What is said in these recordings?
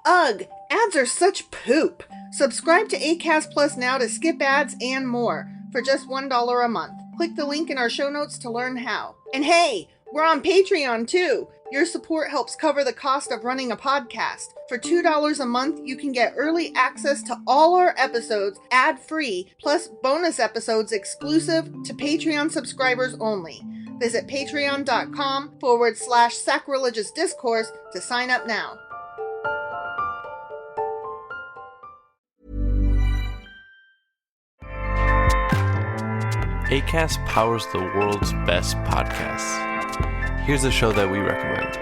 Ugh, ads are such poop. Subscribe to Acast Plus now to skip ads and more for just $1 a month. Click the link in our show notes to learn how. And hey, we're on Patreon too. Your support helps cover the cost of running a podcast. For $2 a month, you can get early access to all our episodes ad-free, plus bonus episodes exclusive to Patreon subscribers only. Visit patreon.com/sacrilegious discourse to sign up now. Acast powers the world's best podcasts. Here's a show that we recommend.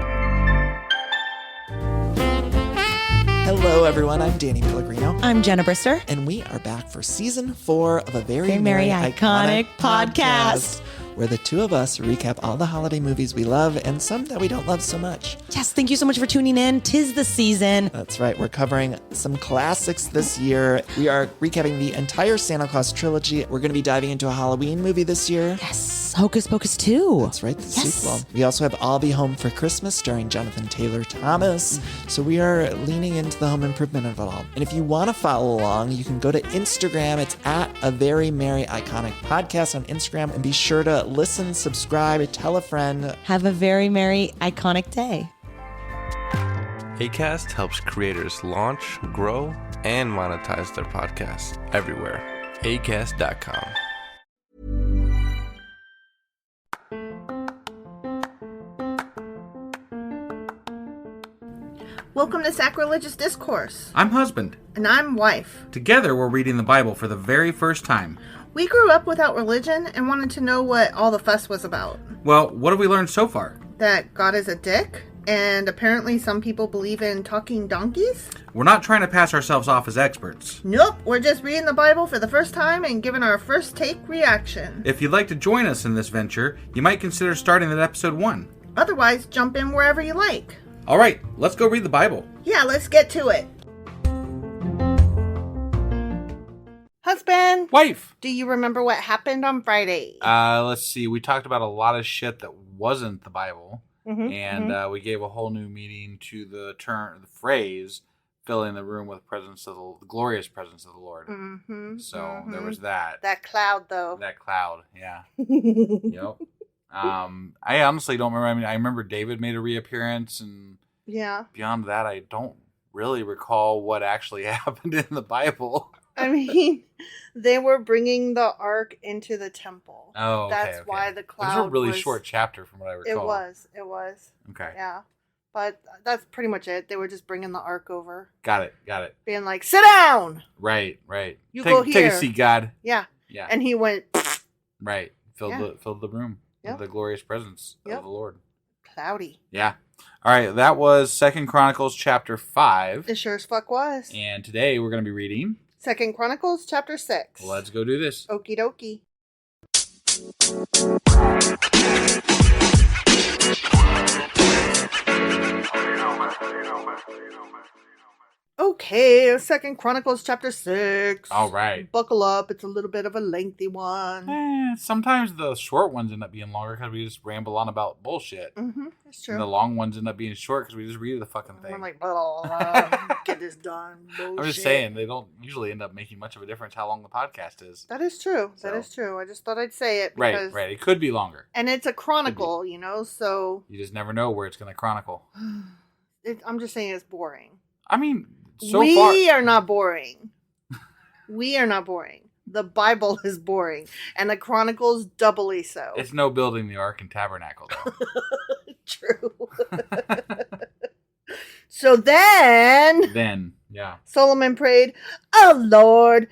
Hello, everyone. I'm Danny Pellegrino. I'm Jenna Brister. And we are back for season 4 of a very Merry Iconic podcast, where the two of us recap all the holiday movies we love and some that we don't love so much. Yes, thank you so much for tuning in. 'Tis the season. That's right. We're covering some classics this year. We are recapping the entire Santa Claus trilogy. We're going to be diving into a Halloween movie this year. Yes, Hocus Pocus 2. That's right, the sequel. We also have I'll Be Home for Christmas starring Jonathan Taylor Thomas. So we are leaning into the home improvement of it all. And if you want to follow along, you can go to Instagram. It's at A Very Merry Iconic Podcast on Instagram. And be sure to listen, subscribe, tell a friend. Have a very merry, iconic day. Acast helps creators launch, grow, and monetize their podcasts everywhere. Acast.com. Welcome to Sacrilegious Discourse. I'm husband. And I'm wife. Together, we're reading the Bible for the very first time. We grew up without religion and wanted to know what all the fuss was about. Well, what have we learned so far? That God is a dick, and apparently some people believe in talking donkeys? We're not trying to pass ourselves off as experts. Nope, we're just reading the Bible for the first time and giving our first take reaction. If you'd like to join us in this venture, you might consider starting at episode 1. Otherwise, jump in wherever you like. All right, let's go read the Bible. Yeah, let's get to it. Husband! Wife! Do you remember what happened on Friday? Let's see. We talked about a lot of shit that wasn't the Bible. We gave a whole new meaning to the phrase, filling the room with the glorious presence of the Lord. There was that. That cloud, though. That cloud, yeah. Yep. I honestly don't remember. I mean, I remember David made a reappearance, and beyond that, I don't really recall what actually happened in the Bible. I mean, they were bringing the ark into the temple. Oh, okay. That's why the cloud was. It was a really short chapter from what I recall. It was. Okay. Yeah. But that's pretty much it. They were just bringing the ark over. Got it. Being like, sit down! Right. You go here. Take a seat, God. Yeah. And he went... Right. Filled the room with the glorious presence of the Lord. Cloudy. Yeah. All right. That was 2 Chronicles chapter 5. It sure as fuck was. And today we're going to be reading... 2 Chronicles chapter 6. Let's go do this. Okie dokie. Okay, 2 Chronicles chapter 6. All right. Buckle up. It's a little bit of a lengthy one. Sometimes the short ones end up being longer because we just ramble on about bullshit. That's true. And the long ones end up being short because we just read the fucking thing. We're like, blah, blah, blah, get this done. Bullshit. I'm just saying, they don't usually end up making much of a difference how long the podcast is. That is true. That is true. I just thought I'd say it. Because... Right. It could be longer. And it's a chronicle, so... You just never know where it's going to chronicle. I'm just saying it's boring. I mean, we are not boring. We are not boring. The Bible is boring. And the Chronicles doubly so. It's no building the Ark and Tabernacle, though. True. So then, Solomon prayed, "Oh Lord,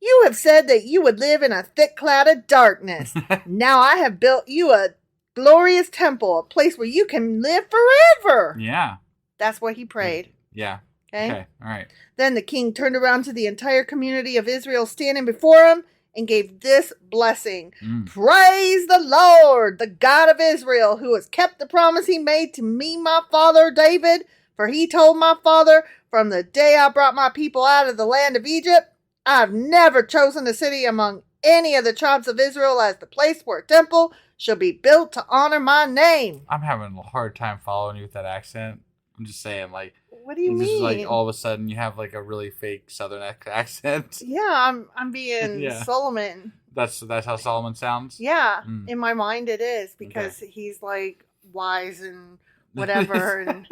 you have said that you would live in a thick cloud of darkness. Now I have built you a glorious temple, a place where you can live forever." Yeah. That's what he prayed. Yeah. Okay. All right. Then the king turned around to the entire community of Israel standing before him and gave this blessing. Praise the Lord, the God of Israel, who has kept the promise he made to me, my father David. For he told my father, from the day I brought my people out of the land of Egypt, I've never chosen a city among any of the tribes of Israel as the place where a temple shall be built to honor my name. I'm having a hard time following you with that accent. I'm just saying, like... What do you Just mean? like all of a sudden you have like a really fake Southern accent. Yeah, I'm being Yeah. Solomon. That's how Solomon sounds. Yeah, Mm. in my mind it is because he's like wise and whatever,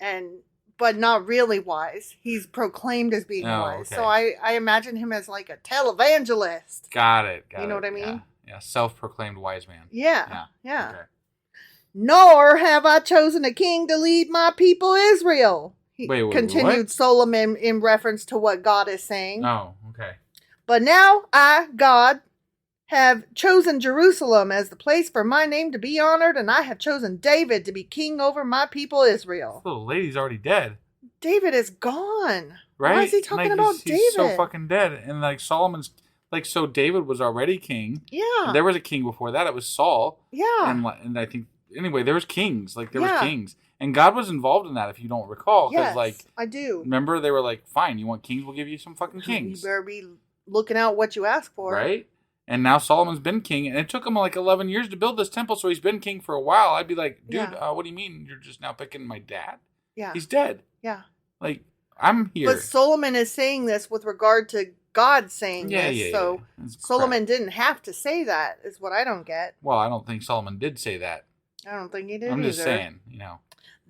and but not really wise. He's proclaimed as being wise, okay. so I imagine him as like a televangelist. Got it. You know what I mean? Yeah. Self-proclaimed wise man. Yeah. Okay. Nor have I chosen a king to lead my people Israel. Wait, continued what? Solomon in reference to what God is saying. Oh, okay. But now I, God, have chosen Jerusalem as the place for my name to be honored, and I have chosen David to be king over my people Israel. The lady's already dead. David is gone. Right? Why is he talking about he's David? so fucking dead. And like Solomon's, like, so David was already king. Yeah. There was a king before that. It was Saul. Yeah. And I think, anyway, there was kings. Like, there was kings. And God was involved in that, if you don't recall. Yes, like, I do. Remember, they were like, fine, you want kings? We'll give you some fucking kings. You better be looking out what you ask for. Right? And now Solomon's been king. And it took him like 11 years to build this temple, so he's been king for a while. I'd be like, dude, what do you mean? You're just now picking my dad? Yeah. He's dead. Yeah. Like, I'm here. But Solomon is saying this with regard to God saying this. Yeah. So Solomon didn't have to say that, is what I don't get. Well, I don't think Solomon did say that. I don't think he did I'm either. just saying,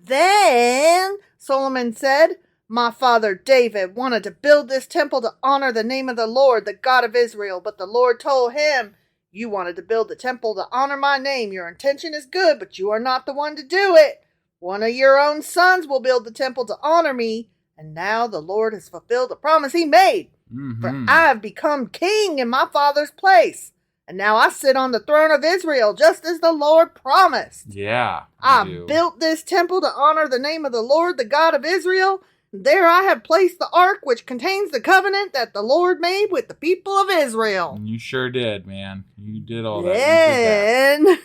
Then Solomon said, my father David wanted to build this temple to honor the name of the Lord, the God of Israel. But the Lord told him, you wanted to build the temple to honor my name. Your intention is good, but you are not the one to do it. One of your own sons will build the temple to honor me. And now the Lord has fulfilled the promise he made. Mm-hmm. For I have become king in my father's place. And now I sit on the throne of Israel, just as the Lord promised. Yeah. I built this temple to honor the name of the Lord, the God of Israel. There I have placed the ark, which contains the covenant that the Lord made with the people of Israel. You sure did, man. You did all that. Then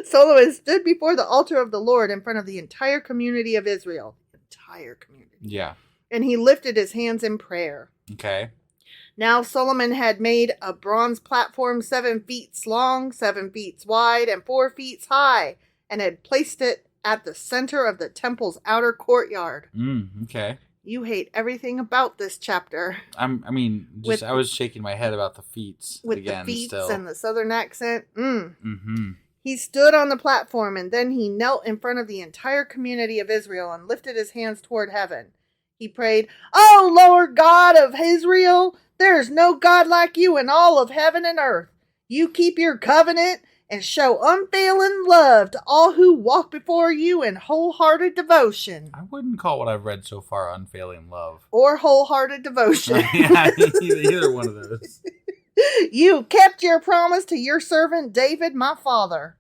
Solomon stood before the altar of the Lord in front of the entire community of Israel. Entire community. Yeah. And he lifted his hands in prayer. Okay. Now Solomon had made a bronze platform 7 feet long, 7 feet wide, and 4 feet high, and had placed it at the center of the temple's outer courtyard. Okay. You hate everything about this chapter. I was shaking my head about the feats with again. The feats still. and the southern accent. Mm-hmm. He stood on the platform, and then he knelt in front of the entire community of Israel and lifted his hands toward heaven. He prayed, "Oh, Lord God of Israel, there is no God like you in all of heaven and earth. You keep your covenant and show unfailing love to all who walk before you in wholehearted devotion." I wouldn't call what I've read so far unfailing love. Or wholehearted devotion. Yeah, either one of those. You kept your promise to your servant David, my father.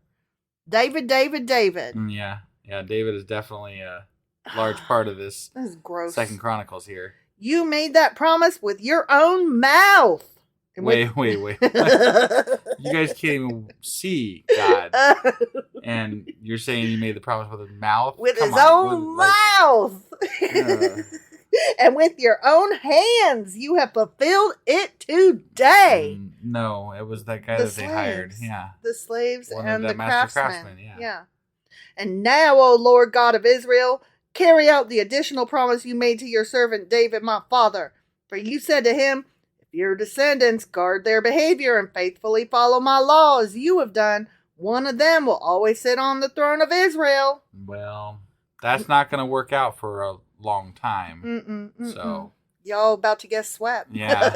David. Yeah, David is definitely a large part of this. This is gross. 2 Chronicles here. You made that promise with your own mouth. Wait. You guys can't even see God. And you're saying he made the promise with his mouth? With his own mouth. And with your own hands, you have fulfilled it today. No, it was that guy that they hired. Yeah. The slaves and the craftsmen. Yeah. And now, O Lord God of Israel, carry out the additional promise you made to your servant David, my father. For you said to him, if your descendants guard their behavior and faithfully follow my law as you have done, one of them will always sit on the throne of Israel. Well, that's not going to work out for a long time. So y'all about to get swept. Yeah.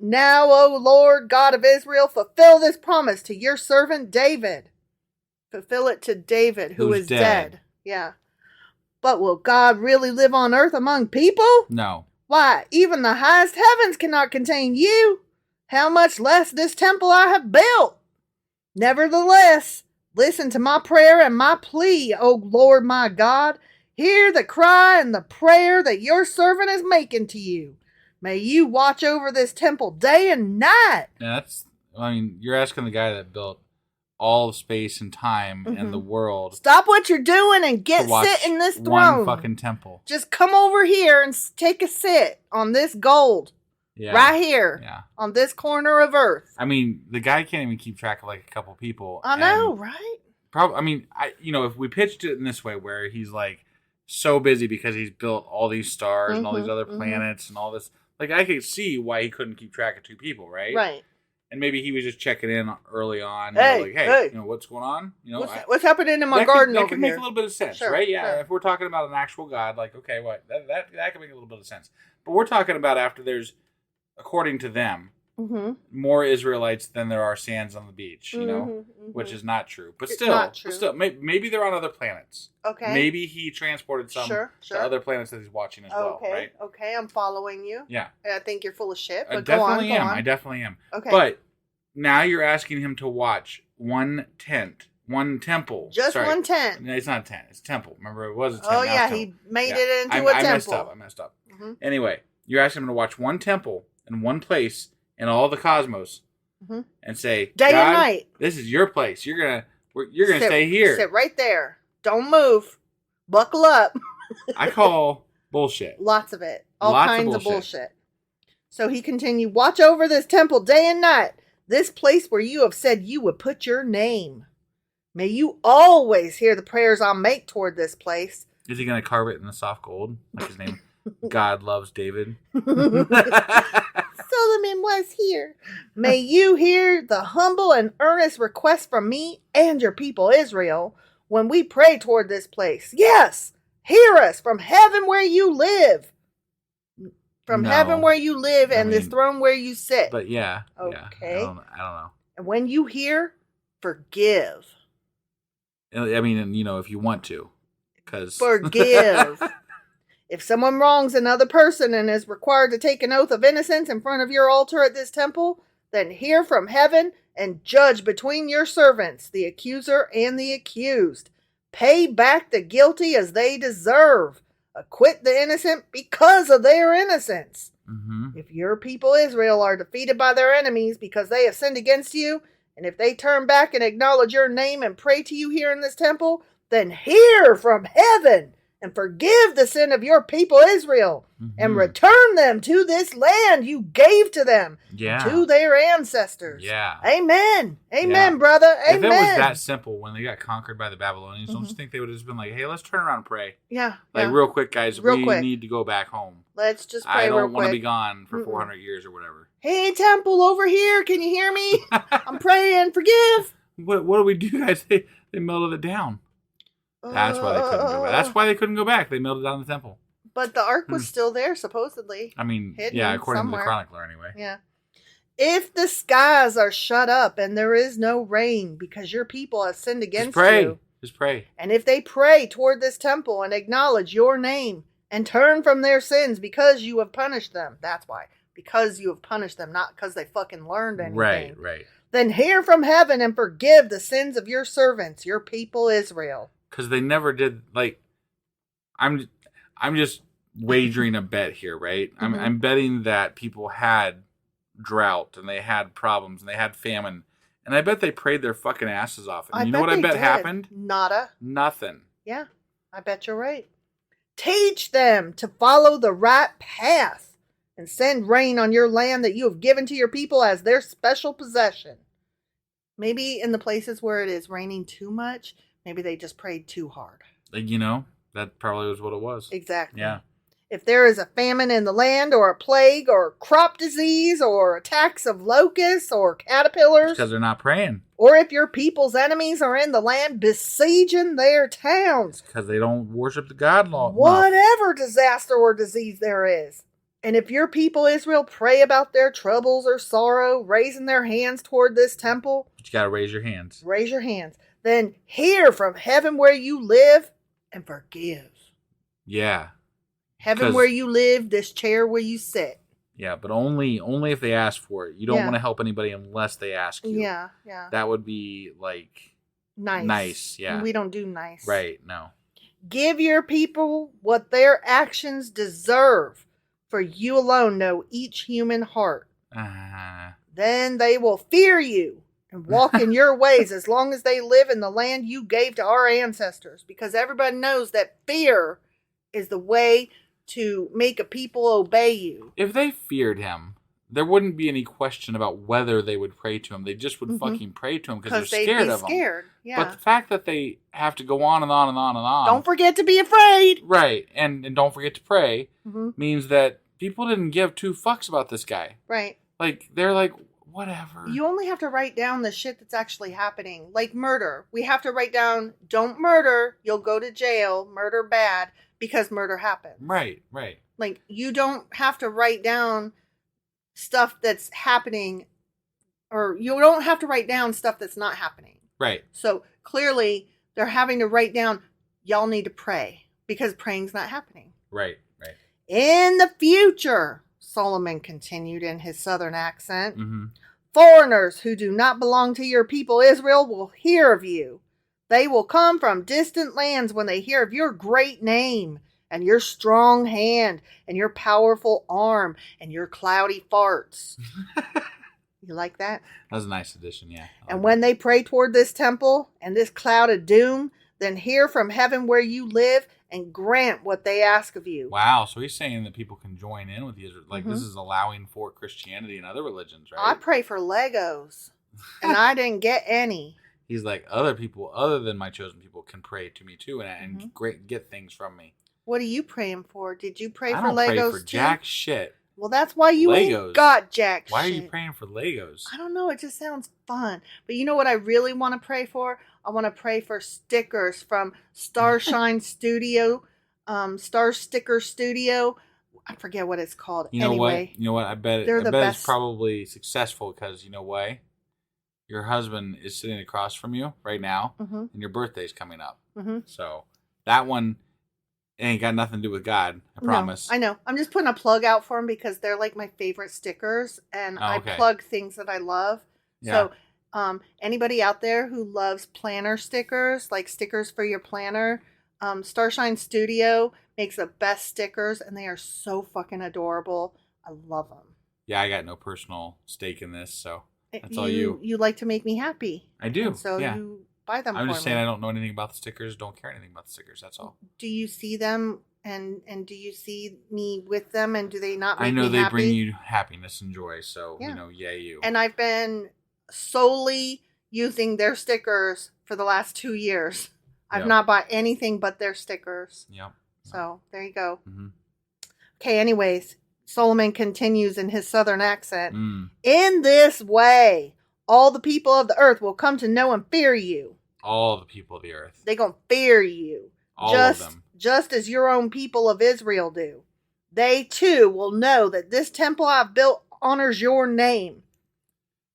Now, O Lord God of Israel, fulfill this promise to your servant David. Fulfill it to David, who is dead. Yeah. But will God really live on earth among people? No. Why, even the highest heavens cannot contain you. How much less this temple I have built? Nevertheless, listen to my prayer and my plea, O Lord my God. Hear the cry and the prayer that your servant is making to you. May you watch over this temple day and night. Yeah, you're asking the guy that built all of space and time and the world. Stop what you're doing and sit in this throne. One fucking temple. Just come over here and take a sit on this gold. Yeah. Right here. Yeah. On this corner of earth. The guy can't even keep track of like a couple people. I know, right? Probably. If we pitched it in this way where he's like, so busy because he's built all these stars and all these other planets and all this. Like, I could see why he couldn't keep track of 2 people, right? Right. And maybe he was just checking in early on. Hey, hey, what's going on? What's happening in my garden over here? That could make a little bit of sense, right? Yeah, if we're talking about an actual God, like, okay, what? That can make a little bit of sense. But we're talking about after there's, according to them, more Israelites than there are sands on the beach, which is not true. But still, maybe they're on other planets. Okay. Maybe he transported some to other planets that he's watching as well, right? Okay, I'm following you. Yeah. I think you're full of shit, I but definitely go on. I definitely am. Okay. But now you're asking him to watch one temple. Just one tent. No, it's not a tent. It's a temple. Remember, it was a tent. Oh, yeah, he made it into a temple. I messed up. Anyway, you're asking him to watch one temple in one place in all the cosmos and say, day God, and night. This is your place. You're gonna stay here. Sit right there. Don't move. Buckle up. I call bullshit. Lots of it. All kinds of bullshit. So he continued, watch over this temple day and night, this place where you have said you would put your name. May you always hear the prayers I'll make toward this place. Is he going to carve it in the soft gold? Like his name, God Loves David? Solomon was here. May you hear the humble and earnest request from me and your people Israel when we pray toward this place. Yes, hear us from heaven where you live. From heaven where you live and this throne where you sit. But yeah. Okay. Yeah, I don't know. And when you hear, forgive. I mean, if you want to. Forgive. If someone wrongs another person and is required to take an oath of innocence in front of your altar at this temple, then hear from heaven and judge between your servants, the accuser and the accused. Pay back the guilty as they deserve. Acquit the innocent because of their innocence. If your people Israel are defeated by their enemies because they have sinned against you, and if they turn back and acknowledge your name and pray to you here in this temple, then hear from heaven and forgive the sin of your people Israel and return them to this land you gave to them, to their ancestors. Yeah. Amen. Amen, brother. Amen. If it was that simple when they got conquered by the Babylonians, don't you think they would have just been like, hey, let's turn around and pray? Yeah. Real quick, guys, we need to go back home. Let's just pray I real quick. don't want to be gone for 400 years or whatever. Hey, temple over here. Can you hear me? I'm praying. Forgive. What do we do, guys? They melted it down. That's why they couldn't go back. That's why they couldn't go back. They melted down the temple. But the ark was still there, supposedly. I mean, hidden according somewhere. to the chronicler, anyway. Yeah. If the skies are shut up and there is no rain because your people have sinned against you. Just pray. And if they pray toward this temple and acknowledge your name and turn from their sins because you have punished them. That's why. Because you have punished them, not because they fucking learned anything. Right. Then hear from heaven and forgive the sins of your servants, your people Israel. Because they never did, I'm just wagering a bet here, right? I'm betting that people had drought and they had problems and they had famine. And I bet they prayed their fucking asses off. And you know what I bet happened? Nada. Nothing. Yeah, I bet you're right. Teach them to follow the right path and send rain on your land that you have given to your people as their special possession. Maybe in the places where it is raining too much, maybe they just prayed too hard. That probably was what it was. Exactly. Yeah. If there is a famine in the land or a plague or crop disease or attacks of locusts or caterpillars. Because they're not praying. Or if your people's enemies are in the land besieging their towns. Because they don't worship the God law. Whatever disaster or disease there is. And if your people Israel pray about their troubles or sorrow, raising their hands toward this temple. But you got to raise your hands. Raise your hands. Then hear from heaven where you live and forgive. Yeah. Heaven where you live, this chair where you sit. Yeah, but only if they ask for it. You don't want to help anybody unless they ask you. Yeah. That would be nice. Yeah. We don't do nice. Right, no. Give your people what their actions deserve, for you alone know each human heart. Then they will fear you and walk in your ways as long as they live in the land you gave to our ancestors. Because everybody knows that fear is the way to make a people obey you. If they feared him, there wouldn't be any question about whether they would pray to him. They just would fucking pray to him because they're scared of him. Scared. Yeah. But the fact that they have to go on and on and on and on. Don't forget to be afraid. Right. And don't forget to pray means that people didn't give two fucks about this guy. Right. Like, they're like, whatever. You only have to write down the shit that's actually happening. Like murder. We have to write down, don't murder, you'll go to jail, murder bad, because murder happens. Right. Like, you don't have to write down stuff that's happening, or you don't have to write down stuff that's not happening. Right. So clearly they're having to write down, y'all need to pray, because praying's not happening. Right. In the future, Solomon continued in his southern accent, Mm-hmm. foreigners who do not belong to your people Israel will hear of you. They will come from distant lands when they hear of your great name and your strong hand and your powerful arm and your cloudy farts. You like that? That was a nice addition, yeah. And when they pray toward this temple and this cloud of doom, then hear from heaven where you live and grant what they ask of you. Wow, so he's saying that people can join in with the Israel. Like, this is allowing for Christianity and other religions, right? I pray for Legos, and I didn't get any. He's like, other people, other than my chosen people, can pray to me too and get things from me. What are you praying for? Did you pray I for don't Legos pray for too? jack shit. Well, that's why you Legos. ain't got jack Why shit. are you praying for Legos? I don't know. It just sounds fun. But you know what I really want to pray for? I want to pray for stickers from Starshine Studio, Star Sticker Studio. I forget what it's called. You know anyway, what? You know what? I bet they're the it's best. probably successful because you know why? Your husband is sitting across from you right now, and your birthday's coming up. So that one ain't got nothing to do with God. I promise. No, I know. I'm just putting a plug out for them because they're like my favorite stickers, and I plug things that I love. Yeah. So, anybody out there who loves planner stickers, like stickers for your planner, Starshine Studio makes the best stickers, and they are so fucking adorable. I love them. Yeah, I got no personal stake in this, so that's all you. You like to make me happy. I do. And so yeah. you buy them. I'm for just saying me. I don't know anything about the stickers. Don't care anything about the stickers. That's all. Do you see them and do you see me with them, and do they not make me I know they happy? bring you happiness and joy, so Yeah. you know, yay you. And I've been solely using their stickers for the last 2 years. I've not bought anything but their stickers. Yep. So there you go. Mm-hmm. Okay, anyways, Solomon continues in his southern accent. In this way, all the people of the earth will come to know and fear you. All the people of the earth. They gonna fear you. All of them. Just as your own people of Israel do. They too will know that this temple I've built honors your name.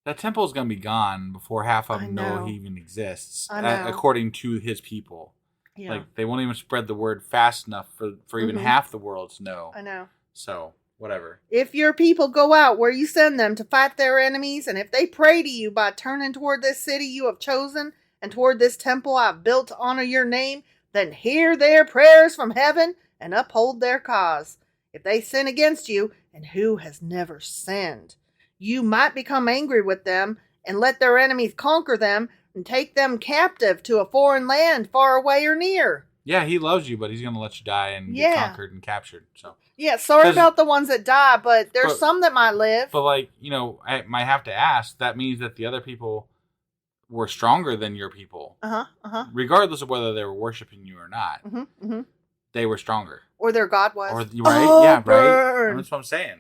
That temple is going to be gone before half of them know he even exists, according to his people. Yeah. Like, they won't even spread the word fast enough for even half the world to know. I know. So, whatever. If your people go out where you send them to fight their enemies, and if they pray to you by turning toward this city you have chosen, and toward this temple I've built to honor your name, then hear their prayers from heaven and uphold their cause. If they sin against you, and who has never sinned, you might become angry with them and let their enemies conquer them and take them captive to a foreign land far away or near. Yeah, he loves you, but he's going to let you die and get conquered and captured. So yeah, sorry about the ones that die, but there's some that might live. But, like, you know, I might have to ask, that means that the other people were stronger than your people. Regardless of whether they were worshiping you or not. They were stronger. Or their God was. Or, right? Yeah, right? That's what I'm saying.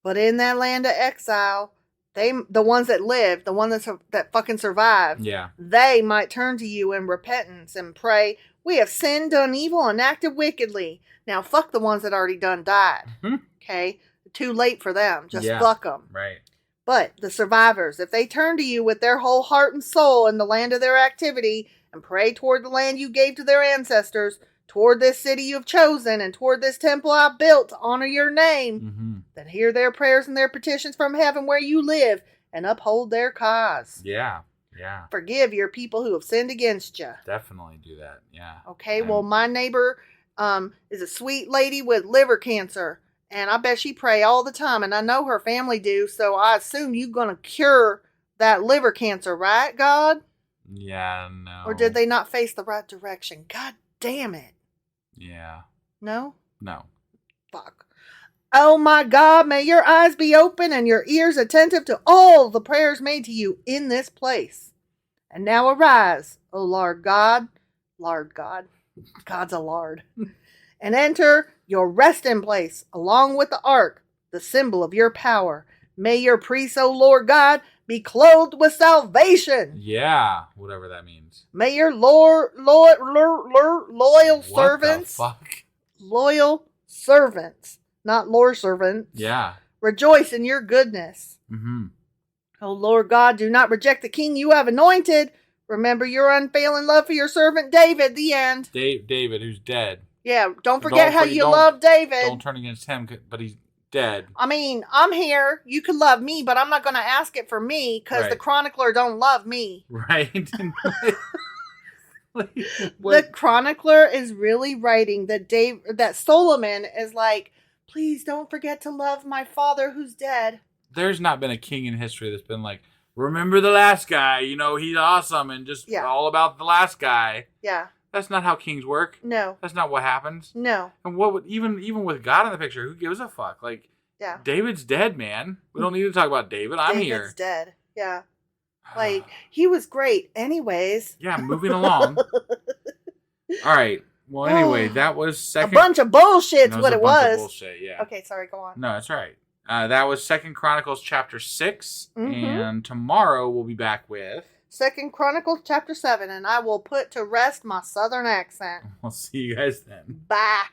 But in that land of exile, the ones that lived, the ones that fucking survived, they might turn to you in repentance and pray, we have sinned, done evil, and acted wickedly. Now, fuck the ones that already done died. Okay? Too late for them. Just fuck them. Right. But the survivors, if they turn to you with their whole heart and soul in the land of their activity and pray toward the land you gave to their ancestors, toward this city you have chosen, and toward this temple I built to honor your name, then hear their prayers and their petitions from heaven where you live and uphold their cause. Yeah. Forgive your people who have sinned against you. Definitely do that. Yeah. Okay, well, my neighbor is a sweet lady with liver cancer, and I bet she pray all the time, and I know her family do, so I assume you're going to cure that liver cancer, right, God? Yeah, no. Or did they not face the right direction? God damn it. Yeah. No? No. Fuck. Oh my God, may your eyes be open and your ears attentive to all the prayers made to you in this place. And now arise, O Lord God, God's a Lord, and enter your resting place along with the ark, the symbol of your power. May your priests, O Lord God, be clothed with salvation. Yeah, whatever that means. May your loyal servants, What the fuck? loyal servants, not lore servants, Yeah. rejoice in your goodness. Mm-hmm. O Lord God, do not reject the king you have anointed. Remember your unfailing love for your servant David. The end. David, who's dead. Yeah, don't forget how you love David. Don't turn against him, but he's dead. I mean, I'm here. You can love me, but I'm not going to ask it for me because the chronicler don't love me. Right. The chronicler is really writing that Solomon is like, please don't forget to love my father who's dead. There's not been a king in history that's been like, remember the last guy, he's awesome and just all about the last guy. Yeah. That's not how kings work. No. That's not what happens. No. And what would even with God in the picture, who gives a fuck? Like, David's dead, man. We don't need to talk about David. I'm here. David's dead. Yeah. Like, he was great. Anyways. Yeah, moving along. All right. Well, anyway, that was second. A bunch of bullshit's what it was. Bullshit, yeah. Okay, sorry, go on. No, that's right. That was 2 Chronicles chapter 6. And tomorrow we'll be back with 2 Chronicles chapter 7, and I will put to rest my southern accent. We'll see you guys then. Bye.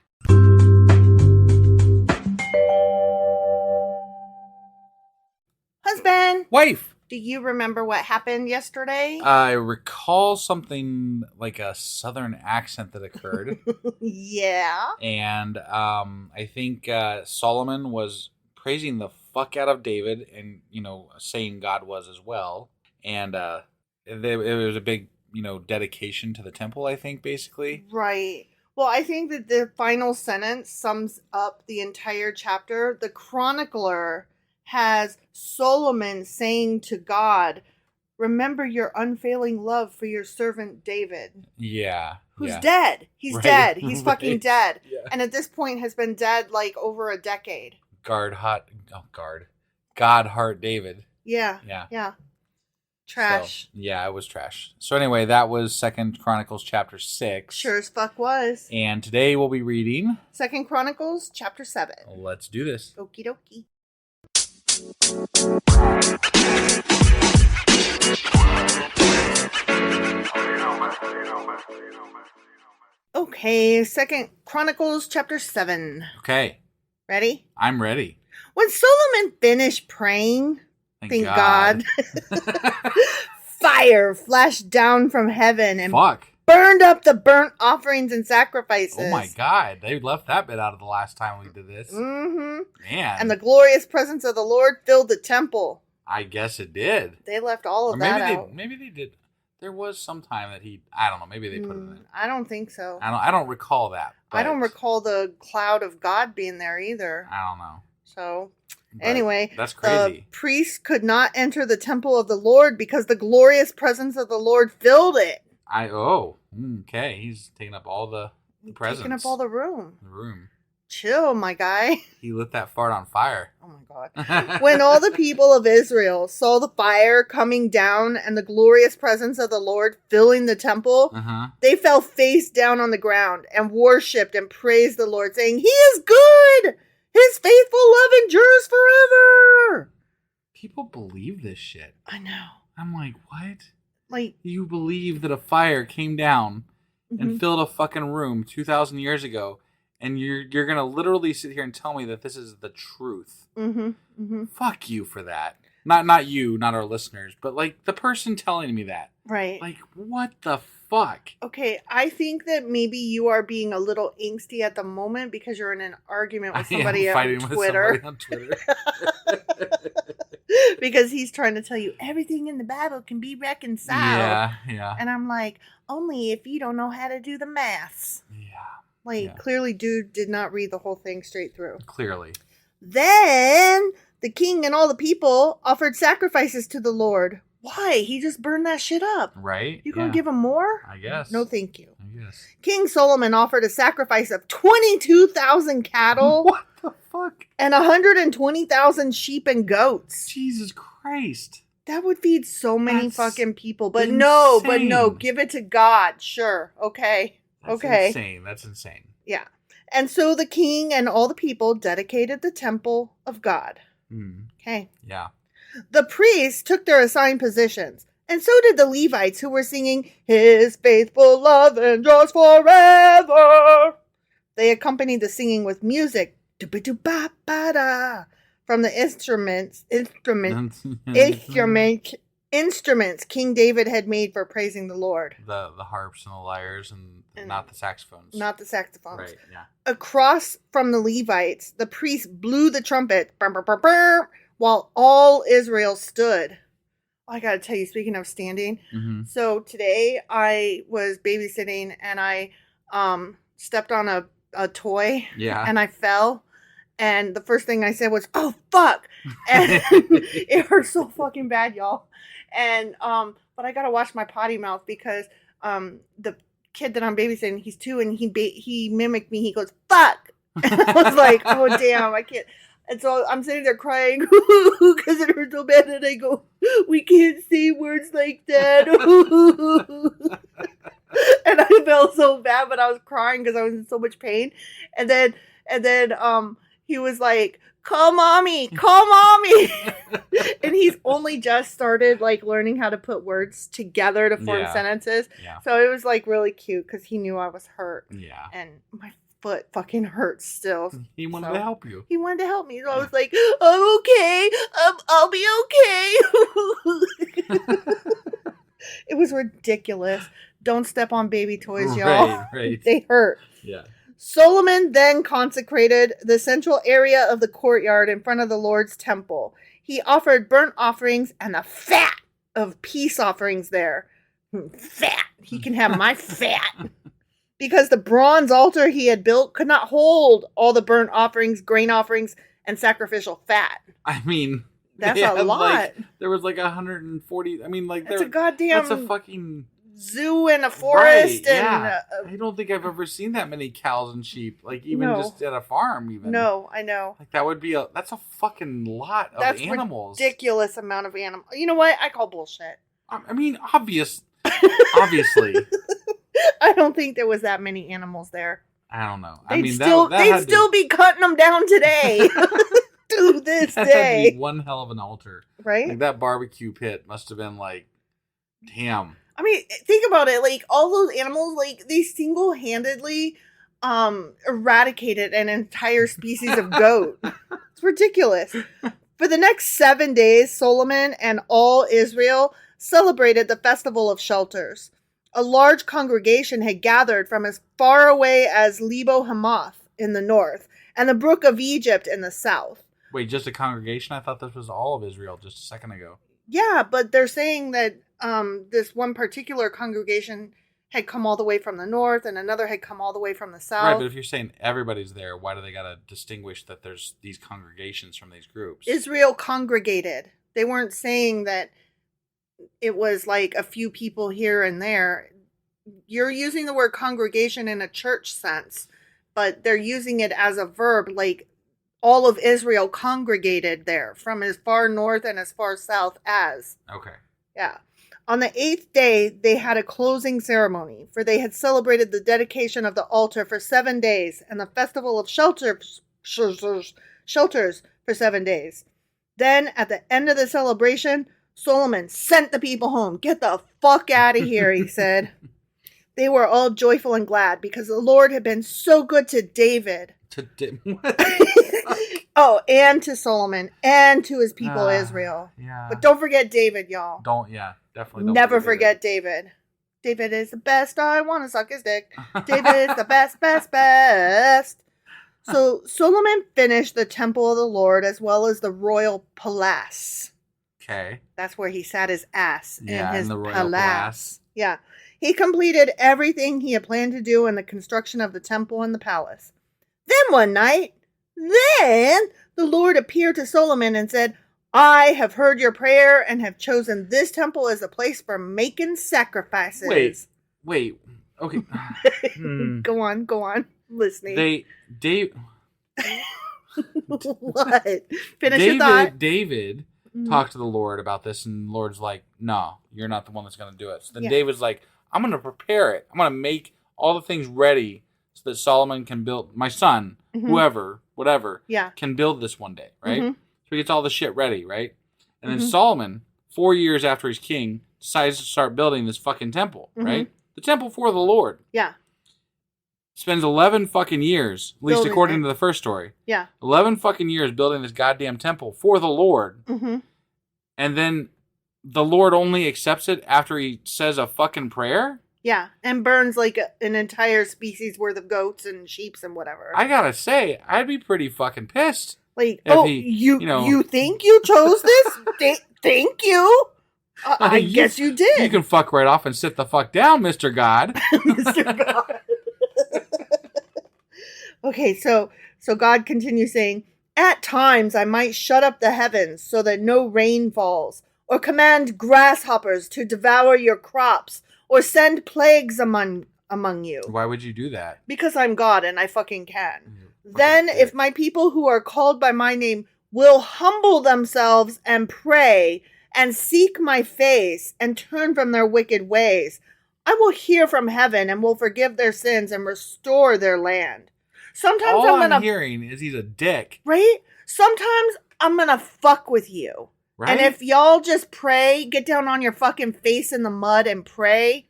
Husband. Wife. Do you remember what happened yesterday? I recall something like a southern accent that occurred. Yeah. And I think Solomon was praising the fuck out of David and, saying God was as well. And it was a big, dedication to the temple, I think, basically. Right. Well, I think that the final sentence sums up the entire chapter. The chronicler has Solomon saying to God, remember your unfailing love for your servant David. Yeah. Who's dead. He's dead. He's fucking dead. Yeah. And at this point has been dead like over a decade. God heart David. Yeah. Yeah. Yeah. Trash. So, yeah, it was trash. So anyway, that was 2 Chronicles chapter 6. Sure as fuck was. And today we'll be reading 2 Chronicles chapter 7. Let's do this. Okie dokie. Okay, 2 Chronicles chapter 7. Okay. Ready? I'm ready. When Solomon finished praying, thank God. Fire flashed down from heaven and burned up the burnt offerings and sacrifices. Oh my God. They left that bit out of the last time we did this. Mm-hmm. Man. And the glorious presence of the Lord filled the temple. I guess it did. They left all of that out. Maybe they did. There was some time that I don't know, maybe they put it in. I don't think so. I don't recall that. I don't recall the cloud of God being there either. I don't know. So, anyway, that's crazy. The priests could not enter the temple of the Lord because the glorious presence of the Lord filled it. Okay. He's taking up all the presence. Taking up all the room. The Chill, my guy. He lit that fart on fire. Oh my God. When all the people of Israel saw the fire coming down and the glorious presence of the Lord filling the temple, they fell face down on the ground and worshipped and praised the Lord, saying, He is good! His faithful love endures forever! People believe this shit. I know. I'm like, what? Like, you believe that a fire came down and filled a fucking room 2,000 years ago, and you're gonna literally sit here and tell me that this is the truth? Fuck you for that. Not you, not our listeners, but like the person telling me that. Right. Like, what the fuck? Okay, I think that maybe you are being a little angsty at the moment because you're in an argument with somebody on Twitter. Because he's trying to tell you everything in the Bible can be reconciled. Yeah. And I'm like, only if you don't know how to do the maths. Yeah. Clearly dude did not read the whole thing straight through. Clearly. Then the king and all the people offered sacrifices to the Lord. Why? He just burned that shit up. Right? You gonna give him more? I guess. No, thank you. I guess. King Solomon offered a sacrifice of 22,000 cattle. What The fuck? And 120,000 sheep and goats. Jesus Christ. That would feed so many That's fucking people. But no, insane. give it to God. Sure. Okay. That's okay. insane. That's insane. Yeah. And so the king and all the people dedicated the temple of God. Okay. Yeah. The priests took their assigned positions, and so did the Levites who were singing, His faithful love endures forever. They accompanied the singing with music from the instruments King David had made for praising the Lord. The harps and the lyres and not the saxophones. Not the saxophones. Right, yeah. Across from the Levites, the priests blew the trumpet while all Israel stood. Oh, I gotta tell you, speaking of standing, so today I was babysitting and I stepped on a toy and I fell. And the first thing I said was, "Oh fuck!" And it hurt so fucking bad, y'all. And but I gotta watch my potty mouth because the kid that I'm babysitting, he's 2, and he mimicked me. He goes, "Fuck!" And I was like, "Oh damn, I can't." And so I'm sitting there crying because it hurt so bad. And I go, "We can't say words like that." And I felt so bad, but I was crying because I was in so much pain. And then he was like, "Call mommy, call mommy." And he's only just started like learning how to put words together to form sentences. Yeah. So it was like really cute because he knew I was hurt. Yeah. And my foot fucking hurts still. He wanted to help you. He wanted to help me. So I was like, "I'm okay. I'll be okay." It was ridiculous. Don't step on baby toys, y'all. Right. They hurt. Yeah. Solomon then consecrated the central area of the courtyard in front of the Lord's temple. He offered burnt offerings and the fat of peace offerings there. Fat. He can have my fat. Because the bronze altar he had built could not hold all the burnt offerings, grain offerings, and sacrificial fat. I mean, that's a lot. There was like 140. I mean, like that's a goddamn. That's a fucking zoo and a forest. Right, and I don't think I've ever seen that many cows and sheep. Like even just at a farm. Even no, I know. Like that would be that's a fucking lot of animals. Ridiculous amount of animals. You know what? I call bullshit. I mean, obviously. I don't think there was that many animals there. I don't know. They'd still be cutting them down today. To this day. That'd be one hell of an altar. Right? Like that barbecue pit must have been like, damn. I mean, think about it. Like all those animals, like they single-handedly eradicated an entire species of goat. It's ridiculous. For the next 7 days, Solomon and all Israel celebrated the Festival of Shelters. A large congregation had gathered from as far away as Lebo Hamath in the north and the Brook of Egypt in the south. Wait, just a congregation? I thought this was all of Israel just a second ago. Yeah, but they're saying that this one particular congregation had come all the way from the north and another had come all the way from the south. Right, but if you're saying everybody's there, why do they got to distinguish that there's these congregations from these groups? Israel congregated. They weren't saying that it was like a few people here and there. You're using the word congregation in a church sense, but they're using it as a verb, like all of Israel congregated there from as far north and as far south as. Okay. Yeah. On the 8th day, they had a closing ceremony, for they had celebrated the dedication of the altar for 7 days and the festival of shelters for 7 days. Then, at the end of the celebration, Solomon sent the people home. "Get the fuck out of here," he said. They were all joyful and glad because the Lord had been so good to David. Oh, and to Solomon and to his people Israel. Yeah. But don't forget David, y'all. Definitely don't. Never forget David. David is the best. I want to suck his dick. David is the best. So Solomon finished the temple of the Lord as well as the royal palace. Okay. That's where he sat his ass in the royal palace. Yeah. He completed everything he had planned to do in the construction of the temple and the palace. Then one night, the Lord appeared to Solomon and said, "I have heard your prayer and have chosen this temple as a place for making sacrifices." Wait. Okay. Go on. Listening. What? Finish your thought. David talked to the Lord about this, and the Lord's like, no, you're not the one that's going to do it. So then David's like, I'm going to prepare it. I'm going to make all the things ready so that Solomon can build, my son, whoever, whatever, can build this one day, right? So he gets all the shit ready, right? And then Solomon, 4 years after he's king, decides to start building this fucking temple, right? The temple for the Lord. Yeah. Spends 11 fucking years, at least Building according it. to the first story. Yeah. 11 fucking years building this goddamn temple for the Lord. Mm-hmm. And then the Lord only accepts it after he says a fucking prayer? Yeah. And burns like an entire species worth of goats and sheeps and whatever. I gotta say, I'd be pretty fucking pissed. Like, if you think you chose this? Thank you. I guess you did. You can fuck right off and sit the fuck down, Mr. God. Mr. God. Okay, so God continues saying, at times I might shut up the heavens so that no rain falls, or command grasshoppers to devour your crops, or send plagues among you. Why would you do that? Because I'm God and I fucking can. Then if my people who are called by my name will humble themselves and pray and seek my face and turn from their wicked ways, I will hear from heaven and will forgive their sins and restore their land. Sometimes All I'm I'm hearing is he's a dick. right? Sometimes I'm gonna fuck with you. Right? And if y'all just pray, get down on your fucking face in the mud and pray,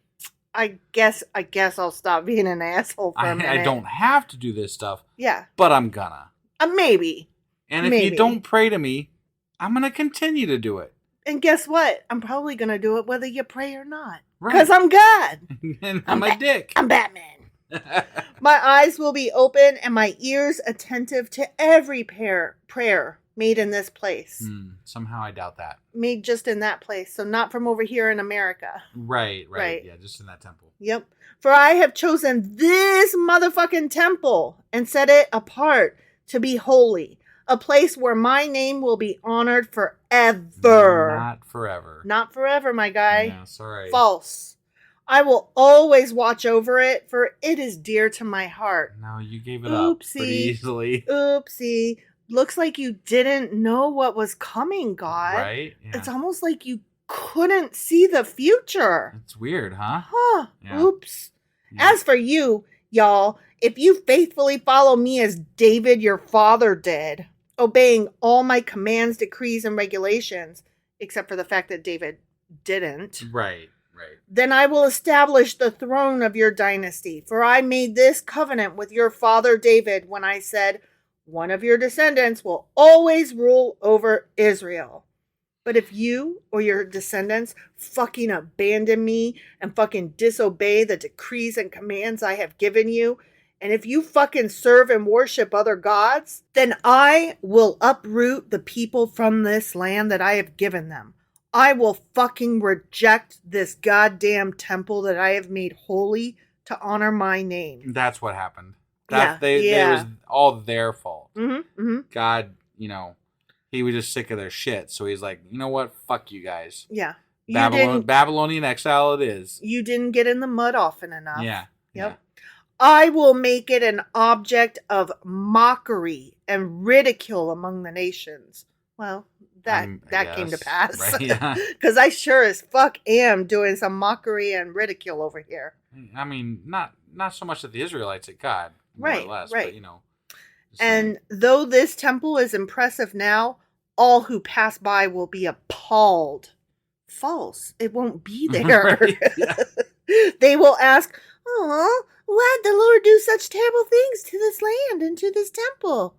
I guess I'll stop being an asshole for a minute. I don't have to do this stuff. Yeah. But I'm gonna. Maybe. And if you don't pray to me, I'm gonna continue to do it. And guess what? I'm probably going to do it whether you pray or not. Right. Because I'm God. And I'm a dick. I'm Batman. My eyes will be open and my ears attentive to every prayer made in this place. Somehow I doubt that. Made just in that place. So not from over here in America. Right. Yeah, just in that temple. Yep. For I have chosen this motherfucking temple and set it apart to be holy. A place where my name will be honored forever. Not forever. Not forever, my guy. Yeah, sorry. False. I will always watch over it, for it is dear to my heart. No, you gave it up pretty easily. Oopsie. Looks like you didn't know what was coming, God. Right? Yeah. It's almost like you couldn't see the future. It's weird, huh? Huh. Yeah. Oops. Yeah. As for you, y'all, if you faithfully follow me as David your father did, obeying all my commands, decrees, and regulations, except for the fact that David didn't. Right. Then I will establish the throne of your dynasty. For I made this covenant with your father David when I said, one of your descendants will always rule over Israel. But if you or your descendants fucking abandon me and fucking disobey the decrees and commands I have given you, and if you fucking serve and worship other gods, then I will uproot the people from this land that I have given them. I will fucking reject this goddamn temple that I have made holy to honor my name. That's what happened. Yeah. It was all their fault. Mm-hmm. God, he was just sick of their shit. So he's like, you know what? Fuck you guys. Yeah. Babylonian exile it is. You didn't get in the mud often enough. Yeah. Yep. Yeah. I will make it an object of mockery and ridicule among the nations. Well, that came to pass. Right? Yeah. Because I sure as fuck am doing some mockery and ridicule over here. I mean, not so much at the Israelites, at God. More Right, or less, right. But, And though this temple is impressive now, all who pass by will be appalled. False. It won't be there. Right, yeah. They will ask, oh, why'd the Lord do such terrible things to this land and to this temple?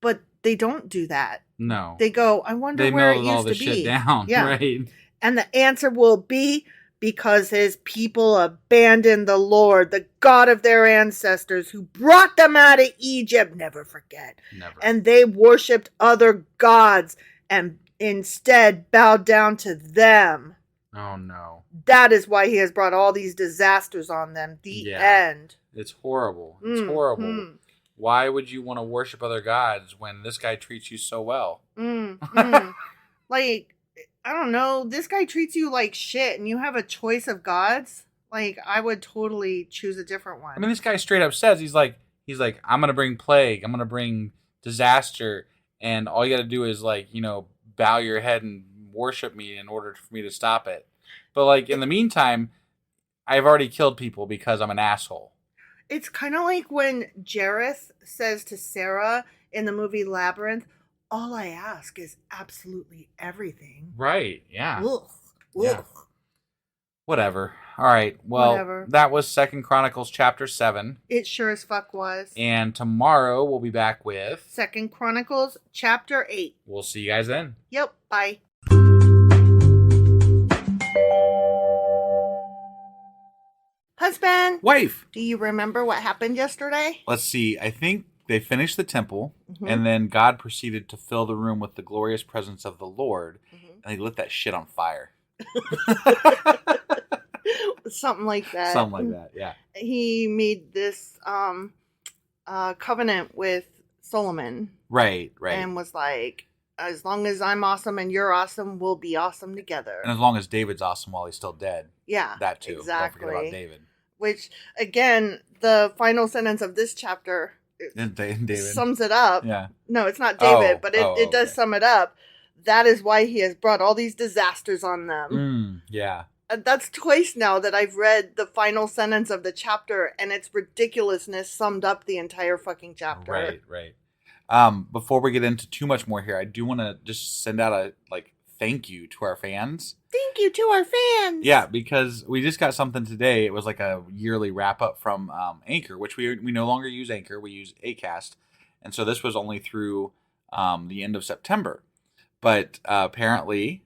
But they don't do that. No. They go, I wonder where it used to be. Shit down. Yeah. Right. And the answer will be, because his people abandoned the Lord, the God of their ancestors, who brought them out of Egypt. Never forget. Never. And they worshipped other gods and instead bowed down to them. Oh, no. That is why he has brought all these disasters on them. The end. It's horrible. It's horrible. Why would you want to worship other gods when this guy treats you so well? Like, I don't know. This guy treats you like shit and you have a choice of gods. Like, I would totally choose a different one. I mean, this guy straight up says, he's like, I'm going to bring plague. I'm going to bring disaster, and all you got to do is like, bow your head and worship me in order for me to stop it. But like in the meantime, I've already killed people because I'm an asshole. It's kind of like when Jareth says to Sarah in the movie Labyrinth, all I ask is absolutely everything. Right, yeah. Ugh. Yeah. Whatever. All right. Well, Whatever. That was 2 Chronicles chapter 7. It sure as fuck was. And tomorrow we'll be back with 2 Chronicles chapter 8. We'll see you guys then. Yep, bye. Husband, Wife. do you remember what happened yesterday? Let's see. I think they finished the temple, and then God proceeded to fill the room with the glorious presence of the Lord, and he lit that shit on fire. Something like that. Something like that, yeah. He made this covenant with Solomon. Right. And was like, as long as I'm awesome and you're awesome, we'll be awesome together. And as long as David's awesome while he's still dead. Yeah. That too. Exactly. Don't forget about David. Which, again, the final sentence of this chapter David sums it up. Yeah. No, it's not David, but it does okay. sum it up. That is why he has brought all these disasters on them. Yeah. That's twice now that I've read the final sentence of the chapter, and its ridiculousness summed up the entire fucking chapter. Right. Before we get into too much more here, I do want to just send out a thank you to our fans. Thank you to our fans. Yeah, because we just got something today. It was like a yearly wrap up from Anchor, which we no longer use Anchor. We use Acast, and so this was only through the end of September. But apparently,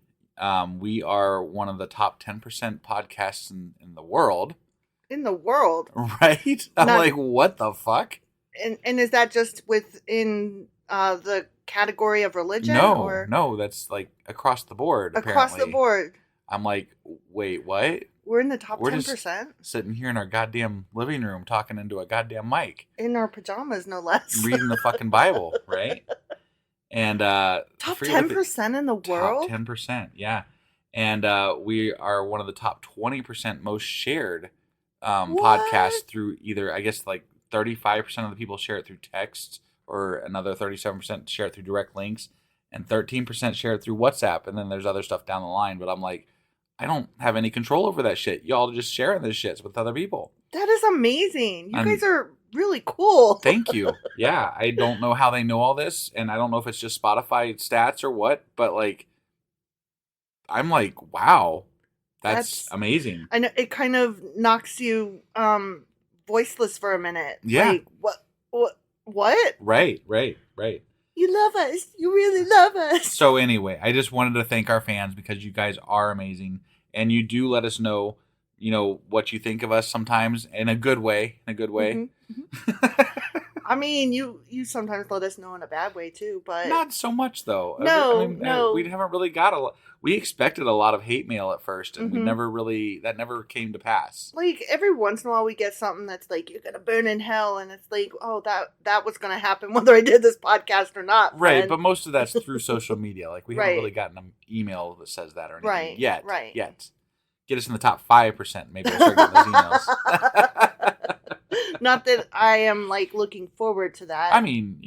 we are one of the top 10% podcasts in the world. In the world, right? I'm like, what the fuck? And is that just within the category of religion? No, that's like across the board. Across apparently. the board. I'm like, wait, what? We're in the top 10%. Just sitting here in our goddamn living room talking into a goddamn mic. In our pajamas, no less. Reading the fucking Bible, right? And top 10% in the world? Top 10%, yeah. And we are one of the top 20% most shared podcasts through either, I guess, like 35% of the people share it through text, or another 37% share it through direct links, and 13% share it through WhatsApp. And then there's other stuff down the line. But I'm like, I don't have any control over that shit. Y'all are just sharing this shit with other people. That is amazing. You guys are really cool. Thank you. Yeah, I don't know how they know all this, and I don't know if it's just Spotify stats or what, but like, I'm like, wow, that's amazing. I know it kind of knocks you voiceless for a minute. Yeah. Like, what? Right. You love us. You really love us. So anyway, I just wanted to thank our fans because you guys are amazing, and you do let us know, what you think of us sometimes in a good way. I mean, you sometimes let us know in a bad way too, but not so much though. No. We haven't really got a lot. We expected a lot of hate mail at first, and that never came to pass. Like every once in a while, we get something that's like, "You're gonna burn in hell," and it's like, "Oh, that was gonna happen whether I did this podcast or not." Right, friend. but most of that's through social media. Like we haven't really gotten an email that says that or anything yet. Right. Yet. Get us in the top 5%. Maybe we'll start getting those emails. Not that I am like looking forward to that. I mean,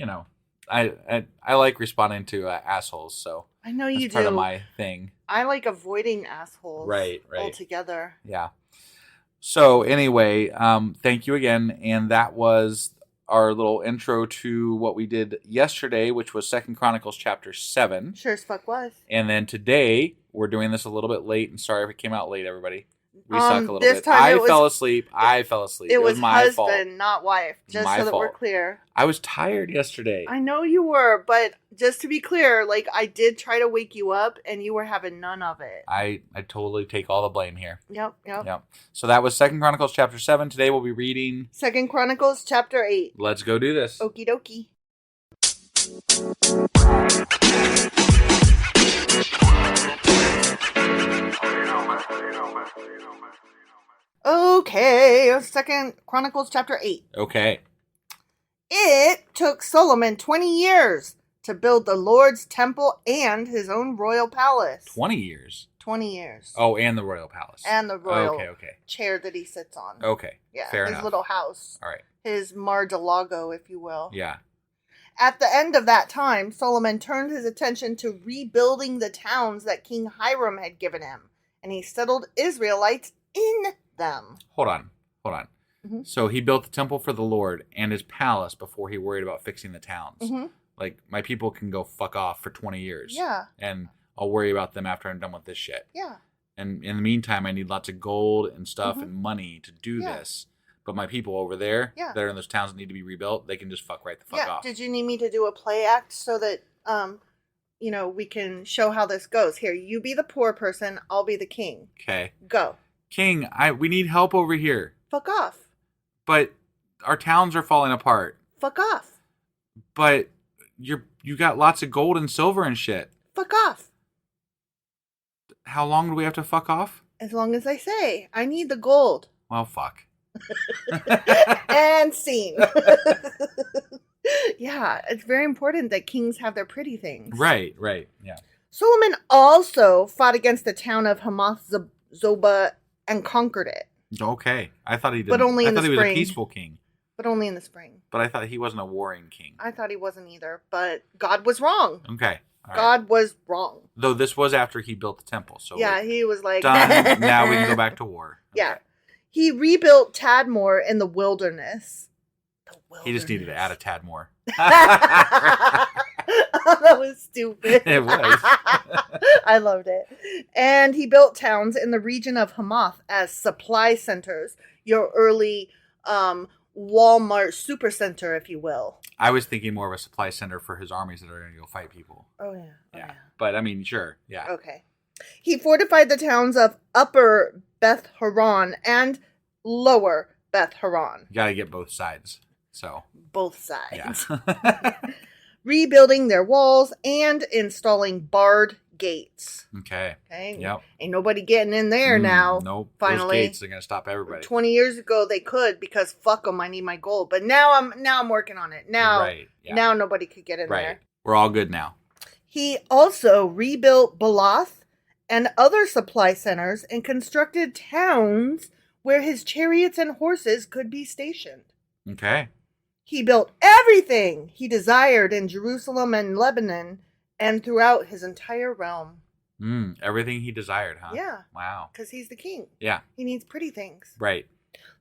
I like responding to assholes, so I know you do. Part of my thing. I like avoiding assholes. Right. Altogether. Yeah. So anyway, thank you again, and that was our little intro to what we did yesterday, which was 2 Chronicles chapter 7. Sure as fuck was. And then today we're doing this a little bit late, and sorry if it came out late, everybody. We suck a little this bit. Time I fell asleep. It was my husband, fault. Not wife. Just my so that fault. we're clear. I was tired yesterday. I know you were, but just to be clear, like I did try to wake you up, and you were having none of it. I totally take all the blame here. Yep. So that was 2 Chronicles chapter 7. Today we'll be reading 2 Chronicles chapter 8. Let's go do this. Okie dokie. Okay, 2 Chronicles chapter 8. Okay. It took Solomon 20 years to build the Lord's temple and his own royal palace. 20 years? 20 years. Oh, and the royal palace. And the royal okay. chair that he sits on. Okay. Yeah, fair his enough. little house. All right. His Mar-de-Lago, if you will. Yeah. At the end of that time, Solomon turned his attention to rebuilding the towns that King Hiram had given him, and he settled Israelites in them. Hold on. Mm-hmm. So he built the temple for the Lord and his palace before he worried about fixing the towns. Mm-hmm. Like, my people can go fuck off for 20 years. Yeah. And I'll worry about them after I'm done with this shit. Yeah. And in the meantime, I need lots of gold and stuff Mm-hmm. and money to do Yeah. this. But my people over there Yeah. that are in those towns that need to be rebuilt, they can just fuck right the fuck off. Did you need me to do a play act so that, we can show how this goes? Here, you be the poor person, I'll be the king. Okay. Go. King, we need help over here. Fuck off. But our towns are falling apart. Fuck off. But you got lots of gold and silver and shit. Fuck off. How long do we have to fuck off? As long as I say, I need the gold. Well, fuck. And scene. Yeah, it's very important that kings have their pretty things. Right, yeah. Solomon also fought against the town of Hamath Zobah and conquered it, Okay. I thought he did. But only in I thought the he was a spring. peaceful king. but only in the spring. But I thought he wasn't a warring king. I thought he wasn't either, but God was wrong. Okay. All right. God was wrong. Though this was after he built the temple, so Yeah, we're he was like, done. Now we can go back to war. Yeah. Okay. He rebuilt Tadmor in the wilderness. He just needed to add a tad more. That was stupid. It was. I loved it. And he built towns in the region of Hamath as supply centers, your early Walmart supercenter, if you will. I was thinking more of a supply center for his armies that are going to go fight people. Oh, yeah. Yeah. But I mean, sure. Yeah. Okay. He fortified the towns of Upper Beth Horon and Lower Beth Horon. You got to get both sides. So. Both sides. Yeah. Rebuilding their walls and installing barred gates. Okay. Okay. Yep. Ain't nobody getting in there now. Nope. Finally. Those gates are going to stop everybody. 20 years ago they could because fuck them, I need my gold. But now I'm working on it. Now, Right. Yeah. now nobody could get in Right. there. We're all good now. He also rebuilt Baloth and other supply centers and constructed towns where his chariots and horses could be stationed. Okay. He built everything he desired in Jerusalem and Lebanon and throughout his entire realm. Everything he desired, huh? Yeah. Wow. Because he's the king. Yeah. He needs pretty things. Right.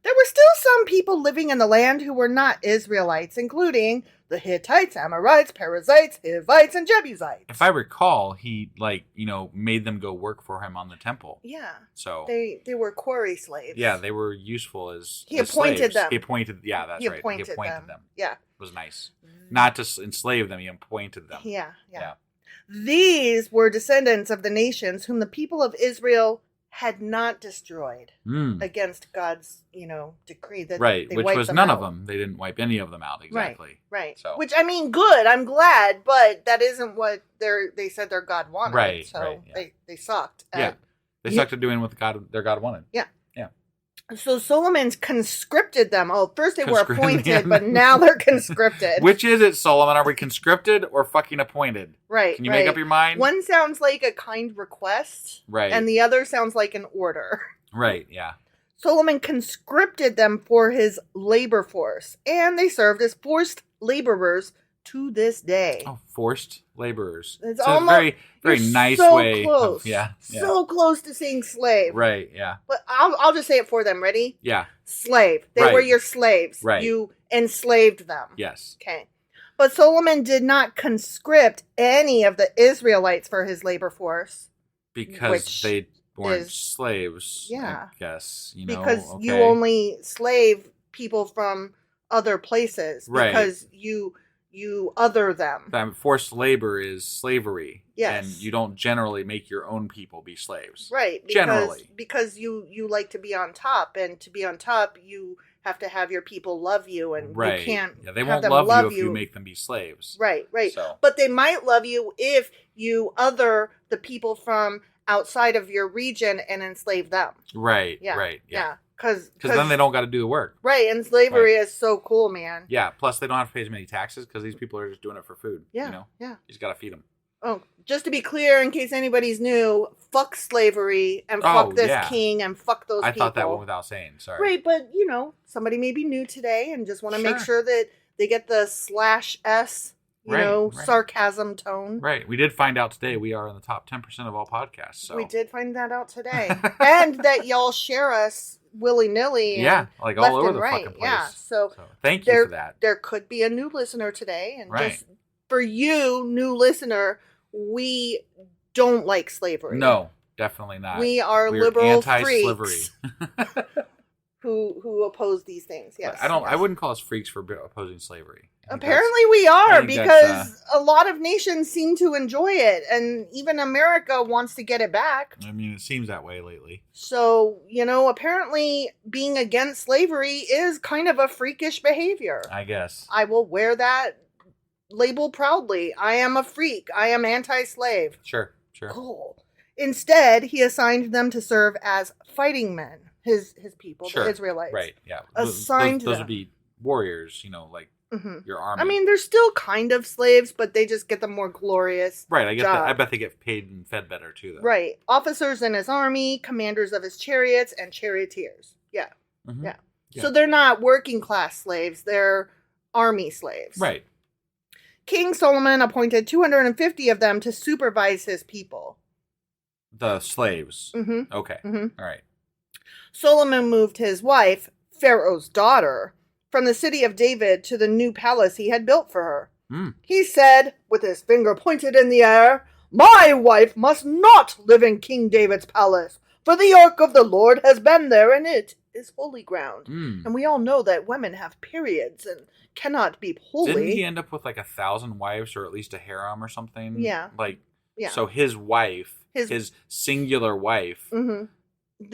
There were still some people living in the land who were not Israelites, including the Hittites, Amorites, Perizzites, Hivites, and Jebusites. If I recall, he made them go work for him on the temple. Yeah. So They were quarry slaves. yeah, they were useful as He appointed slaves. them. He appointed. Yeah, that's He right. appointed He appointed them. Yeah. It was nice. Not to enslave them. He appointed them. Yeah. Yeah. These were descendants of the nations whom the people of Israel had not destroyed against God's, decree that Right, they which wiped was them none out. of them. They didn't wipe any of them out exactly. Right. So. Which, I mean, good. I'm glad, but that isn't what they said their God wanted. Right, So right, yeah. they sucked. Yeah, they sucked at doing what their God wanted. Yeah. Yeah. So Solomon's conscripted them. Oh, first they were Conscripted, appointed, yeah. but now they're conscripted. Which is it, Solomon? Are we conscripted or fucking appointed? Right. Can you make up your mind? One sounds like a kind request. Right. And the other sounds like an order. Right, yeah. Solomon conscripted them for his labor force, and they served as forced laborers to this day. Oh, forced laborers. It's a almost very, very you're nice so way. Close. Yeah. So close to saying slave. Right, yeah. But I'll just say it for them. Ready? Yeah. Slave. They Right. were your slaves. Right. You enslaved them. Yes. Okay. But Solomon did not conscript any of the Israelites for his labor force. Because Which they weren't is- slaves. Yeah. I guess. Because okay. you only slave people from other places. Right. Because you other them. Forced labor is slavery. Yes. And you don't generally make your own people be slaves. Right. Generally. Because you like to be on top. And to be on top, you have to have your people love you. And Right. you can't Yeah, they have won't them love you if you make them be slaves. Right. So. But they might love you if you other the people from outside of your region and enslave them. Right. Yeah. Right. Yeah. Because Because then they don't got to do the work. Right. And slavery is so cool, man. Yeah. Plus, they don't have to pay as many taxes because these people are just doing it for food. Yeah. You know? Yeah. You just got to feed them. Oh, just to be clear, in case anybody's new, fuck slavery and Oh, fuck this yeah. king and fuck those I people. thought that one without saying. Sorry. Right, but somebody may be new today and just want to make Sure. sure that they get the /s Right. sarcasm tone. Right. We did find out today we are in the top 10% of all podcasts. So. We did find that out today. And that y'all share us willy-nilly. Yeah, like all over the right. fucking place. Yeah, so thank you for that. There could be a new listener today. And right. just for you, new listener, we don't like slavery. No, definitely not. We're liberal anti-slavery. freaks who oppose these things. Yes. I wouldn't call us freaks for opposing slavery. Apparently we are, because a lot of nations seem to enjoy it, and even America wants to get it back. I mean, it seems that way lately. So, apparently being against slavery is kind of a freakish behavior. I guess. I will wear that label proudly. I am a freak. I am anti-slave. Sure. Cool. Instead, he assigned them to serve as fighting men, his people, the Israelites. Right, yeah. Those would be warriors, like your army. I mean, they're still kind of slaves, but they just get the more glorious Right, I job. bet they get paid and fed better, too, though. Right. Officers in his army, commanders of his chariots, and charioteers. Yeah. Mm-hmm. Yeah. So they're not working class slaves. They're army slaves. Right. King Solomon appointed 250 of them to supervise his people. The slaves. Mm-hmm. Okay. Mm-hmm. All right. Solomon moved his wife, Pharaoh's daughter, from the city of David to the new palace he had built for her. Mm. He said, with his finger pointed in the air, "My wife must not live in King David's palace, for the ark of the Lord has been there, and it is holy ground." Mm. And we all know that women have periods and cannot be holy. Didn't he end up with 1,000 wives, or at least a harem or something? Yeah. So his wife, his singular wife, mm-hmm.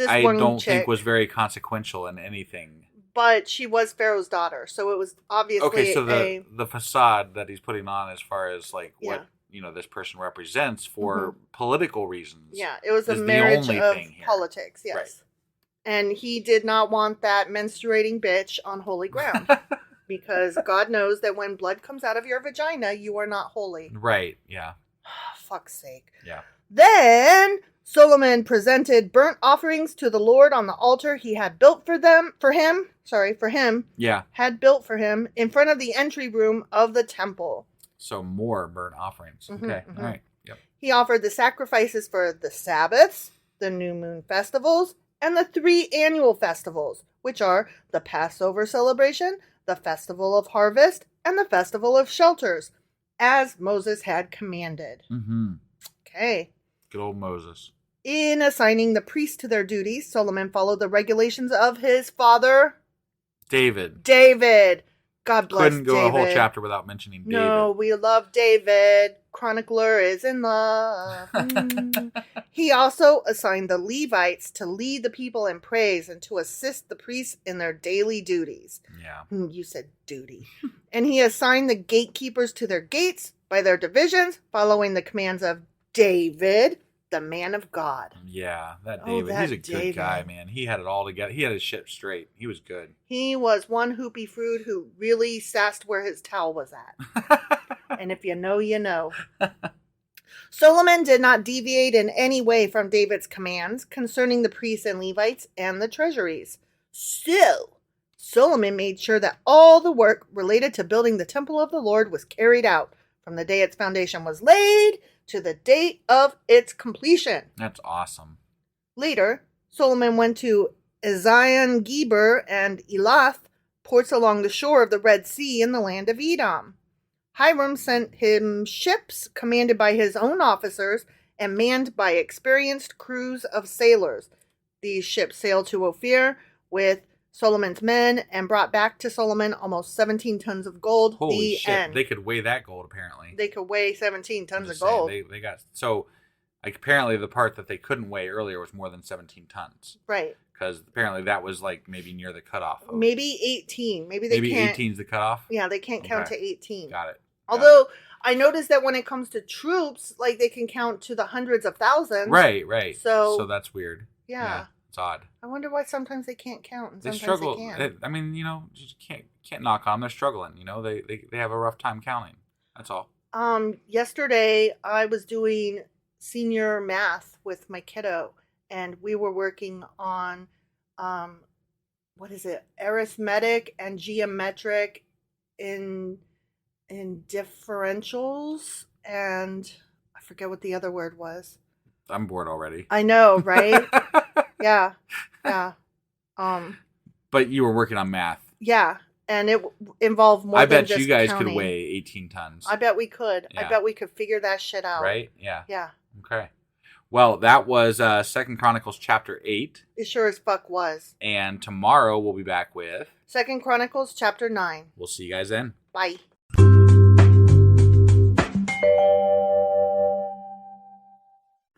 I don't think was very consequential in anything. But she was Pharaoh's daughter, so it was obviously okay. So the facade that he's putting on, as far as what this person represents for political reasons, it was a marriage of politics. Yes, right. And he did not want that menstruating bitch on holy ground, because God knows that when blood comes out of your vagina, you are not holy. Right. Yeah. Fuck's sake. Yeah. Then Solomon presented burnt offerings to the Lord on the altar he had built for him. Yeah. Had built for him in front of the entry room of the temple. So more burnt offerings. Mm-hmm, okay. Mm-hmm. All right. Yep. He offered the sacrifices for the Sabbaths, the new moon festivals, and the 3 annual festivals, which are the Passover celebration, the Festival of Harvest, and the Festival of Shelters, as Moses had commanded. Mm-hmm. Okay. Good old Moses. In assigning the priests to their duties, Solomon followed the regulations of his father, David. God bless Couldn't go David. a whole chapter without mentioning David. No, we love David. Chronicler is in love. He also assigned the Levites to lead the people in praise and to assist the priests in their daily duties. Yeah. You said duty. And he assigned the gatekeepers to their gates by their divisions, following the commands of David, the man of God. Yeah, that David. He's a good guy, man. He had it all together. He had his shit straight. He was good. He was one hoopy fruit who really sassed where his towel was at. And if you know, you know. Solomon did not deviate in any way from David's commands concerning the priests and Levites and the treasuries. Still, Solomon made sure that all the work related to building the temple of the Lord was carried out from the day its foundation was laid to the date of its completion. That's awesome. Later, Solomon went to Ezion-Geber and Elath, ports along the shore of the Red Sea in the land of Edom. Hiram sent him ships commanded by his own officers and manned by experienced crews of sailors. These ships sailed to Ophir with Solomon's men and brought back to Solomon almost 17 tons of gold. Holy shit. End. They could weigh that gold, apparently. They could weigh 17 tons of gold. They got... So, apparently the part that they couldn't weigh earlier was more than 17 tons. Right. Because apparently that was maybe near the cutoff. Maybe 18. Maybe 18 is the cutoff? Yeah, they can't count to 18. Got it. Although, I noticed that when it comes to troops, they can count to the hundreds of thousands. Right. So that's weird. Yeah. It's odd. I wonder why sometimes they can't count and sometimes they struggle. they can. I mean, just can't knock on them. They're struggling. They have a rough time counting. That's all. Yesterday I was doing senior math with my kiddo, and we were working on arithmetic and geometric and differentials, and I forget what the other word was. I'm bored already. I know, right? Yeah. But you were working on math. Yeah, and it involved more I than bet just you guys counting. could weigh 18 tons. I bet we could. Yeah. I bet we could figure that shit out. Right? Yeah. Yeah. Okay. Well, that was 2 Chronicles chapter 8. It sure as fuck was. And tomorrow we'll be back with 2 Chronicles chapter 9. We'll see you guys then. Bye.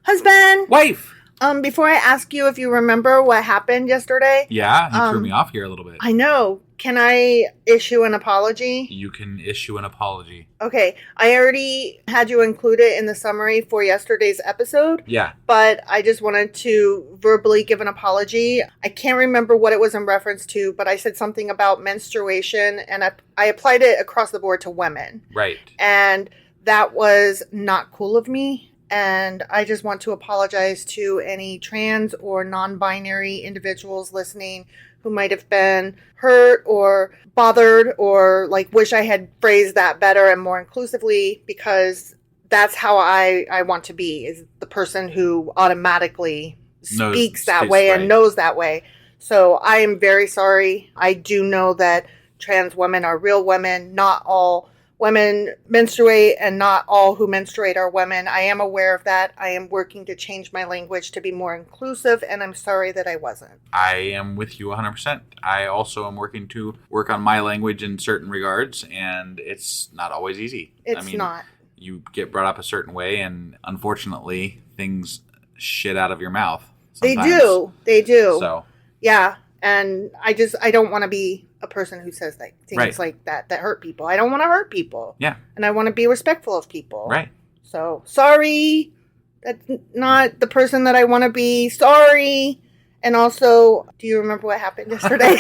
Husband! Wife! Before I ask you if you remember what happened yesterday. Yeah, you threw me off here a little bit. I know. Can I issue an apology? You can issue an apology. Okay. I already had you include it in the summary for yesterday's episode. Yeah. But I just wanted to verbally give an apology. I can't remember what it was in reference to, but I said something about menstruation, and I applied it across the board to women. Right. And that was not cool of me. And I just want to apologize to any trans or non-binary individuals listening who might have been hurt or bothered or wish I had phrased that better and more inclusively, because that's how I want to be, is the person who automatically speaks that way and knows that way. So I am very sorry. I do know that trans women are real women. Not all women menstruate, and not all who menstruate are women. I am aware of that. I am working to change my language to be more inclusive, and I'm sorry that I wasn't. I am with you 100%. I also am working to work on my language in certain regards, and it's not always easy. It's not. You get brought up a certain way, and unfortunately, things shit out of your mouth sometimes. They do. So. Yeah, and I don't want to be a person who says things like that hurt people. I don't want to hurt people. Yeah. And I want to be respectful of people. Right. So, sorry. That's not the person that I want to be. Sorry. And also, do you remember what happened yesterday?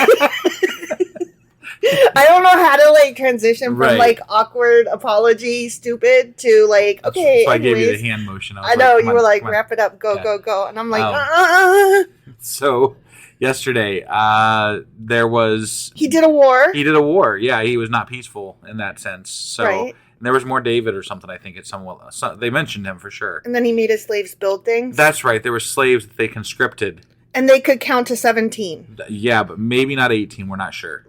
I don't know how to transition from awkward apology, stupid, to okay. So I anyways. gave you the hand motion. I know, you were wrap it up, go. And I'm So yesterday, there was... He did a war. Yeah, he was not peaceful in that sense. So right. There was more David or something, I think. They mentioned him for sure. And then he made his slaves build things? That's right. There were slaves that they conscripted. And they could count to 17. Yeah, but maybe not 18. We're not sure.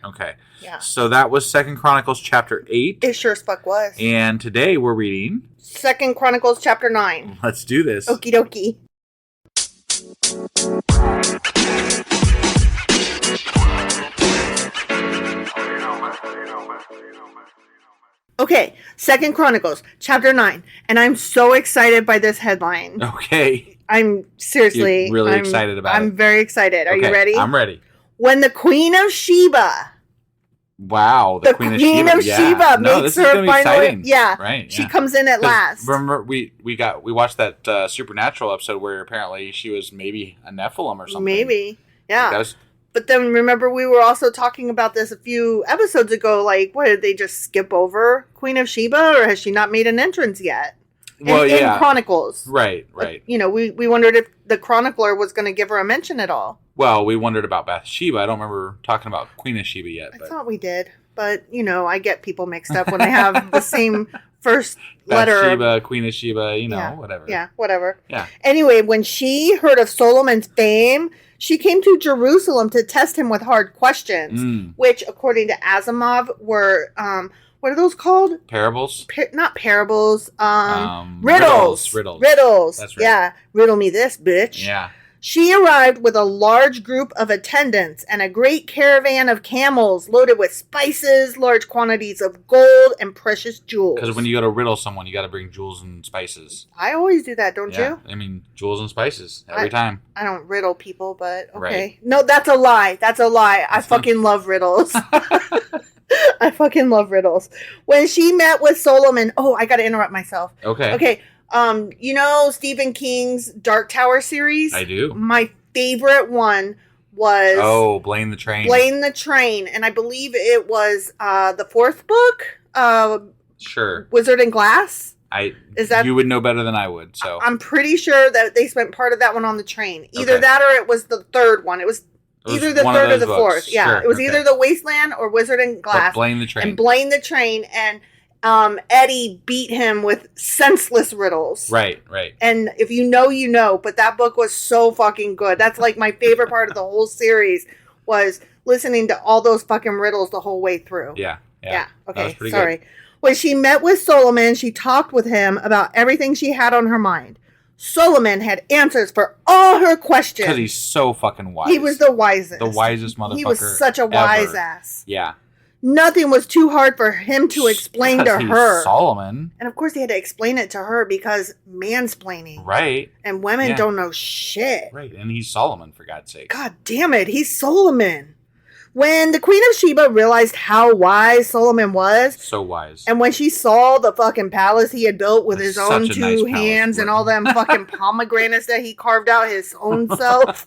Okay. Yeah. So that was 2 Chronicles chapter 8. It sure as fuck was. And today we're reading 2 Chronicles chapter 9. Let's do this. Okie dokie. Okay, 2 Chronicles chapter 9. And I'm so excited by this headline. Okay. I'm seriously You're really excited about it. I'm very excited. Are you ready? I'm ready. When the Queen of Sheba. Wow, the Queen of Sheba makes her finally exciting. Yeah, right. She comes in at last. Remember, we watched that Supernatural episode where apparently she was maybe a Nephilim or something. Maybe, yeah. Like but then remember, we were also talking about this a few episodes ago. What did they just skip over Queen of Sheba, or has she not made an entrance yet? Well, in Chronicles, right. We wondered if the chronicler was going to give her a mention at all. Well, we wondered about Bathsheba. I don't remember talking about Queen of Sheba yet. I thought we did, but I get people mixed up when they have the same first letter. Bathsheba, Queen of Sheba, whatever. Yeah, whatever. Yeah. Anyway, when she heard of Solomon's fame, she came to Jerusalem to test him with hard questions, which, according to Asimov, were what are those called? Parables? Not parables. Riddles. Riddles. That's right. Yeah. Riddle me this, bitch. Yeah. She arrived with a large group of attendants and a great caravan of camels loaded with spices, large quantities of gold, and precious jewels. Because when you go to riddle someone, you got to bring jewels and spices. I always do that, don't you? I mean, jewels and spices every time. I don't riddle people, but okay. Right. No, that's a lie. That's a lie. I fucking love riddles. I fucking love riddles. When she met with Solomon... Oh, I got to interrupt myself. Okay. Okay. Stephen King's Dark Tower series? I do. My favorite one was... Oh, Blame the Train. Blame the Train. And I believe it was the fourth book. Sure. Wizard and Glass. You would know better than I would, so... I'm pretty sure that they spent part of that one on the train. Either Okay. that or it was the third one. It was Either the one of third or those the books. fourth. Yeah, Sure, it was okay. either The Wasteland or Wizard and Glass. But Blame the Train. And Blame the Train. And Eddie beat him with senseless riddles. Right. And if you know, you know. But that book was so fucking good. That's like my favorite part of the whole series was listening to all those fucking riddles the whole way through. Yeah. Okay, sorry. Good. When she met with Solomon, she talked with him about everything she had on her mind. Solomon had answers for all her questions. Because he's so fucking wise. He was the wisest. The wisest motherfucker He was such a wise ever. ass. Yeah. Nothing was too hard for him to explain to her. Solomon. And of course he had to explain it to her because mansplaining. Right. And women don't know shit. Right. And he's Solomon, for God's sake. God damn it. He's Solomon. When the Queen of Sheba realized how wise Solomon was. So wise. And when she saw the fucking palace he had built with his Such own a two nice hands palace. and all them fucking pomegranates that he carved out his own self.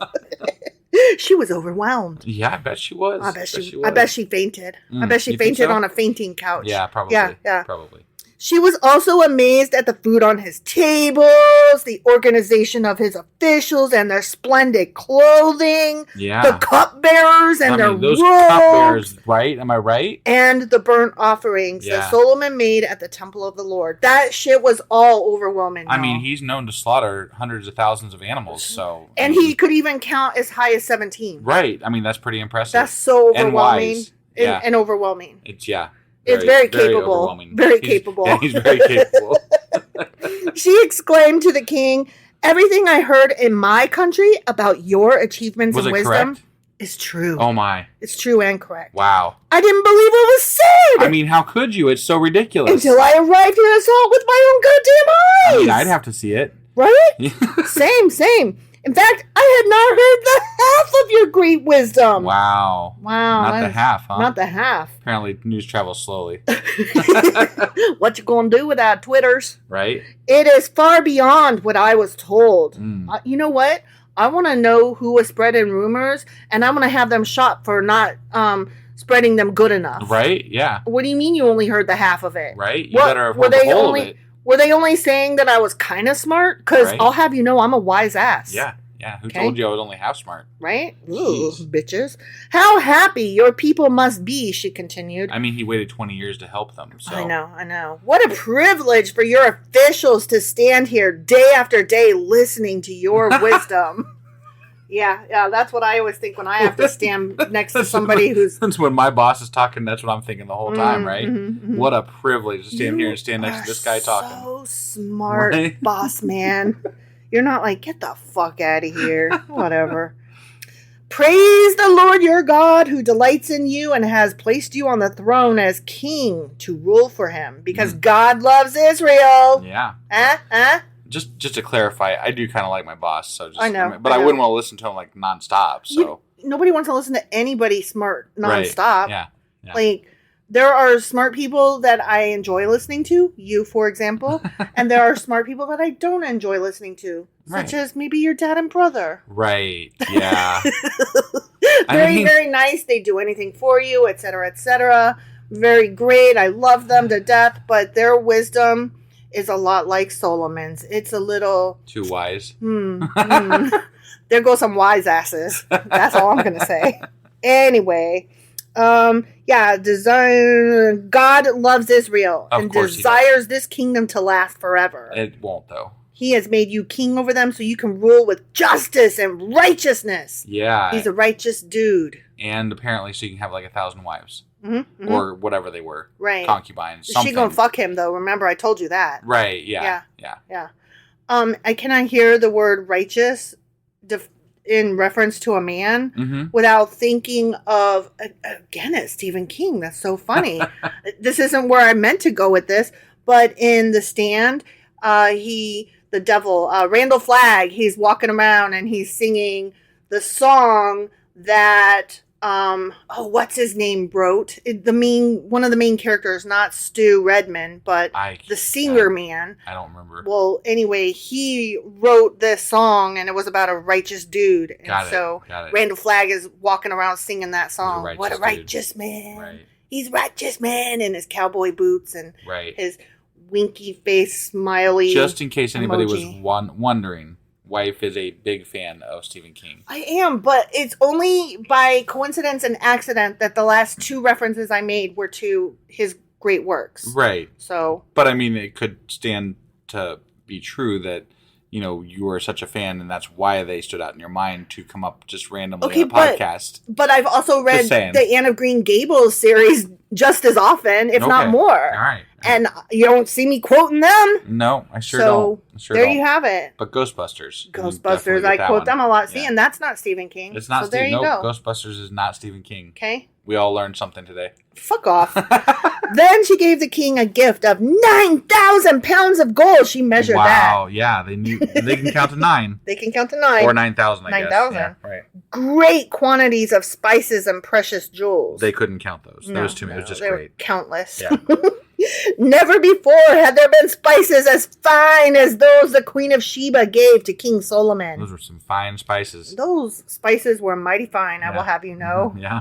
She was overwhelmed. Yeah, I bet she was. I bet she fainted. I bet she You think fainted so? on a fainting couch. Yeah, probably. Yeah. Probably. She was also amazed at the food on his tables, the organization of his officials and their splendid clothing, Yeah. the cupbearers and their those robes, cupbearers, right? Am I right? and the burnt offerings Yeah. that Solomon made at the temple of the Lord. That shit was all overwhelming. I mean, y'all. he's known to slaughter hundreds of thousands of animals, so... And he could even count as high as 17. Right. I mean, that's pretty impressive. That's so And overwhelming. wise. Yeah. And overwhelming. It's, yeah. It's very capable. overwhelming. Very He's- capable. Yeah, he's very capable. She exclaimed to the king, "Everything I heard in my country about your achievements Was and it wisdom correct? is true. Oh, my. It's true and correct. Wow. I didn't believe what was said I mean, how could you? It's so ridiculous. until I arrived here and saw it with my own goddamn eyes. I mean, I'd have to see it. Right? Same. In fact, I had not heard the half of your great wisdom. Wow. Wow. Not the half, huh? Not the half. Apparently, news travels slowly. What you gonna do without Twitters? Right? It is far beyond what I was told. Mm. You know what? I want to know who was spreading rumors, and I'm going to have them shot for not spreading them good enough. Right? Yeah. What do you mean you only heard the half of it? Right? You better have heard the whole of it. Were they only saying that I was kind of smart? Because Right. I'll have you know I'm a wise ass. Yeah. Who Okay. told you I was only half smart? Right? Ooh, bitches. How happy your people must be, she continued. I mean, he waited 20 years to help them. So. I know. What a privilege for your officials to stand here day after day listening to your wisdom. Yeah, that's what I always think when I have to stand next to somebody who's... That's when my boss is talking, that's what I'm thinking the whole time, right? Mm-hmm. What a privilege to stand here and stand next to this guy talking. So smart, Right? boss man. You're not like, get the fuck out of here. Whatever. Praise the Lord your God who delights in you and has placed you on the throne as king to rule for him because God loves Israel. Yeah. Just to clarify, I do kind of like my boss, so just I know, but I I know. wouldn't want to listen to him like nonstop. So Nobody wants to listen to anybody smart nonstop. Right. Yeah. Like, there are smart people that I enjoy listening to, you, for example, and there are smart people that I don't enjoy listening to, such Right. as maybe your dad and brother. Right. Yeah. Very nice. They do anything for you, etc., etc. Very great. I love them to death, but their wisdom is a lot like Solomon's. It's a little... Too wise. There go some wise asses. That's all I'm going to say. Anyway... God loves Israel Of and course he desires this kingdom to last forever. It won't though. He has made you king over them so you can rule with justice and righteousness. Yeah. He's a righteous dude. And apparently, so you can have like 1,000 wives Mm-hmm. or whatever they were, Right. concubines. Something. She gonna fuck him though. Remember, I told you that. Right. Yeah. I cannot hear the word righteous in reference to a man Mm-hmm. without thinking of, again, it's Stephen King. That's so funny. This isn't where I meant to go with this, but in The Stand, the devil, Randall Flagg, he's walking around and he's singing the song that, what's his name wrote? One of the main characters, not Stu Redman, but the singer man. I don't remember. Well, anyway, he wrote this song, and it was about a righteous dude. And Got it. so Got it. Randall Flagg is walking around singing that song. righteous What a dude. righteous man. Right. He's righteous man in his cowboy boots and Right. his winky face, smiley. Just in case anybody emoji. was wondering, wife is a big fan of Stephen King. I am, but it's only by coincidence and accident that the last 2 references I made were to his great works. Right. So, but I mean, it could stand to be true that, you are such a fan, and that's why they stood out in your mind to come up just randomly on a podcast. But I've also read the Anne of Green Gables series just as often, if not more. All right. And you don't see me quoting them. No, I sure don't. There you have it. But Ghostbusters. I quote them a lot. See, and that's not Stephen King. It's not Stephen King. No, Ghostbusters is not Stephen King. Okay. We all learned something today. Fuck off. Then she gave the king a gift of 9,000 pounds of gold. She measured that. Wow, yeah. They can count to 9. They can count to 9. Or 9,000, I guess. 9,000. Yeah, right. Great quantities of spices and precious jewels. They couldn't count those. There was too many. It was just great. Were countless. Yeah. Never before had there been spices as fine as those the Queen of Sheba gave to King Solomon. Those were some fine spices. Those spices were mighty fine, I will have you know. Mm-hmm. Yeah.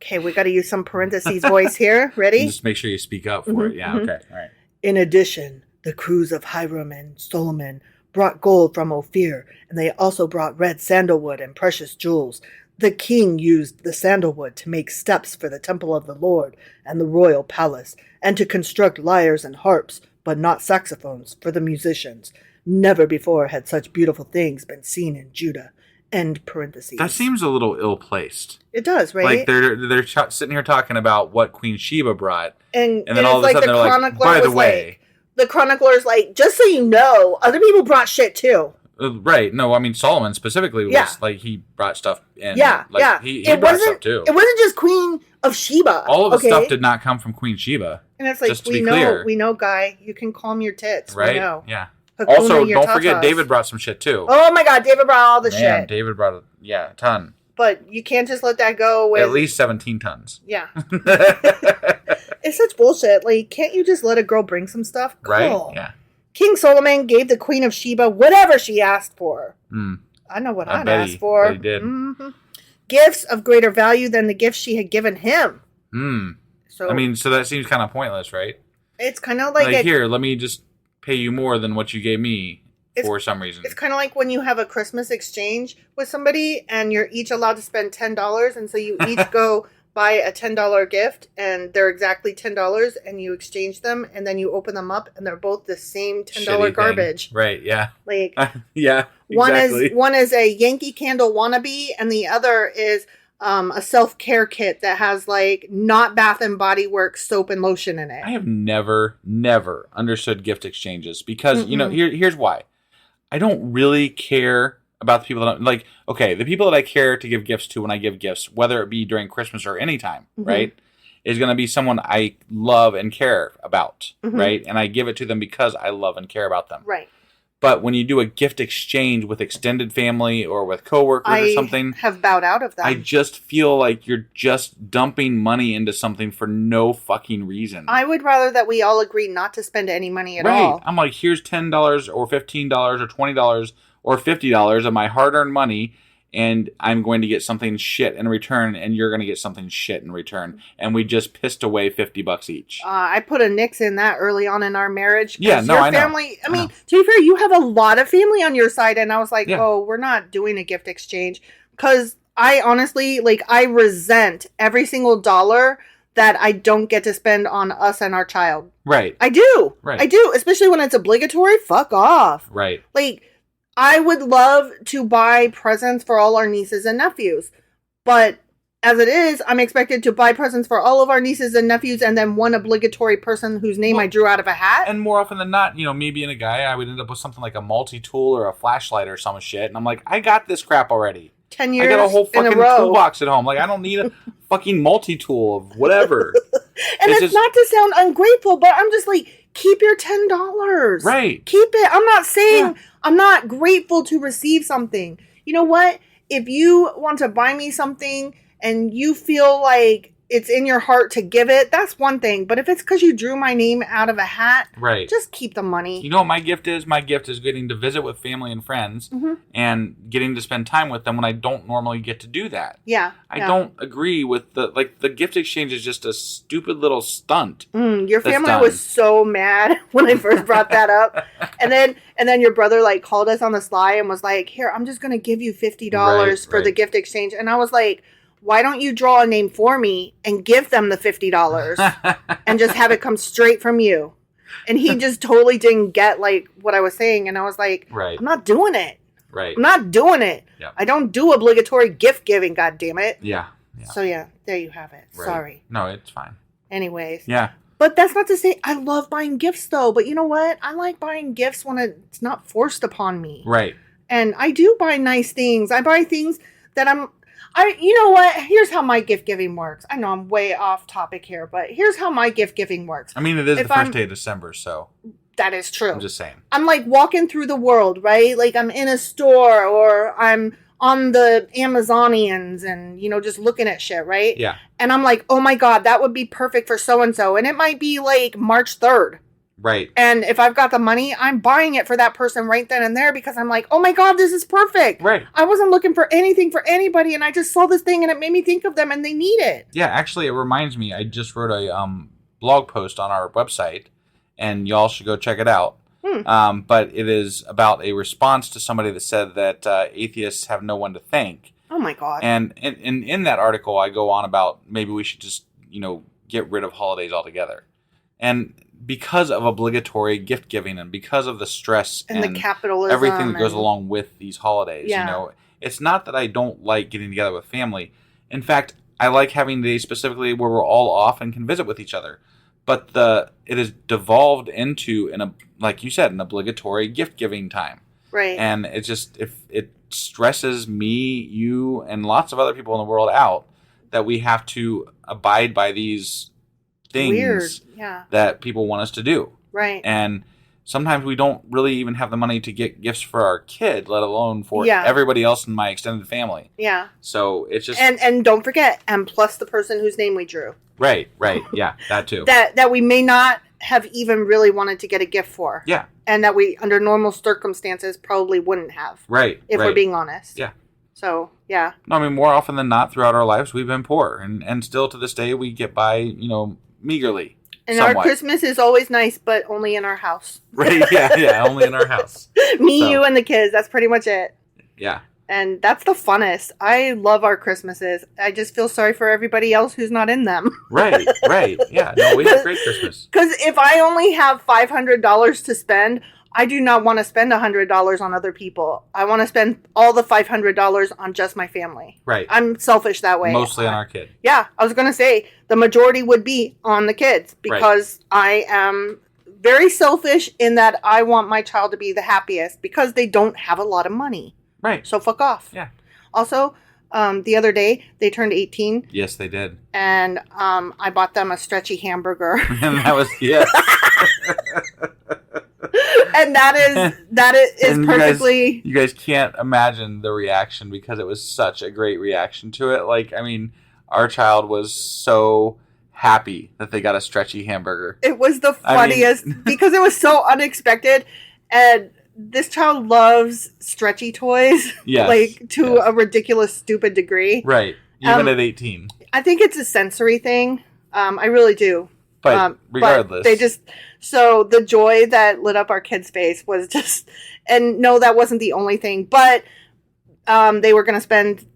Okay, we got to use some parentheses voice here. Ready? Just make sure you speak up for it. Yeah, okay. All right. In addition, the crews of Hiram and Solomon brought gold from Ophir, and they also brought red sandalwood and precious jewels. The king used the sandalwood to make steps for the temple of the Lord and the royal palace, and to construct lyres and harps, but not saxophones, for the musicians. Never before had such beautiful things been seen in Judah. End parentheses. That seems a little ill-placed. It does, right? Like they're sitting here talking about what Queen Sheba brought, and then all of a sudden they're like, by the way. The chronicler's like, just so you know, other people brought shit too. Right. No, I mean, Solomon specifically was like, he brought stuff in. Yeah, He brought stuff too. It wasn't just Queen of Sheba. All of the stuff did not come from Queen Sheba. And it's like, just to be clear. We know, guy, you can calm your tits. Right? We know. Yeah. Hakuna Also, don't tatas. forget, David brought some shit too. Oh my God, David brought all the shit. David brought, a ton. But you can't just let that go with... At least 17 tons. Yeah. It's such bullshit. Like, can't you just let a girl bring some stuff? Cool. Right? Yeah. King Solomon gave the Queen of Sheba whatever she asked for. I know what I'd ask for. He did. Mm-hmm. Gifts of greater value than the gifts she had given him. So I mean, so that seems kind of pointless, right? It's kind of like here, let me just pay you more than what you gave me for some reason. It's kind of like when you have a Christmas exchange with somebody and you're each allowed to spend $10, and so you each go buy a $10 gift and they're exactly $10 and you exchange them and then you open them up and they're both the same $10 garbage. Right, yeah. Like yeah, exactly. One is a Yankee Candle wannabe and the other is a self-care kit that has like not Bath and Body Works soap and lotion in it. I have never understood gift exchanges because, here's why. I don't really care about the people that like, okay, the people that I care to give gifts to when I give gifts, whether it be during Christmas or any time, right, is going to be someone I love and care about, right? And I give it to them because I love and care about them. Right. But when you do a gift exchange with extended family or with coworkers or something, I have bowed out of that. I just feel like you're just dumping money into something for no fucking reason. I would rather that we all agree not to spend any money at all. I'm like, here's $10 or $15 or $20 or $50 of my hard-earned money, and I'm going to get something shit in return, and you're going to get something shit in return. And we just pissed away $50 each. I put a nix in that early on in our marriage. Yeah, no, your I know. Family, I mean, to be fair, you have a lot of family on your side, and I was like, oh, we're not doing a gift exchange. Because I honestly, I resent every single dollar that I don't get to spend on us and our child. Right. I do. Right. I do, especially when it's obligatory. Fuck off. Right. I would love to buy presents for all our nieces and nephews, but as it is, I'm expected to buy presents for all of our nieces and nephews and then one obligatory person whose name I drew out of a hat. And more often than not, me being a guy, I would end up with something like a multi-tool or a flashlight or some shit, and I'm like, I got this crap already. 10 years I got a whole fucking in a row. toolbox at home. I don't need a fucking multi-tool of whatever. And it's not to sound ungrateful, but I'm just like, keep your $10. Right. Keep it. I'm not saying I'm not grateful to receive something. You know what? If you want to buy me something and you feel like it's in your heart to give it, that's one thing. But if it's because you drew my name out of a hat, right, just keep the money. You know what my gift is? My gift is getting to visit with family and friends and getting to spend time with them when I don't normally get to do that. Yeah. I don't agree with the gift exchange is just a stupid little stunt. Your family was so mad when I first brought that up. And then your brother like called us on the sly and was like, here, I'm just going to give you $50 for the gift exchange. And I was like, why don't you draw a name for me and give them the $50 and just have it come straight from you? And he just totally didn't get like what I was saying. And I was like, I'm not doing it. Right. I'm not doing it. Yep. I don't do obligatory gift giving, God damn it. Yeah. So yeah, there you have it. Right. Sorry. No, it's fine. Anyways. Yeah. But that's not to say I love buying gifts though. But you know what? I like buying gifts when it's not forced upon me. Right. And I do buy nice things. I buy things that you know what? Here's how my gift giving works. I know I'm way off topic here, but here's how my gift giving works. I mean, it is the first day of December, so. That is true. I'm just saying. I'm like walking through the world, right? Like I'm in a store or I'm on the Amazonians and, you know, just looking at shit, right? Yeah. And I'm like, oh my God, that would be perfect for so-and-so. And it might be like March 3rd. Right. And if I've got the money, I'm buying it for that person right then and there because I'm like, oh my God, this is perfect. Right. I wasn't looking for anything for anybody and I just saw this thing and it made me think of them and they need it. Yeah, actually, it reminds me, I just wrote a blog post on our website and y'all should go check it out. But it is about a response to somebody that said that atheists have no one to thank. Oh my God. And in that article, I go on about maybe we should just, you know, get rid of holidays altogether. And because of obligatory gift giving and because of the stress and the capitalism, everything that goes along with these holidays, you know, it's not that I don't like getting together with family. In fact, I like having days specifically where we're all off and can visit with each other. But it has devolved into, like you said, an obligatory gift giving time. Right. And it just, it stresses me, you, and lots of other people in the world out that we have to abide by these things that people want us to do. Right. And sometimes we don't really even have the money to get gifts for our kid, let alone for everybody else in my extended family. Yeah. So it's just... And don't forget, and plus the person whose name we drew. Right. Yeah, that too. that we may not have even really wanted to get a gift for. Yeah. And that we, under normal circumstances, probably wouldn't have. Right. If we're being honest. Yeah. So, yeah. No, I mean, more often than not throughout our lives, we've been poor. And still to this day, we get by, you know, meagerly. And somewhat. Our Christmas is always nice, but only in our house. Right, yeah, only in our house. You, and the kids, that's pretty much it. Yeah. And that's the funnest. I love our Christmases. I just feel sorry for everybody else who's not in them. Right. Yeah, no, we have a great Christmas. Because if I only have $500 to spend, I do not want to spend $100 on other people. I want to spend all the $500 on just my family. Right. I'm selfish that way. Mostly on our kid. Yeah. I was going to say the majority would be on the kids because I am very selfish in that I want my child to be the happiest because they don't have a lot of money. Right. So fuck off. Yeah. Also, the other day, they turned 18. Yes, they did. And I bought them a stretchy hamburger. And that was, yeah. And that is and perfectly... You guys can't imagine the reaction because it was such a great reaction to it. Like, I mean, our child was so happy that they got a stretchy hamburger. It was the funniest because it was so unexpected. And this child loves stretchy toys, like to a ridiculous, stupid degree. Right. Even at 18. I think it's a sensory thing. I really do. But regardless. But so the joy that lit up our kid's face was just, and no, that wasn't the only thing, but they were going to spend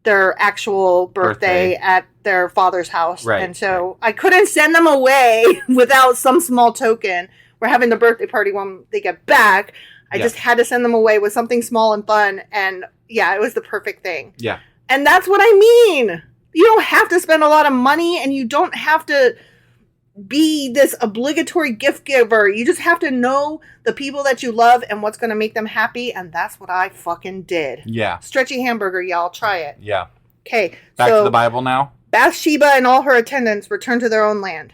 their actual birthday at their father's house. Right. And so I couldn't send them away without some small token. We're having the birthday party when they get back. I just had to send them away with something small and fun. And yeah, it was the perfect thing. Yeah. And that's what I mean. You don't have to spend a lot of money and you don't have to be this obligatory gift giver. You just have to know the people that you love and what's going to make them happy. And that's what I fucking did. Yeah. Stretchy hamburger, y'all. Try it. Yeah. Okay. Back to the Bible now. Bathsheba and all her attendants returned to their own land.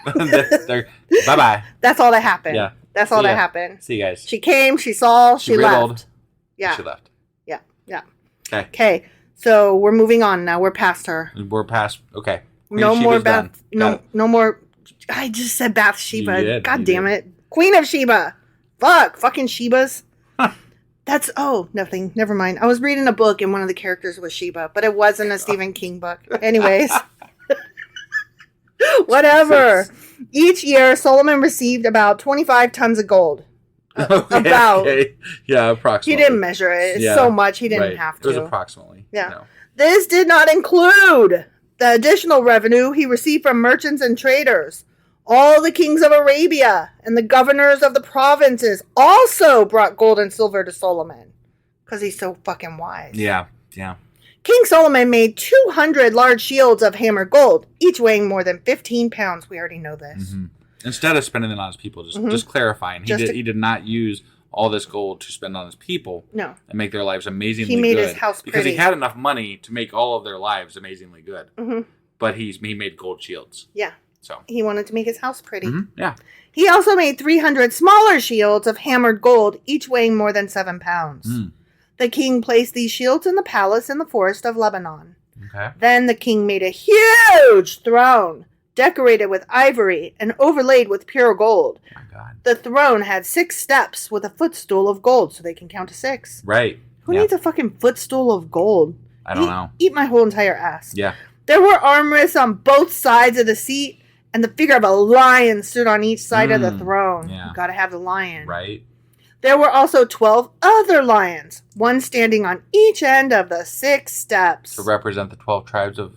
Bye-bye. That's all that happened. Yeah. That's all that happened. See you guys. She came, she saw, she left. Yeah. She left. Yeah. Okay. Okay. So we're moving on now. We're past her. We're past. Okay. No more done. No more. I just said Bathsheba. You did, God you damn did. it. Queen of Sheba. Fucking Shebas. That's, nothing. Never mind. I was reading a book and one of the characters was Sheba, but it wasn't a Stephen King book. Anyways. Whatever. Each year, Solomon received about 25 tons of gold. Okay. Yeah, approximately. He didn't measure it. It's so much he didn't have to. It was approximately. Yeah. No. This did not include the additional revenue he received from merchants and traders. All the kings of Arabia and the governors of the provinces also brought gold and silver to Solomon. Because he's so fucking wise. Yeah. King Solomon made 200 large shields of hammered gold, each weighing more than 15 pounds. We already know this. Mm-hmm. Instead of spending it on his people, just clarifying. He did not use all this gold to spend on his people. No. And make their lives amazingly good. He made his house because pretty. he had enough money to make all of their lives amazingly good. Mm-hmm. But he made gold shields. Yeah. So he wanted to make his house pretty. Mm-hmm. Yeah. He also made 300 smaller shields of hammered gold, each weighing more than 7 pounds. The king placed these shields in the palace in the forest of Lebanon. Okay. Then the king made a huge throne, decorated with ivory and overlaid with pure gold. Oh my God. The throne had 6 steps with a footstool of gold, so they can count to 6. Right. Who needs a fucking footstool of gold? I don't know. Eat my whole entire ass. Yeah. There were armrests on both sides of the seat, and the figure of a lion stood on each side of the throne. Yeah. You gotta have the lion. Right. There were also 12 other lions, one standing on each end of the 6 steps. To represent the 12 tribes of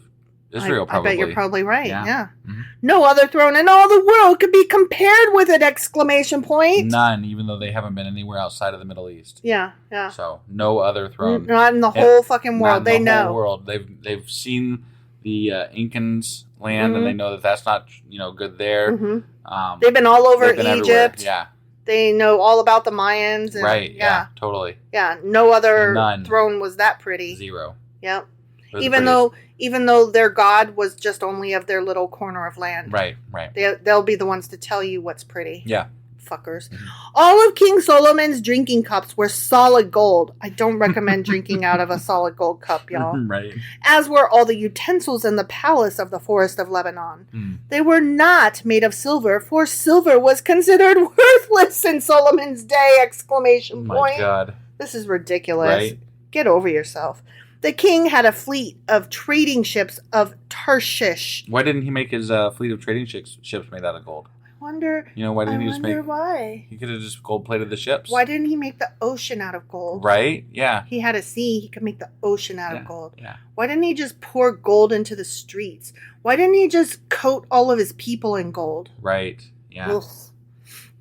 Israel, probably. I bet you're probably right, yeah. Mm-hmm. No other throne in all the world could be compared with it, exclamation point. None, even though they haven't been anywhere outside of the Middle East. Yeah. So, no other throne. Not in the whole fucking world. They know. Not in the whole world. They've seen the Incans land, and they know that that's not good there. Mm-hmm. They've been all over been Egypt. everywhere. Yeah. They know all about the Mayans. And, right. Yeah. Totally. Yeah. No other throne was that pretty. 0. Yep. Even though their god was just only of their little corner of land. Right. They'll be the ones to tell you what's pretty. Yeah. Fuckers. All of King Solomon's drinking cups were solid gold. I don't recommend drinking out of a solid gold cup, y'all. Right. As were all the utensils in the palace of the forest of Lebanon. They were not made of silver, for silver was considered worthless in Solomon's day! Exclamation point. My God. This is ridiculous. Right. Get over yourself. The king had a fleet of trading ships of Tarshish. Why didn't he make his fleet of trading ships made out of gold? Wonder. Why didn't he just make? Why? He could have just gold plated the ships. Why didn't he make the ocean out of gold? Right? Yeah. He had a sea. He could make the ocean out of gold. Yeah. Why didn't he just pour gold into the streets? Why didn't he just coat all of his people in gold? Right. Yeah. Ugh.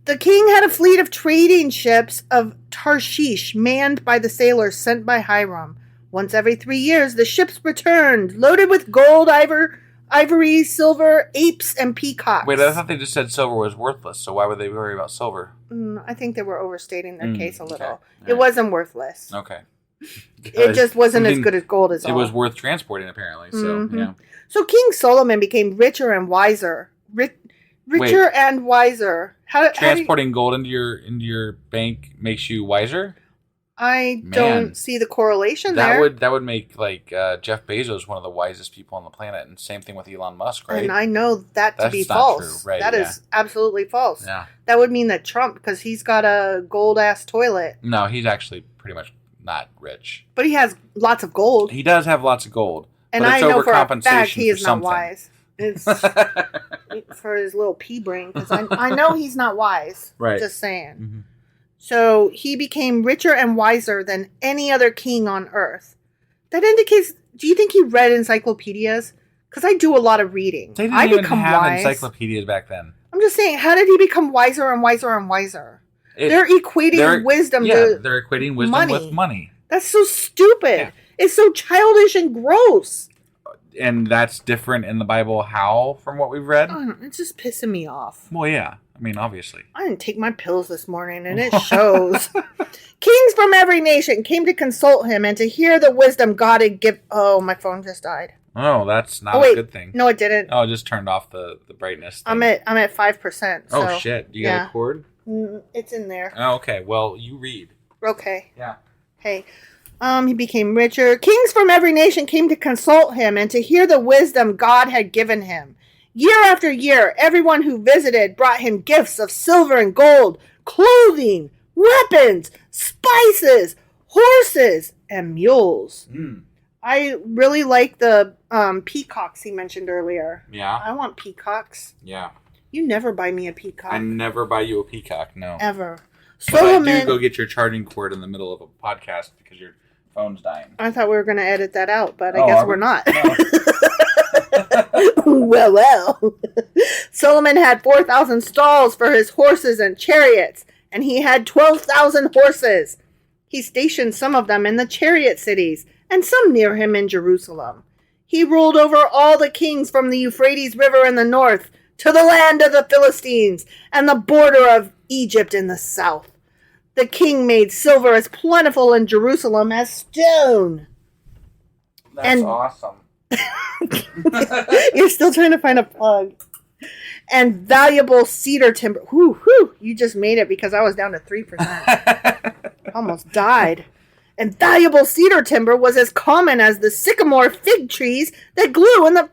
The king had a fleet of trading ships of Tarshish, manned by the sailors sent by Hiram. Once every 3 years, the ships returned, loaded with gold, ivory, silver, apes, and peacocks. Wait, I thought they just said silver was worthless, so why would they worry about silver? I think they were overstating their case a little. Okay. It wasn't worthless. Okay. It just wasn't as good as gold as all. It was worth transporting, apparently, so, yeah. So King Solomon became richer and wiser. Richer and wiser. Transporting gold into your bank makes you wiser? I don't see the correlation there. That would make Jeff Bezos one of the wisest people on the planet, and same thing with Elon Musk, right? And I know that to be false. True. Right, that is absolutely false. Yeah. That would mean that Trump, because he's got a gold ass toilet. No, he's actually pretty much not rich. But he has lots of gold. He does have lots of gold. And but I it's know for a overcompensation fact he is for not something. wise. It's for his little pea brain, because I know he's not wise. Right. Just saying. Mm-hmm. So he became richer and wiser than any other king on earth. That indicates, do you think he read encyclopedias? Because I do a lot of reading. They didn't even have encyclopedias back then. I'm just saying, how did he become wiser and wiser and wiser? They're equating wisdom to they're equating wisdom with money. That's so stupid. Yeah. It's so childish and gross. And that's different in the Bible how, from what we've read? It's just pissing me off. Well, yeah. I mean, obviously. I didn't take my pills this morning, and it shows. Kings from every nation came to consult him and to hear the wisdom God had given. Oh, my phone just died. Oh, that's not a good thing. No, it didn't. Oh, it just turned off the brightness thing. I'm at 5%. So, oh, shit. You got a cord? It's in there. Oh, okay. Well, you read. Okay. Yeah. Hey. He became richer. Kings from every nation came to consult him and to hear the wisdom God had given him. Year after year, everyone who visited brought him gifts of silver and gold, clothing, weapons, spices, horses, and mules. I really like the peacocks he mentioned earlier. Yeah. I want peacocks. Yeah. You never buy me a peacock. I never buy you a peacock, no. Ever. But Solomon, I do go get your charging cord in the middle of a podcast because your phone's dying. I thought we were going to edit that out, but I guess we're not. No. Well. Solomon had 4,000 stalls for his horses and chariots, and he had 12,000 horses. He stationed some of them in the chariot cities, and some near him in Jerusalem. He ruled over all the kings from the Euphrates River in the north to the land of the Philistines and the border of Egypt in the south. The king made silver as plentiful in Jerusalem as stone. That's awesome. You're still trying to find a plug. And valuable cedar timber. Whoo, you just made it because I was down to 3%. Almost died. And valuable cedar timber was as common as the sycamore fig trees that grew in the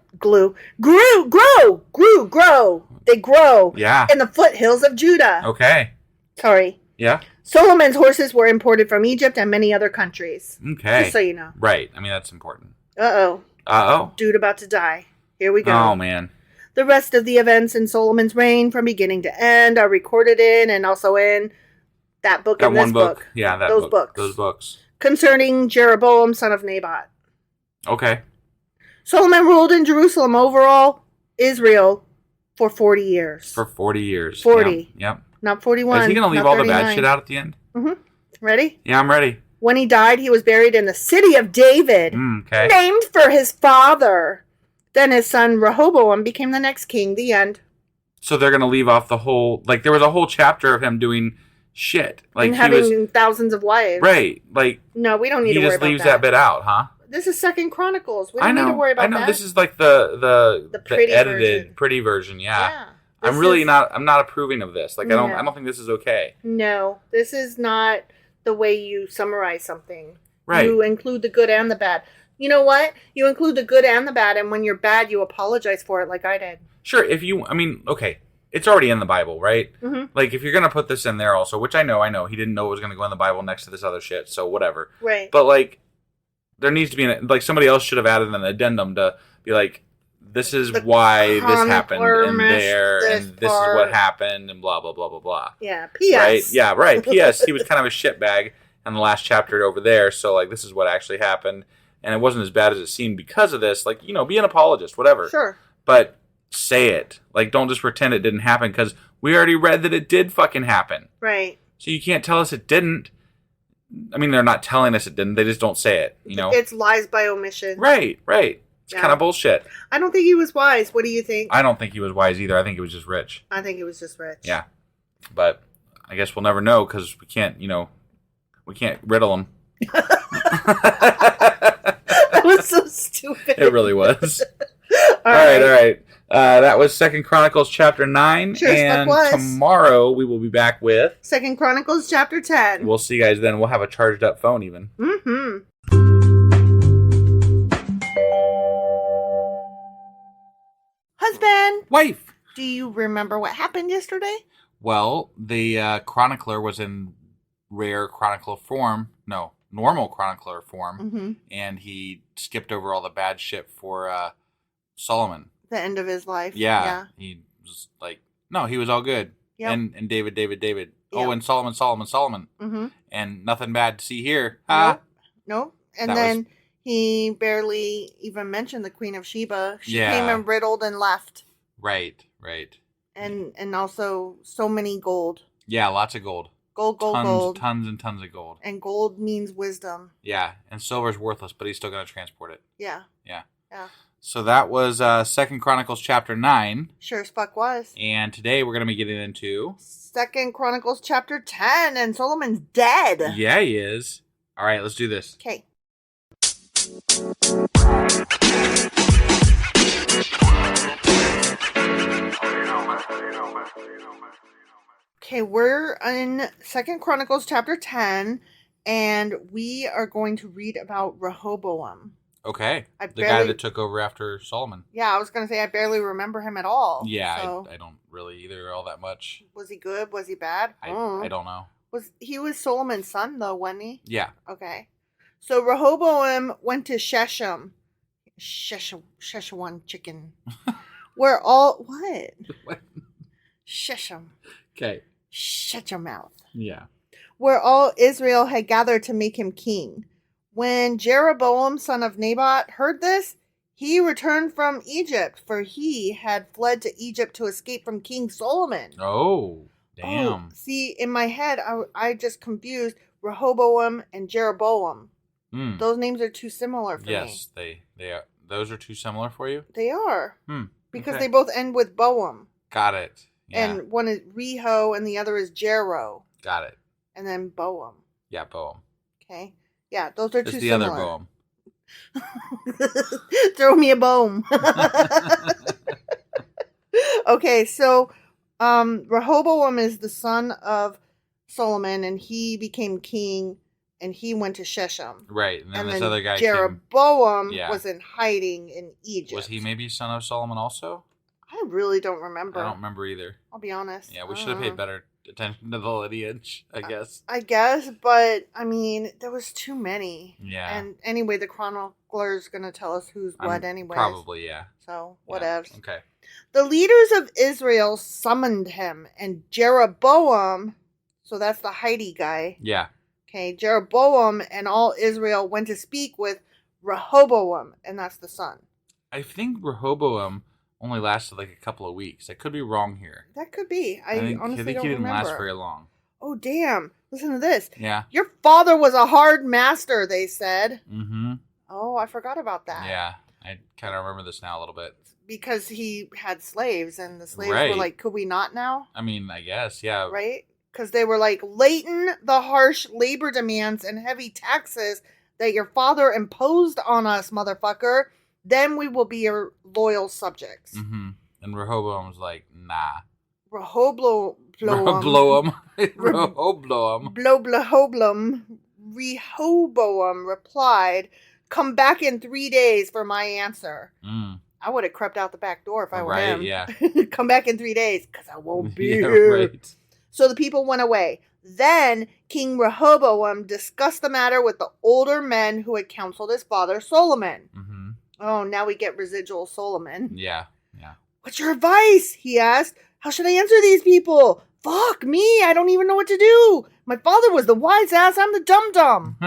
Yeah. in the foothills of Judah. Okay. Sorry. Yeah. Solomon's horses were imported from Egypt and many other countries. Okay. Just so you know. Right. I mean, that's important. Uh-oh. Uh-oh. Dude about to die. Here we go. Oh, man. The rest of the events in Solomon's reign from beginning to end are recorded in and also in that book and this book. Yeah, Those books. Those books. Concerning Jeroboam, son of Nabat. Okay. Solomon ruled in Jerusalem overall, Israel, for 40 years. For 40 years. 40. Yep. Not 41. Is he going to leave not all the 39. bad shit out at the end? Mm-hmm. Ready? Yeah, I'm ready. When he died, he was buried in the city of David, Okay. named for his father. Then his son Rehoboam became the next king. The end. So they're going to leave off the whole... Like, there was a whole chapter of him doing shit. Like, and having thousands of wives. Right. Like... No, we don't need to worry about that. He just leaves that bit out, huh? This is Second Chronicles. We don't need to worry about that. I know. This is like the pretty edited, version. pretty version. Yeah. This I'm not approving of this. Like, I don't think this is okay. No, this is not the way you summarize something. Right. You include the good and the bad. You know what? You include the good and the bad, and when you're bad, you apologize for it like I did. Sure, okay. It's already in the Bible, right? Mm-hmm. Like, if you're going to put this in there also, which I know, he didn't know it was going to go in the Bible next to this other shit, so whatever. Right. But, like, there needs to be, like, somebody else should have added an addendum to be like, this is why this happened, and this is what happened, and blah, blah, blah, blah, blah. Yeah, P.S. Right? Yeah, right. P.S. He was kind of a shitbag in the last chapter over there, so, like, this is what actually happened, and it wasn't as bad as it seemed because of this. Like, be an apologist, whatever. Sure. But say it. Like, don't just pretend it didn't happen, because we already read that it did fucking happen. Right. So you can't tell us it didn't. I mean, they're not telling us it didn't. They just don't say it, It's lies by omission. Right. It's kind of bullshit. I don't think he was wise. What do you think? I don't think he was wise either. I think he was just rich. I think he was just rich. Yeah. But I guess we'll never know because we can't riddle him. That was so stupid. It really was. All right. That was 2 Chronicles chapter 9. Sure, and was. Tomorrow we will be back with 2 Chronicles chapter 10. We'll see you guys then. We'll have a charged up phone even. Mm-hmm. Husband. Wife. Do you remember what happened yesterday? Well, the chronicler was in rare chronicler form. No, normal chronicler form. Mm-hmm. And he skipped over all the bad shit for Solomon. The end of his life. Yeah. He was like, no, he was all good. Yep. And David. Yep. Oh, and Solomon. Mm-hmm. And nothing bad to see here. Nope. And That then he barely even mentioned the Queen of Sheba. She came and riddled and left. Right. And also so many gold. Yeah, lots of gold. Gold. Tons and tons of gold. And gold means wisdom. Yeah, and silver's worthless, but he's still going to transport it. Yeah. So that was 2 Chronicles chapter 9. Sure as fuck was. And today we're going to be getting into 2 Chronicles chapter 10, and Solomon's dead. Yeah, he is. All right, let's do this. Okay. Okay, we're in 2 Chronicles chapter 10, And we are going to read about Rehoboam. Okay. The guy that took over after Solomon. Yeah, I was going to say I barely remember him at all. Yeah, so. I don't really either all that much. Was he good? Was he bad? I don't know. He was Solomon's son, though, wasn't he? Yeah. Okay. So Rehoboam went to Shechem. Szechuan chicken. Where all... What? Shechem. Okay. Shut your mouth. Yeah. Where all Israel had gathered to make him king. When Jeroboam, son of Nebat, heard this, he returned from Egypt, for he had fled to Egypt to escape from King Solomon. Oh, damn. Oh, see, in my head, I just confused Rehoboam and Jeroboam. Those names are too similar for me. Yes, they are. Those are too similar for you? They are. Because okay. they both end with Boam. Got it. Yeah. And one is Reho and the other is Jero. Got it. And then Boam. Yeah, Boam. Okay. Yeah, those are too the similar. Other Boam. Throw me a Boam. Okay, so Rehoboam is the son of Solomon, and he became king, and he went to Shechem. Right, and then this other guy Jeroboam was in hiding in Egypt. Was he maybe son of Solomon also? I really don't remember. I don't remember either. I'll be honest. Yeah, we should have paid better attention to the lineage, I guess. I guess, but, I mean, there was too many. Yeah. And anyway, the chronicler's going to tell us who's what anyway. Probably, yeah. So, whatever. Yeah. Okay. The leaders of Israel summoned him, and Jeroboam, so that's the Heidi guy. Yeah. Okay, Jeroboam and all Israel went to speak with Rehoboam, and that's the son. I think Rehoboam only lasted like a couple of weeks. I could be wrong here. That could be. I think honestly he don't didn't remember. last very long. Oh, damn. Listen to this. Yeah. Your father was a hard master, they said. Mm-hmm. Oh, I forgot about that. Yeah. I kind of remember this now a little bit. Because he had slaves, and the slaves were like, could we not now? I mean, I guess, yeah. Right? Because they were like, lighten the harsh labor demands and heavy taxes that your father imposed on us, motherfucker. Then we will be your loyal subjects. Mm-hmm. And Rehoboam's like, nah. Rehoboam. Rehoboam replied, come back in 3 days for my answer. I would have crept out the back door if I were him. Yeah. Come back in 3 days, because I won't be here. Right. So the people went away. Then King Rehoboam discussed the matter with the older men who had counseled his father Solomon. Mm-hmm. Oh, now we get residual Solomon. Yeah. What's your advice? He asked. How should I answer these people? Fuck me, I don't even know what to do. My father was the wise ass, I'm the dum-dum.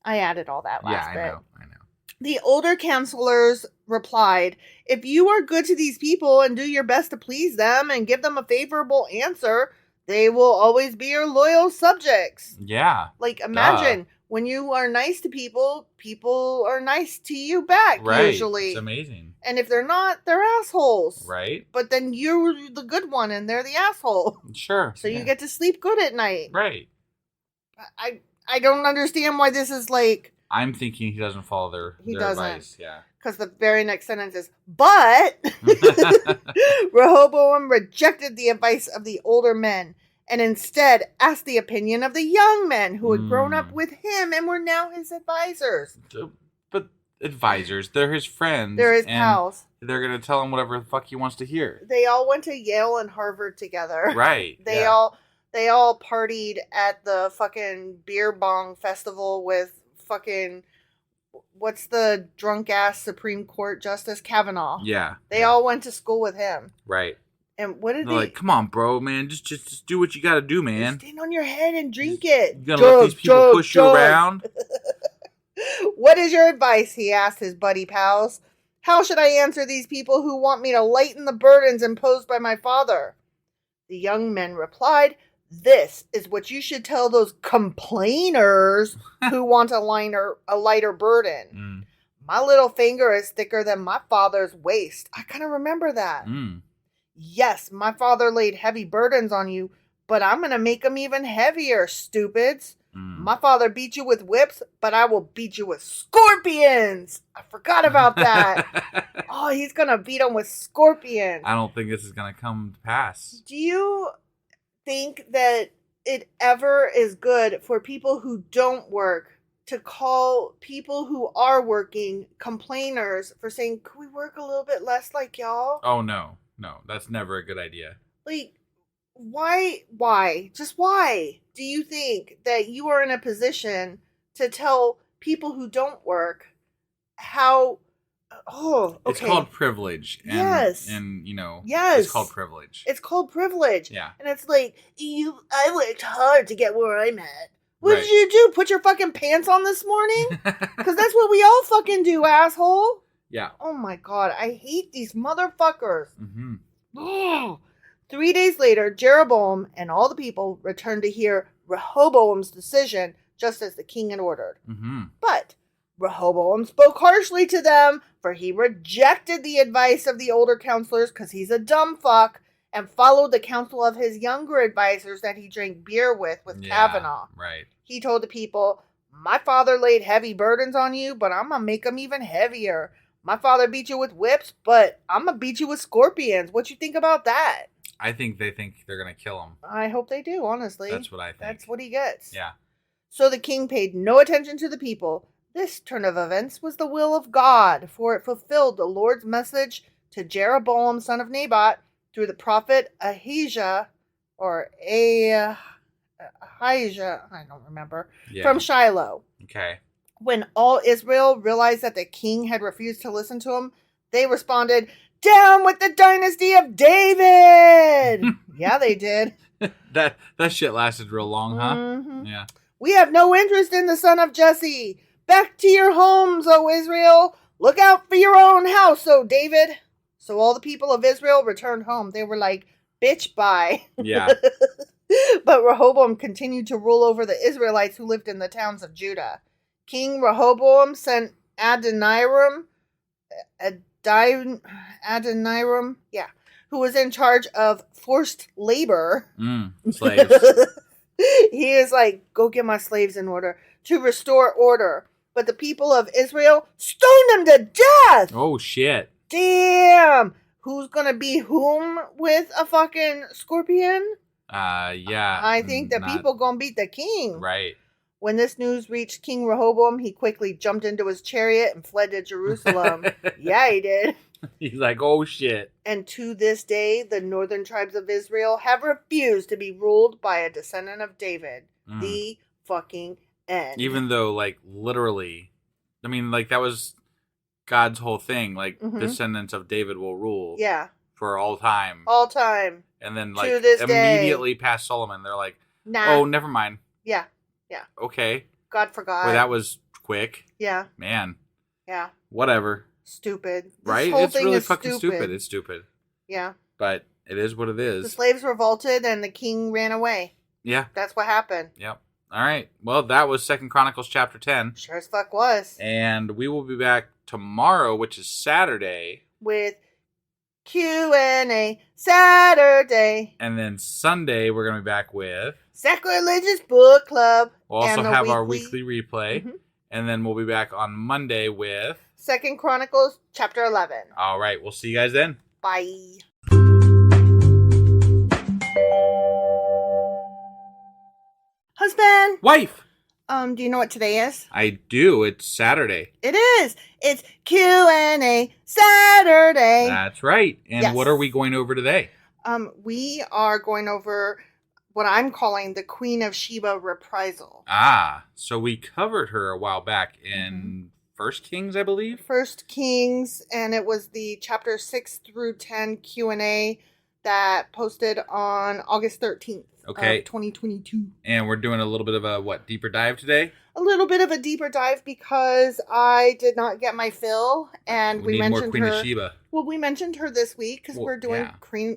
I added all that last bit. I know. The older counselors replied, if you are good to these people and do your best to please them and give them a favorable answer, they will always be your loyal subjects. Yeah. Like, imagine when you are nice to people, people are nice to you back, usually. It's amazing. And if they're not, they're assholes. Right. But then you're the good one and they're the asshole. Sure. So you get to sleep good at night. Right. I don't understand why this is like... I'm thinking he doesn't follow their advice. Yeah. Because the very next sentence is, but Rehoboam rejected the advice of the older men and instead asked the opinion of the young men who had grown up with him and were now his advisors. But advisors, they're his friends. They're his pals. They're going to tell him whatever the fuck he wants to hear. They all went to Yale and Harvard together. Right. They all partied at the fucking beer bong festival with fucking... What's the drunk ass Supreme Court Justice Kavanaugh? Yeah. They all went to school with him. Right. And what did they're like, come on, bro, man. Just do what you got to do, man. Stand on your head and drink it. You gonna let these people push you around? What is your advice? He asked his buddy pals. How should I answer these people who want me to lighten the burdens imposed by my father? The young men replied, this is what you should tell those complainers who want a lighter burden. My little finger is thicker than my father's waist. I kind of remember that. Yes, my father laid heavy burdens on you, but I'm going to make them even heavier, stupids. My father beat you with whips, but I will beat you with scorpions. I forgot about that. Oh, he's going to beat them with scorpions. I don't think this is going to come to pass. Do you think that it ever is good for people who don't work to call people who are working complainers for saying, could we work a little bit less like y'all? Oh, no. That's never a good idea. Like, why? Just why do you think that you are in a position to tell people who don't work how... Oh, okay. It's called privilege. And, yes. And, yes. It's called privilege. It's called privilege. Yeah. And it's like, I worked hard to get where I'm at. What did you do? Put your fucking pants on this morning? Because that's what we all fucking do, asshole. Yeah. Oh my God. I hate these motherfuckers. Mm-hmm. 3 days later, Jeroboam and all the people returned to hear Rehoboam's decision, just as the king had ordered. Mm-hmm. But Rehoboam spoke harshly to them, for he rejected the advice of the older counselors because he's a dumb fuck, and followed the counsel of his younger advisors that he drank beer with Kavanaugh. Right. He told the people, my father laid heavy burdens on you, but I'm going to make them even heavier. My father beat you with whips, but I'm going to beat you with scorpions. What you think about that? I think they think they're going to kill him. I hope they do, honestly. That's what I think. That's what he gets. Yeah. So the king paid no attention to the people. This turn of events was the will of God, for it fulfilled the Lord's message to Jeroboam, son of Nebat, through the prophet Ahijah, I don't remember, from Shiloh. Okay. When all Israel realized that the king had refused to listen to him, they responded, down with the dynasty of David! Yeah, they did. That shit lasted real long, huh? Mm-hmm. Yeah. We have no interest in the son of Jesse. Back to your homes, O Israel. Look out for your own house, O David. So all the people of Israel returned home. They were like, bitch, bye. Yeah. But Rehoboam continued to rule over the Israelites who lived in the towns of Judah. King Rehoboam sent Adoniram, who was in charge of forced labor. Slaves. He is like, go get my slaves in order, to restore order. But the people of Israel stoned him to death. Oh, shit. Damn. Who's going to be whom with a fucking scorpion? Yeah. I think the people going to beat the king. Right. When this news reached King Rehoboam, he quickly jumped into his chariot and fled to Jerusalem. Yeah, he did. He's like, oh, shit. And to this day, the northern tribes of Israel have refused to be ruled by a descendant of David. The fucking end. Even though, like, literally, I mean, like, that was God's whole thing. Like, descendants of David will rule. Yeah. For all time. All time. And then, like, to this immediately day. past Solomon, they're like, nah. Oh, never mind. Yeah. Yeah. Okay. God forgot. Well, that was quick. Yeah. Man. Yeah. Whatever. Stupid. This right? whole It's thing really is fucking stupid. It's stupid. Yeah. But it is what it is. The slaves revolted and the king ran away. Yeah. That's what happened. Yep. All right. Well, that was 2 Chronicles chapter 10. Sure as fuck was. And we will be back tomorrow, which is Saturday. With Q&A Saturday. And then Sunday, we're going to be back with Sacrilegious Book Club. We'll also have our weekly replay. Mm-hmm. And then we'll be back on Monday with 2 Chronicles chapter 11. All right. We'll see you guys then. Bye. Husband. Wife. Do you know what today is? I do. It's Saturday. It is. It's Q&A Saturday. That's right. And yes. What are we going over today? We are going over what I'm calling the Queen of Sheba reprisal. So we covered her a while back in First Kings, I believe. First Kings, and it was the chapter 6 through 10 Q&A that posted on August 13th. Okay. Of 2022. And we're doing a little bit of a, deeper dive today? A little bit of a deeper dive because I did not get my fill, and we mentioned more Queen her. of Sheba. Well, we mentioned her this week because we're doing yeah. 2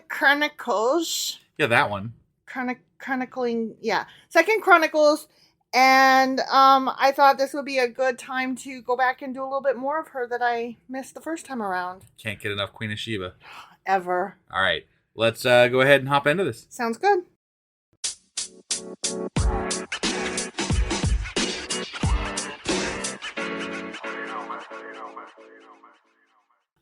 Chronicles. Yeah, that one. Chronicling, yeah. 2 Chronicles, and I thought this would be a good time to go back and do a little bit more of her that I missed the first time around. Can't get enough Queen of Sheba. Ever. All right. Let's go ahead and hop into this. Sounds good.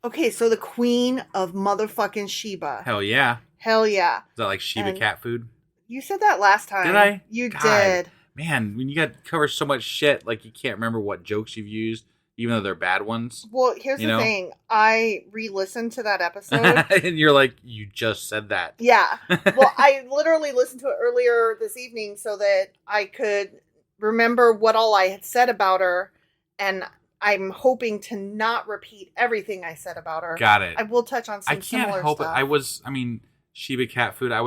Okay, so the Queen of motherfucking Sheba. Hell yeah. Hell yeah. Is that like Sheba And cat food? You said that last time. Did I? You God. did. Man, when you got to cover so much shit, like you can't remember what jokes you've used, even though they're bad ones. Well, here's the thing. I re-listened to that episode. And you're like, you just said that. Yeah. Well, I literally listened to it earlier this evening so that I could remember what all I had said about her. And I'm hoping to not repeat everything I said about her. Got it. I will touch on some I can't similar help stuff. it. Sheba cat food. I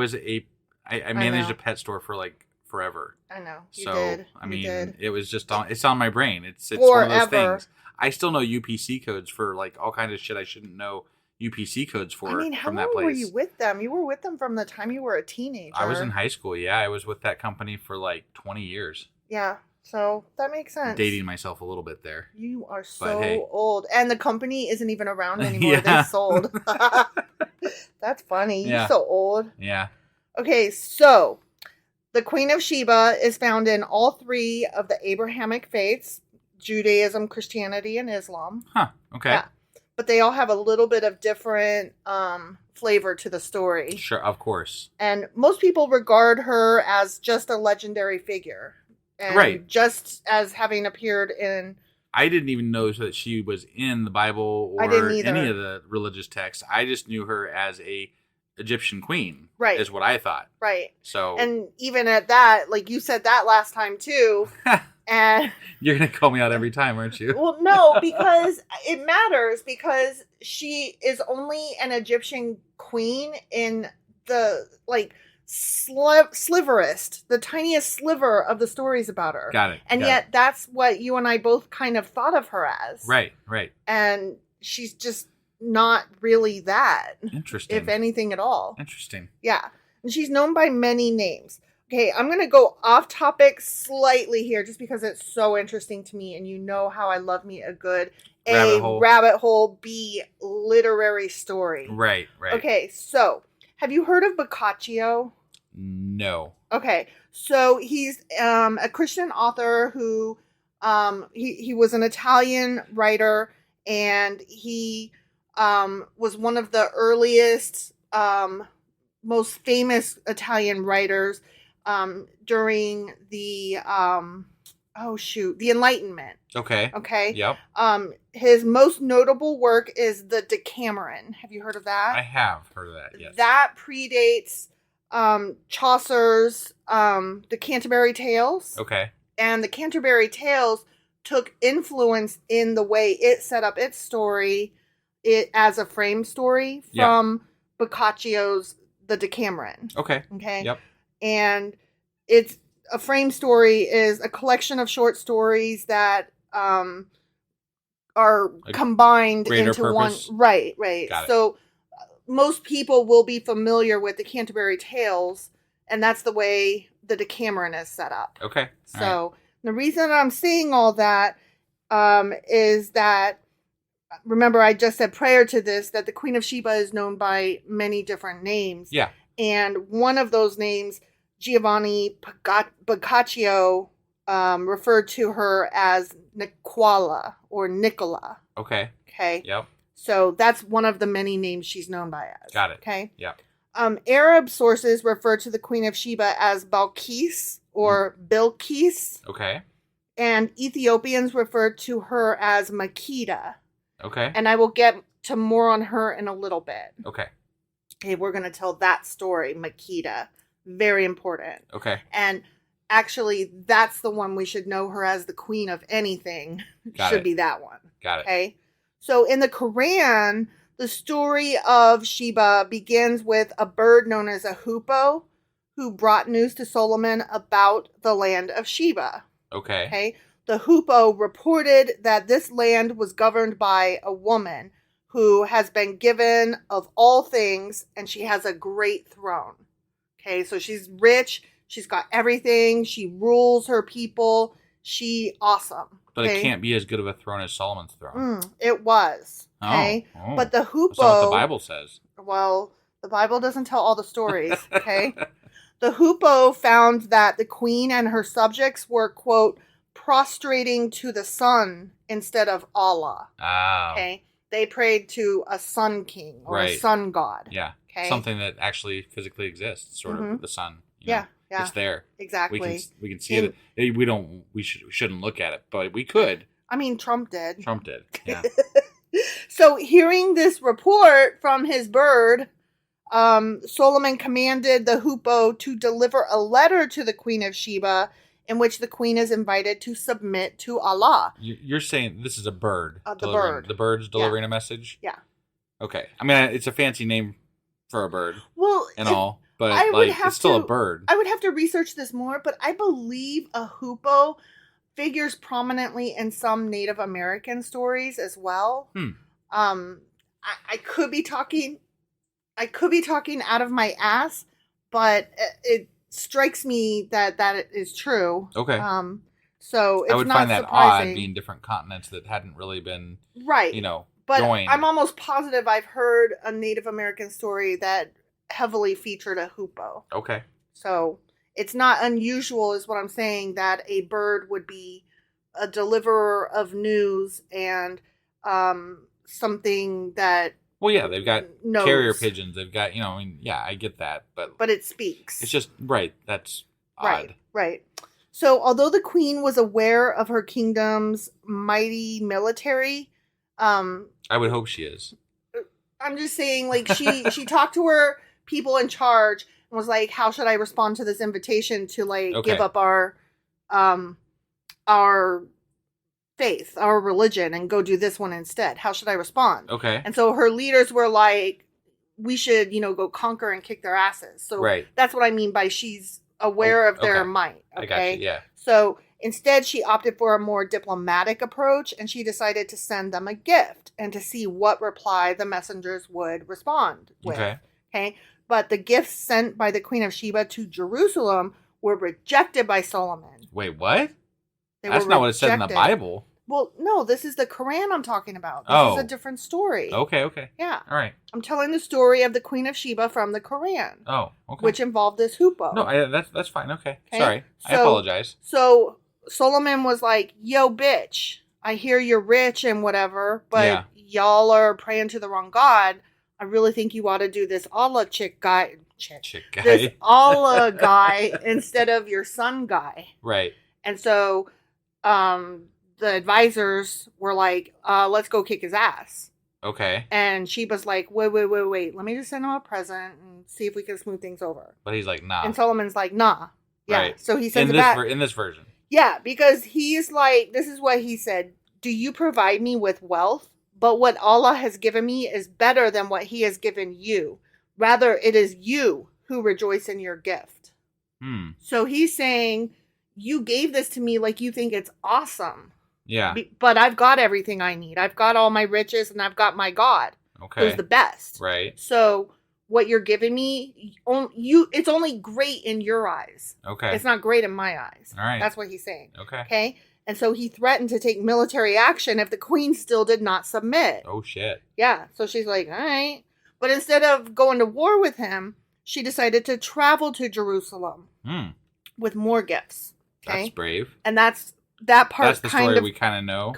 managed know. a pet store for like forever. I know. You So, did. I You mean, did. it was just it's on my brain. It's one of those Forever. things. I still know UPC codes for like all kinds of shit I shouldn't know UPC codes for I mean, how from that long place. were you with them? You were with them from the time you were a teenager. I was in high school. Yeah, I was with that company for like 20 years. Yeah. So that makes sense. Dating myself a little bit there. You are so hey. old. And the company isn't even around anymore. Yeah. They sold. That's funny. Yeah. You're so old. Yeah. Okay, so the Queen of Sheba is found in all three of the Abrahamic faiths, Judaism, Christianity, and Islam. Huh. Okay. Yeah. But they all have a little bit of different flavor to the story. Sure, of course. And most people regard her as just a legendary figure. And Right. just as having appeared in... I didn't even know that she was in the Bible I or didn't either. any of the religious texts. I just knew her as a Egyptian queen. Right. Is what I thought. Right. So And even at that, like you said that last time too. And you're gonna call me out every time, aren't you? well, no, because it matters because she is only an Egyptian queen in the like sliverest, the tiniest sliver of the stories about her. Got it. And got yet it. that's what you and I both kind of thought of her as. Right. Right. And she's just not really that, Interesting. if anything at all. Interesting. Yeah. And she's known by many names. Okay, I'm going to go off topic slightly here just because it's so interesting to me. And you know how I love me a good rabbit hole, B, literary story. Right. Right. Okay, so have you heard of Boccaccio? No. Okay, so he's a Christian author who he was an Italian writer, and he was one of the earliest, most famous Italian writers during the the Enlightenment. Okay. Okay. Yep. His most notable work is the Decameron. Have you heard of that? I have heard of that. Yes. That predates Chaucer's the Canterbury Tales. Okay. And the Canterbury Tales took influence in the way it set up its story, it as a frame story from Boccaccio's The Decameron. Okay. Okay. Yep. And it's a frame story is a collection of short stories that are combined greater into purpose. one. Right. Right. Got it. So most people will be familiar with the Canterbury Tales, and that's the way the Decameron is set up. Okay. So the reason I'm saying all that is that, remember, I just said prior to this that the Queen of Sheba is known by many different names. Yeah. And one of those names, Giovanni Boccaccio, referred to her as Nicola or Nicola. Okay. Okay. Yep. So that's one of the many names she's known by as. Got it. Okay. Yep. Arab sources refer to the Queen of Sheba as Balkis or Bilqis, Okay. and Ethiopians refer to her as Makeda. Okay. And I will get to more on her in a little bit. Okay. Okay, we're going to tell that story, Makeda. Very important. Okay. And actually, that's the one we should know her as the queen of anything. Got should it. be that one. Got it. Okay. So in the Quran, the story of Sheba begins with a bird known as a hoopoe who brought news to Solomon about the land of Sheba. Okay. Okay. The hoopoe reported that this land was governed by a woman who has been given of all things, and she has a great throne. Okay, so she's rich, she's got everything, she rules her people, she awesome. But okay? it can't be as good of a throne as Solomon's throne. It was. Okay. Oh. But the hoopoe, That's not what the Bible says. well, the Bible doesn't tell all the stories, okay? The hoopoe found that the queen and her subjects were, quote, prostrating to the sun instead of Allah. Oh. Okay. They prayed to a sun king or a sun god. Yeah. Okay. Something that actually physically exists, sort of the sun. You know? Yeah. It's there. Exactly. We can see it. We shouldn't look at it, but we could. I mean, Trump did. Yeah. So hearing this report from his bird, Solomon commanded the hoopoe to deliver a letter to the Queen of Sheba in which the queen is invited to submit to Allah. You're saying this is a bird. The bird. The bird's delivering a message? Yeah. Okay. I mean, it's a fancy name for a bird. Well, all, but it's still a bird. I would have to research this more, but I believe a hoopoe figures prominently in some Native American stories as well. I could be talking out of my ass, but it strikes me that is true. Okay. So it's I would not find that surprising. odd being different continents that hadn't really been right. But joined. I'm almost positive I've heard a Native American story that heavily featured a hoopoe. Okay. So it's not unusual, is what I'm saying, that a bird would be a deliverer of news and something that. Well, yeah, they've got knows. Carrier pigeons. They've got, I get that, but it speaks. It's just right. That's odd. Right. So, although the queen was aware of her kingdom's mighty military, I would hope she is. I'm just saying, like, she talked to her people in charge and was like, "How should I respond to this invitation to give up our faith, our religion, and go do this one instead? How should I respond?" Okay. And so her leaders were like, "We should, go conquer and kick their asses." So that's what I mean by she's aware of their might. Okay. I got you, yeah. So instead, she opted for a more diplomatic approach, and she decided to send them a gift and to see what reply the messengers would respond with. Okay. But the gifts sent by the Queen of Sheba to Jerusalem were rejected by Solomon. Wait, what? They That's were not what it says in the rejected. Bible. Well, no, this is the Quran I'm talking about. This is a different story. Okay. Yeah. All right. I'm telling the story of the Queen of Sheba from the Quran. Oh, okay. Which involved this hoopoe. No, that's fine. Okay. Sorry. I apologize. So Solomon was like, "Yo, bitch, I hear you're rich and whatever, but y'all are praying to the wrong God. I really think you ought to do this Allah chick guy. This Allah guy instead of your son guy." Right. And so the advisors were like, "Let's go kick his ass." Okay. And Sheba's like, wait. Let me just send him a present and see if we can smooth things over. But he's like, nah. And Solomon's like, nah. Yeah. Right. So he sends it back. In this version. Yeah, because he's like, this is what he said. "Do you provide me with wealth? But what Allah has given me is better than what he has given you. Rather, it is you who rejoice in your gift." So he's saying, you gave this to me like you think it's awesome. Yeah. But I've got everything I need. I've got all my riches and I've got my God. Okay. Who's the best. Right. So what you're giving me, it's only great in your eyes. Okay. It's not great in my eyes. All right. That's what he's saying. Okay. And so he threatened to take military action if the queen still did not submit. Oh, shit. Yeah. So she's like, all right. But instead of going to war with him, she decided to travel to Jerusalem with more gifts. Okay. That's brave. And that part. That's the story we kind of know.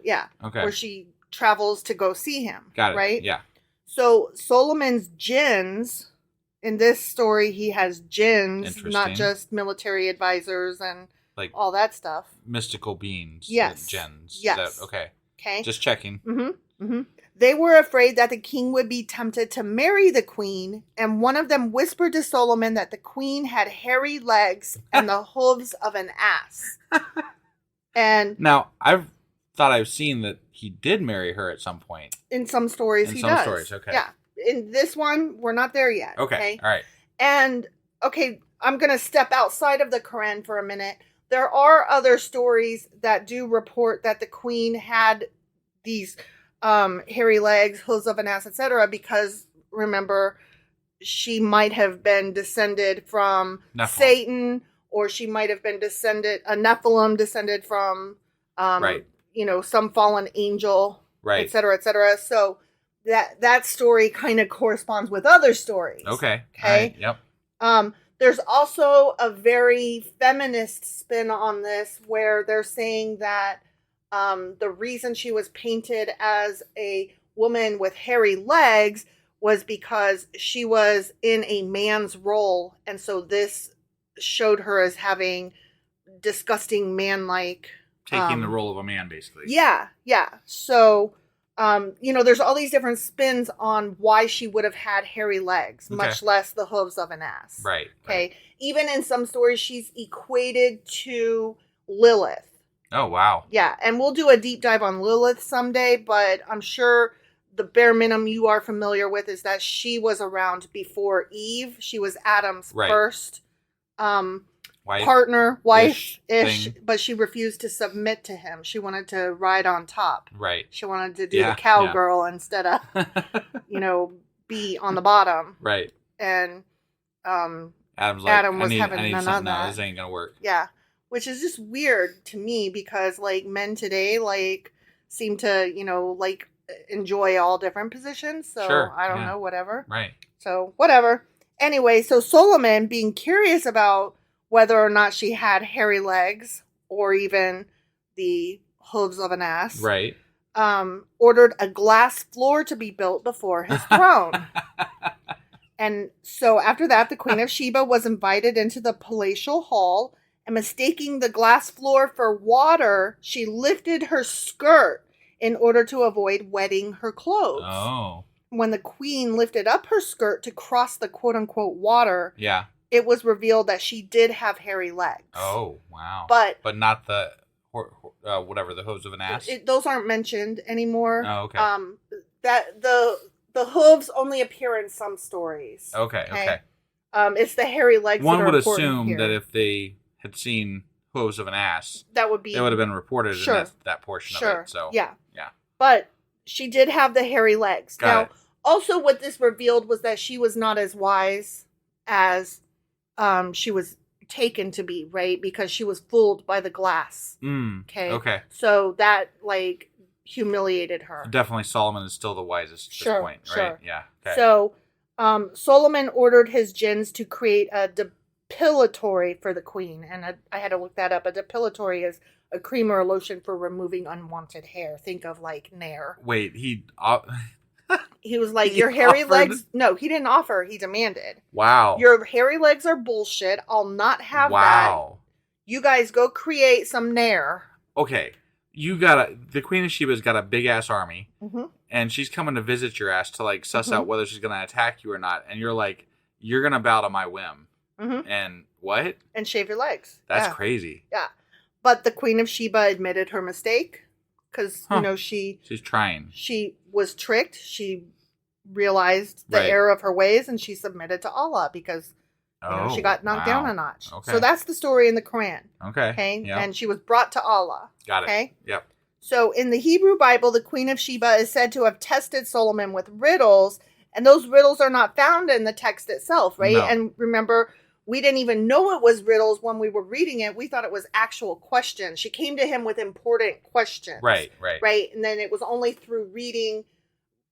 Yeah. Okay. Where she travels to go see him. Got it. Right? Yeah. So Solomon's jinns, in this story, he has jinns, not just military advisors and all that stuff. Mystical beings. Yes. Gens. Yes. Okay. Okay. Just checking. They were afraid that the king would be tempted to marry the queen, and one of them whispered to Solomon that the queen had hairy legs and the hooves of an ass. And now, I've thought I've seen that he did marry her at some point. In some stories, he does. In some stories, okay. Yeah. In this one, we're not there yet. Okay. All right. And, I'm going to step outside of the Quran for a minute. There are other stories that do report that the queen had these hairy legs, hooves of an ass, etc. Because, remember, she might have been descended from Satan, or she might have been a Nephilim descended from, some fallen angel, right, etc., etc. So that story kind of corresponds with other stories. Okay. Okay. Right. Yep. There's also a very feminist spin on this, where they're saying that the reason she was painted as a woman with hairy legs was because she was in a man's role. And so this showed her as having disgusting man-like... Taking the role of a man, basically. Yeah. So, there's all these different spins on why she would have had hairy legs, much less the hooves of an ass. Right. Okay. Right. Even in some stories, she's equated to Lilith. Oh, wow. Yeah. And we'll do a deep dive on Lilith someday, but I'm sure the bare minimum you are familiar with is that she was around before Eve. She was Adam's first wife-ish, but she refused to submit to him. She wanted to ride on top. Right. She wanted to do the cowgirl instead of, be on the bottom. Right. And Adam's like, Adam was I having need none something of now. that. This ain't gonna work. Yeah. Which is just weird to me because, like, men today, like, seem to, like, enjoy all different positions. So, sure. I don't know, whatever. Right. So, whatever. Anyway, so Solomon, being curious about whether or not she had hairy legs or even the hooves of an ass. Right. Ordered a glass floor to be built before his throne. And so after that, the Queen of Sheba was invited into the palatial hall, and mistaking the glass floor for water, she lifted her skirt in order to avoid wetting her clothes. Oh. When the queen lifted up her skirt to cross the quote-unquote water, yeah, it was revealed that she did have hairy legs. Oh, wow. But not the, the hooves of an ass? Those aren't mentioned anymore. Oh, okay. That the hooves only appear in some stories. Okay. It's the hairy legs. One that would are important assume here. that if they had seen hooves of an ass, that would have been reported in that portion of it. So yeah. Yeah. But she did have the hairy legs. Got it. Also what this revealed was that she was not as wise as she was taken to be, right? Because she was fooled by the glass. Okay. So that, like, humiliated her. Definitely Solomon is still the wisest at this point, right? Sure. Yeah. Okay. So Solomon ordered his jinns to create a depilatory for the queen. And I had to look that up. A depilatory is a cream or a lotion for removing unwanted hair. Think of, like, Nair. Wait, he was like, your hairy legs... No, he didn't offer. He demanded. Wow. Your hairy legs are bullshit. I'll not have that. You guys go create some Nair. Okay. The Queen of Sheba's got a big-ass army. Mm-hmm. And she's coming to visit your ass to, like, suss out whether she's going to attack you or not. And you're like, you're going to bow to my whim. Mm-hmm. And what? And shave your legs. That's crazy. Yeah. But the Queen of Sheba admitted her mistake. Because, she's trying. She was tricked. She realized the error of her ways, and she submitted to Allah because she got knocked down a notch. Okay. So that's the story in the Quran. Okay. Yep. And she was brought to Allah. Got it. Okay. Yep. So in the Hebrew Bible, the Queen of Sheba is said to have tested Solomon with riddles, and those riddles are not found in the text itself, right? No. And remember, we didn't even know it was riddles when we were reading it. We thought it was actual questions. She came to him with important questions. Right. And then it was only through reading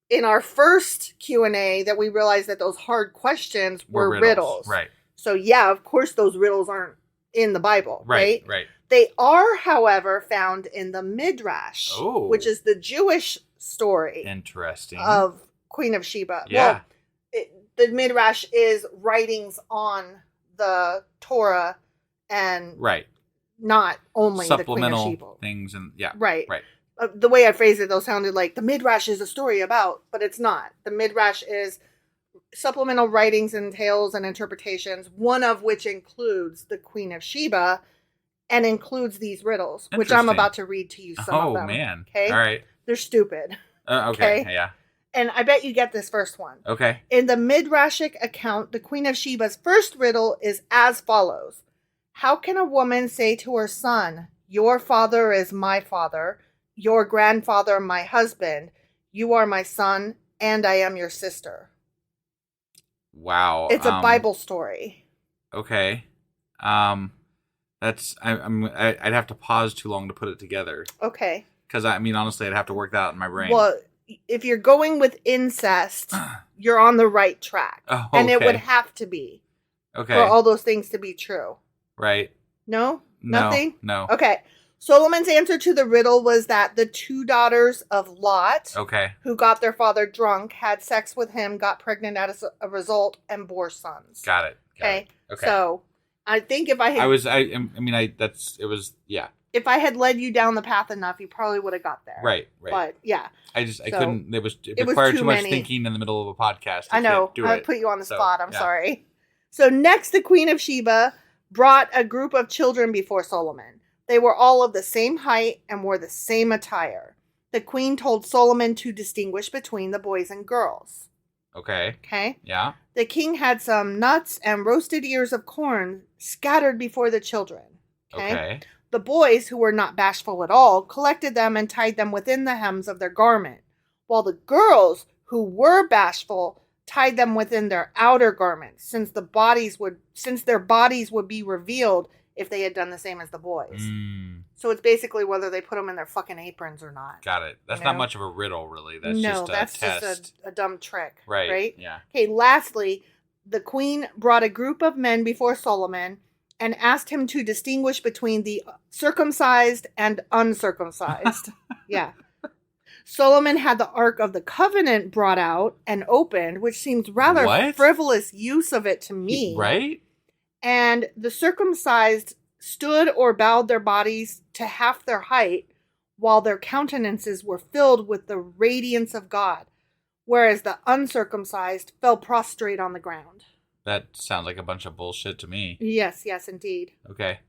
in our first Q&A that we realized that those hard questions were riddles. Right. So, yeah, of course those riddles aren't in the Bible, right? Right. They are, however, found in the Midrash, which is the Jewish story. Interesting. Of Queen of Sheba. Yeah. Well, the Midrash is writings on the Torah and not only supplemental the Queen of Sheba things and right. The way I phrased it though sounded like the Midrash is a story about, but it's not. The Midrash is supplemental writings and tales and interpretations, one of which includes the Queen of Sheba and includes these riddles, which I'm about to read to you some of them. Oh man. Okay. All right. They're stupid. Okay. Yeah. And I bet you get this first one. Okay. In the Midrashic account, the Queen of Sheba's first riddle is as follows. How can a woman say to her son, your father is my father, your grandfather my husband, you are my son, and I am your sister? Wow. It's a Bible story. Okay. I'd have to pause too long to put it together. Okay. Because, honestly, I'd have to work that out in my brain. Well, if you're going with incest, you're on the right track. Oh, okay. And it would have to be. Okay. For all those things to be true. Right. No? Nothing? No. Okay. Solomon's answer to the riddle was that the 2 daughters of Lot, Okay. who got their father drunk, had sex with him, got pregnant as a result, and bore sons. Got it. Okay. Okay. So I think if I had, yeah. if I had led you down the path enough, you probably would have got there. Right. But yeah, I So, couldn't. It was required too too much many. thinking in the middle of a podcast. I know. Can't do I it. put you on the So, spot. I'm yeah. sorry. So next, the Queen of Sheba brought a group of children before Solomon. They were all of the same height and wore the same attire. The queen told Solomon to distinguish between the boys and girls. Okay. Okay? Yeah. The king had some nuts and roasted ears of corn scattered before the children. Okay. The boys, who were not bashful at all, collected them and tied them within the hems of their garment, while the girls, who were bashful, tied them within their outer garments, since their bodies would be revealed if they had done the same as the boys. So it's basically whether they put them in their fucking aprons or not. Got it. That's not much of a riddle, really. That's just a dumb trick. Right. Yeah. Okay, lastly, the queen brought a group of men before Solomon and asked him to distinguish between the circumcised and uncircumcised. Yeah. Solomon had the Ark of the Covenant brought out and opened, which seems rather frivolous use of it to me. Right? And the circumcised stood or bowed their bodies to half their height, while their countenances were filled with the radiance of God, whereas the uncircumcised fell prostrate on the ground. That sounds like a bunch of bullshit to me. Yes, indeed. Okay.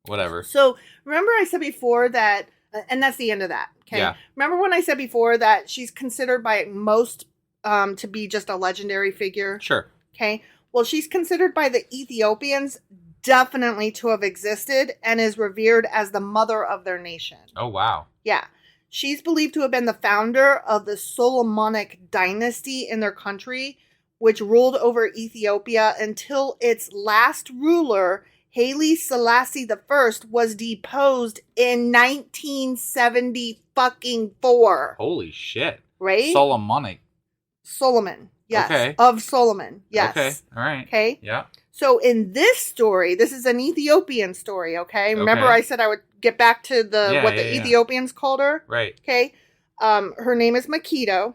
Whatever. So, remember I said before that, and that's the end of that, okay? Yeah. Remember when I said before that she's considered by most to be just a legendary figure? Sure. Okay. Well, she's considered by the Ethiopians definitely to have existed and is revered as the mother of their nation. Oh, wow. Yeah. She's believed to have been the founder of the Solomonic dynasty in their country, which ruled over Ethiopia until its last ruler, Haile Selassie I, was deposed in 1974. Holy shit. Right? Solomonic. Solomon. Yes. Okay. Of Solomon. Yes. Okay. All right. Okay. Yeah. So in this story, this is an Ethiopian story, okay? Remember I said I would get back to the Ethiopians called her? Right. Okay. Her name is Makito.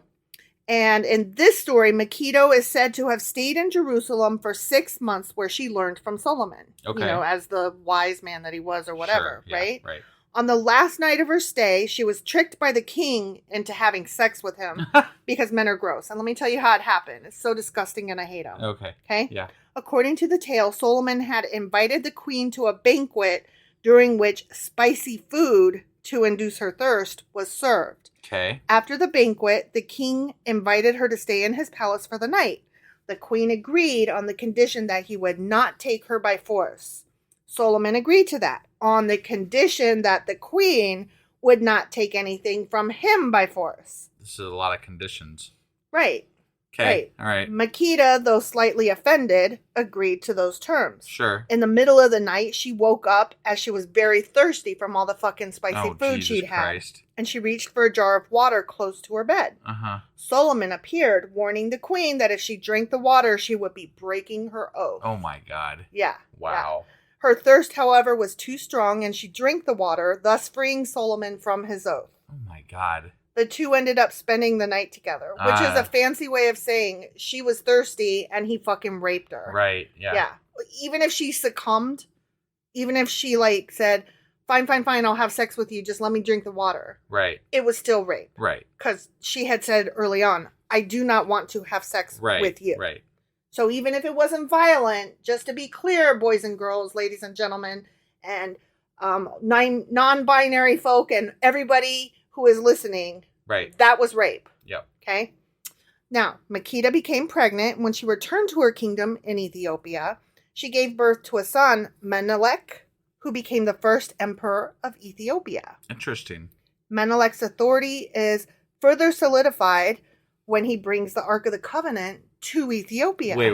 And in this story, Makito is said to have stayed in Jerusalem for 6 months where she learned from Solomon. Okay. You know, as the wise man that he was or whatever, Sure. right? Right. On the last night of her stay, she was tricked by the king into having sex with him because men are gross. And let me tell you how it happened. It's so disgusting and I hate them. Okay. Okay? Yeah. According to the tale, Solomon had invited the queen to a banquet during which spicy food to induce her thirst was served. Okay. After the banquet, the king invited her to stay in his palace for the night. The queen agreed on the condition that he would not take her by force. Solomon agreed to that on the condition that the queen would not take anything from him by force. This is a lot of conditions. Right. Okay. All right. Makita, though slightly offended, agreed to those terms. Sure. In the middle of the night, she woke up as she was very thirsty from all the fucking spicy food Jesus she'd had. Christ. And she reached for a jar of water close to her bed. Uh-huh. Solomon appeared, warning the queen that if she drank the water, she would be breaking her oath. Oh my God. Yeah. Wow. Yeah. Her thirst, however, was too strong, and she drank the water, thus freeing Solomon from his oath. Oh my God. The two ended up spending the night together, which is a fancy way of saying she was thirsty and he fucking raped her. Right. Yeah. Yeah. Even if she succumbed, even if she said, fine, I'll have sex with you, just let me drink the water. Right. It was still rape. Right. Because she had said early on, I do not want to have sex with you. Right. So even if it wasn't violent, just to be clear, boys and girls, ladies and gentlemen, and non-binary folk and everybody who is listening, right, that was rape. Yep. Okay? Now, Makita became pregnant. When she returned to her kingdom in Ethiopia, she gave birth to a son, Menelik, who became the first emperor of Ethiopia. Interesting. Menelik's authority is further solidified when he brings the Ark of the Covenant to Ethiopia. Wait.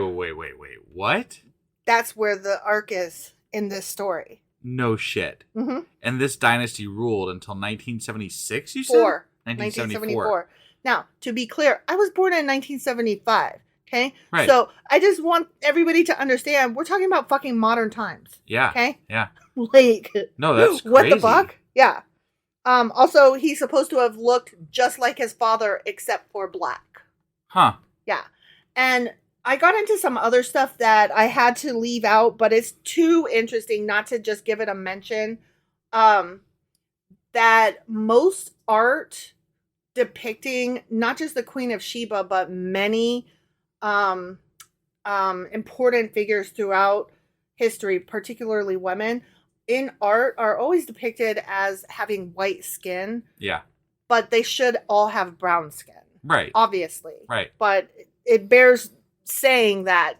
What? That's where the Ark is in this story. No shit. Mm-hmm. And this dynasty ruled until 1976, you said? 1974. Now, to be clear, I was born in 1975. Okay? Right. So I just want everybody to understand we're talking about fucking modern times. Yeah. Okay? Yeah. No, that's what the crazy. fuck? Yeah. Also, he's supposed to have looked just like his father, except for black. Huh. Yeah. And I got into some other stuff that I had to leave out, but it's too interesting not to just give it a mention. That most art depicting not just the Queen of Sheba, but many important figures throughout history, particularly women, in art are always depicted as having white skin. Yeah. But they should all have brown skin. Right. Obviously. Right. But it bears saying that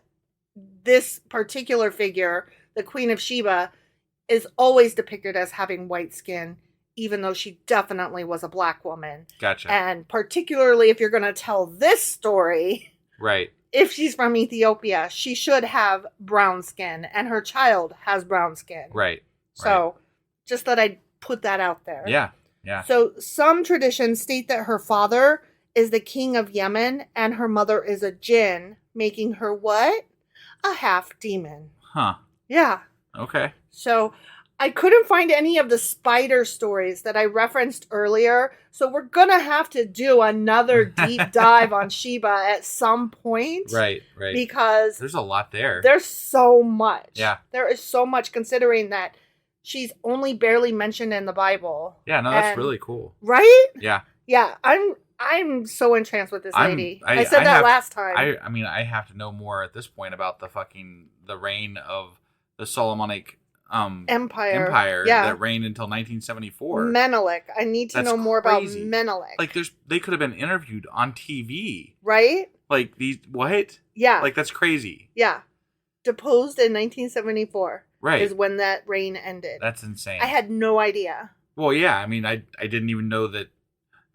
this particular figure, the Queen of Sheba, is always depicted as having white skin, even though she definitely was a black woman. Gotcha. And particularly if you're going to tell this story, right. If she's from Ethiopia, she should have brown skin, and her child has brown skin. Right. So, just that I'd put that out there. Yeah. Yeah. So, some traditions state that her father is the king of Yemen, and her mother is a jinn, making her what? A half demon. Huh. Yeah. Okay. So, I couldn't find any of the spider stories that I referenced earlier. So, we're going to have to do another deep dive on Sheba at some point. Right. Right. Because there's a lot there. There's so much. Yeah. There is so much, considering that she's only barely mentioned in the Bible. Yeah, no, that's really cool. Right? Yeah. Yeah, I'm so entranced with this lady. I said that last time. I mean, I have to know more at this point about the reign of the Solomonic Empire that reigned until 1974. Menelik. I need to know more crazy. about Menelik. Like, they could have been interviewed on TV. Right? Like, these, what? Yeah. Like, that's crazy. Yeah. Deposed in 1974. Right. Is when that reign ended. That's insane. I had no idea. Well, yeah. I mean, I didn't even know that.